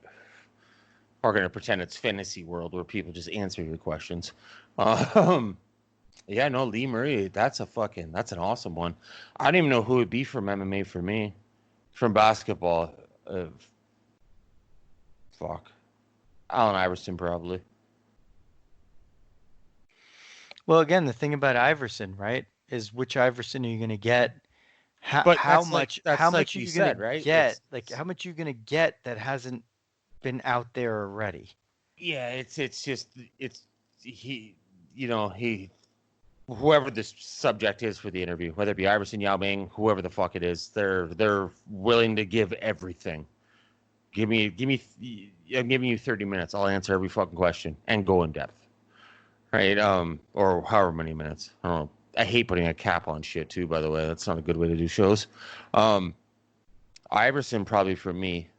We're gonna pretend it's fantasy world where people just answer your questions. Yeah, no, Lee Murray, that's an awesome one. I don't even know who would be from MMA for me. From basketball, fuck. Allen Iverson, probably. Well, again, the thing about Iverson, right, is which Iverson are you going to get? But How much like are you you going said, to right? get? Like, how much are you going to get that hasn't been out there already? Yeah, it's just he, he whoever this subject is for the interview, whether it be Iverson, Yao Ming, whoever the fuck it is, they're willing to give everything. I'm giving you 30 minutes. I'll answer every fucking question and go in depth. Right? Or however many minutes. I don't know. I hate putting a cap on shit too, by the way. That's not a good way to do shows. Iverson probably for me.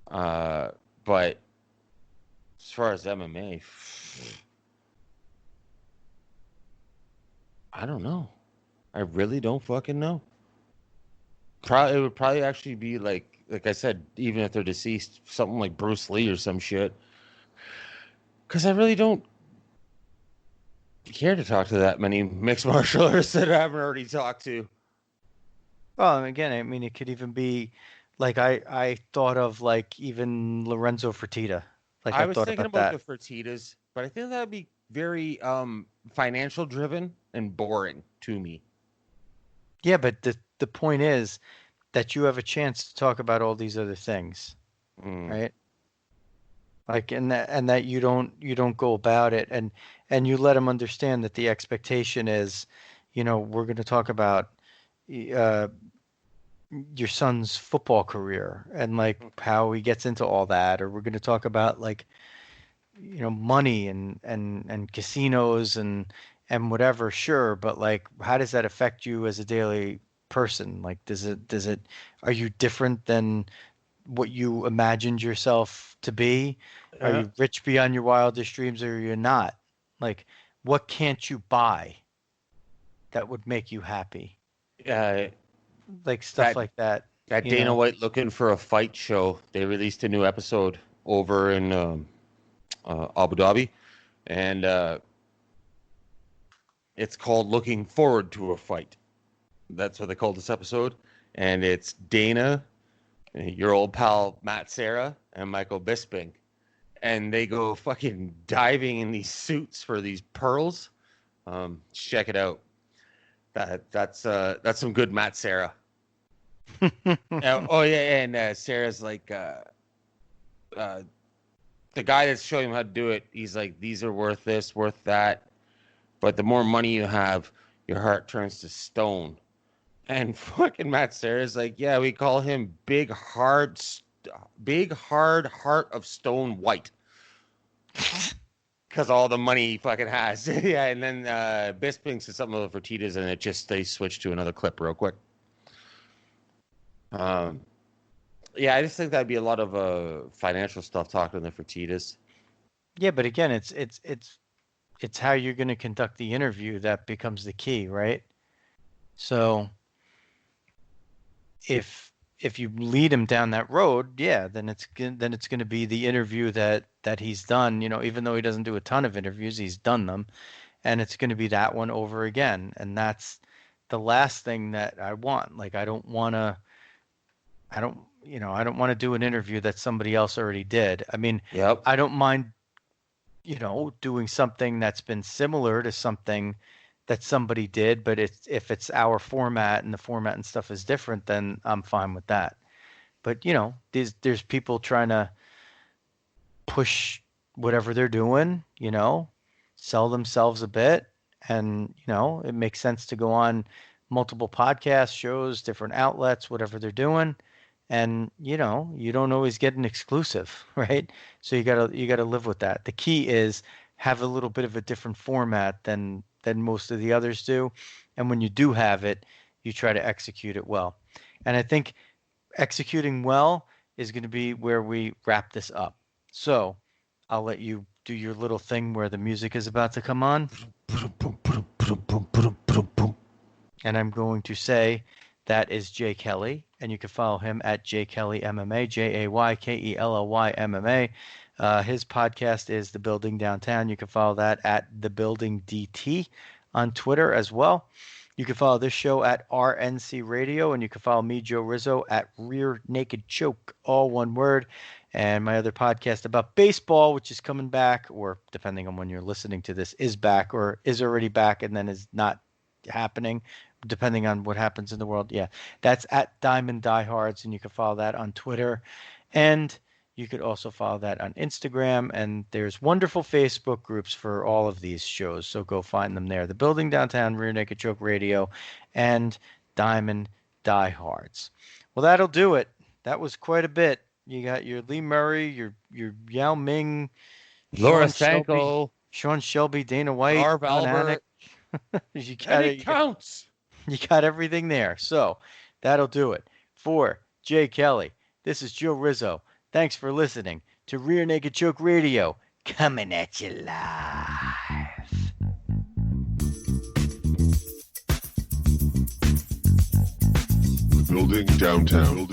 But as far as MMA, I don't know. I really don't fucking know. It would probably actually be like I said, even if they're deceased, something like Bruce Lee or some shit. Because I really don't care to talk to that many mixed martial artists that I haven't already talked to. Well, again, I mean, it could even be like I thought of like even Lorenzo Fertitta. Like I I was thought thinking about about that. the Fertittas, but I think that'd be very financial driven and boring to me. Yeah, but the point is that you have a chance to talk about all these other things, right? Like and that you don't go about it and you let them understand that the expectation is, we're going to talk about uh, your son's football career and like how he gets into all that, or we're going to talk about like money and casinos and whatever, sure, but like how does that affect you as a daily person? Like does it are you different than what you imagined yourself to be? Are Uh, you rich beyond your wildest dreams or you're not? Like what can't you buy that would make you happy? uh, Like stuff that like that, that you Dana know? White looking for a fight show. They released a new episode over in Abu Dhabi, and it's called "Looking Forward to a Fight." That's what they called this episode, and it's Dana, your old pal Matt Serra, and Michael Bisping, and they go fucking diving in these suits for these pearls. Check it out. That's some good Matt Serra. And Sarah's like the guy that's showing him how to do it. He's like, these are worth this, worth that, but the more money you have, your heart turns to stone. And fucking Matt Serra's like, yeah, we call him big hard heart of stone white. Because all the money he fucking has. Yeah, and then Bisping said something about Fertitas, and they switched to another clip real quick. Yeah, I just think that'd be a lot of financial stuff talking to the Fertitas. Yeah, but again, it's how you're going to conduct the interview that becomes the key, right? So if you lead him down that road, yeah, then it's going to be the interview that he's done. You know, even though he doesn't do a ton of interviews, he's done them, and it's going to be that one over again. And that's the last thing that I want. Like, I don't want to do an interview that somebody else already did. I mean, yep. I don't mind, doing something that's been similar to something that somebody did, but if it's our format and the format and stuff is different, then I'm fine with that. But there's people trying to push whatever they're doing, sell themselves a bit, and it makes sense to go on multiple podcast shows, different outlets, whatever they're doing, and you don't always get an exclusive, right? So you gotta live with that. The key is have a little bit of a different format than most of the others do. And when you do have it, you try to execute it well. And I think executing well is going to be where we wrap this up. So I'll let you do your little thing where the music is about to come on. And I'm going to say that is Jay Kelly. And you can follow him at Jay Kelly MMA, JayKelly MMA. His podcast is The Building Downtown. You can follow that at The Building DT on Twitter as well. You can follow this show at RNC Radio, and you can follow me, Joe Rizzo, at Rear Naked Choke, all one word. And my other podcast about baseball, which is coming back, or depending on when you're listening to this, is back or is already back and then is not happening, depending on what happens in the world. Yeah, that's at Diamond Diehards, and you can follow that on Twitter. And you could also follow that on Instagram, and there's wonderful Facebook groups for all of these shows, so go find them there. The Building Downtown, Rear Naked Choke Radio, and Diamond Diehards. Well, that'll do it. That was quite a bit. You got your Lee Murray, your Yao Ming, Laura Sanko, Sean Shelby, Dana White, Marv Albert. Counts. You got everything there. So that'll do it. For Jay Kelly, this is Joe Rizzo. Thanks for listening to Rear Naked Choke Radio, coming at you live. Building downtown.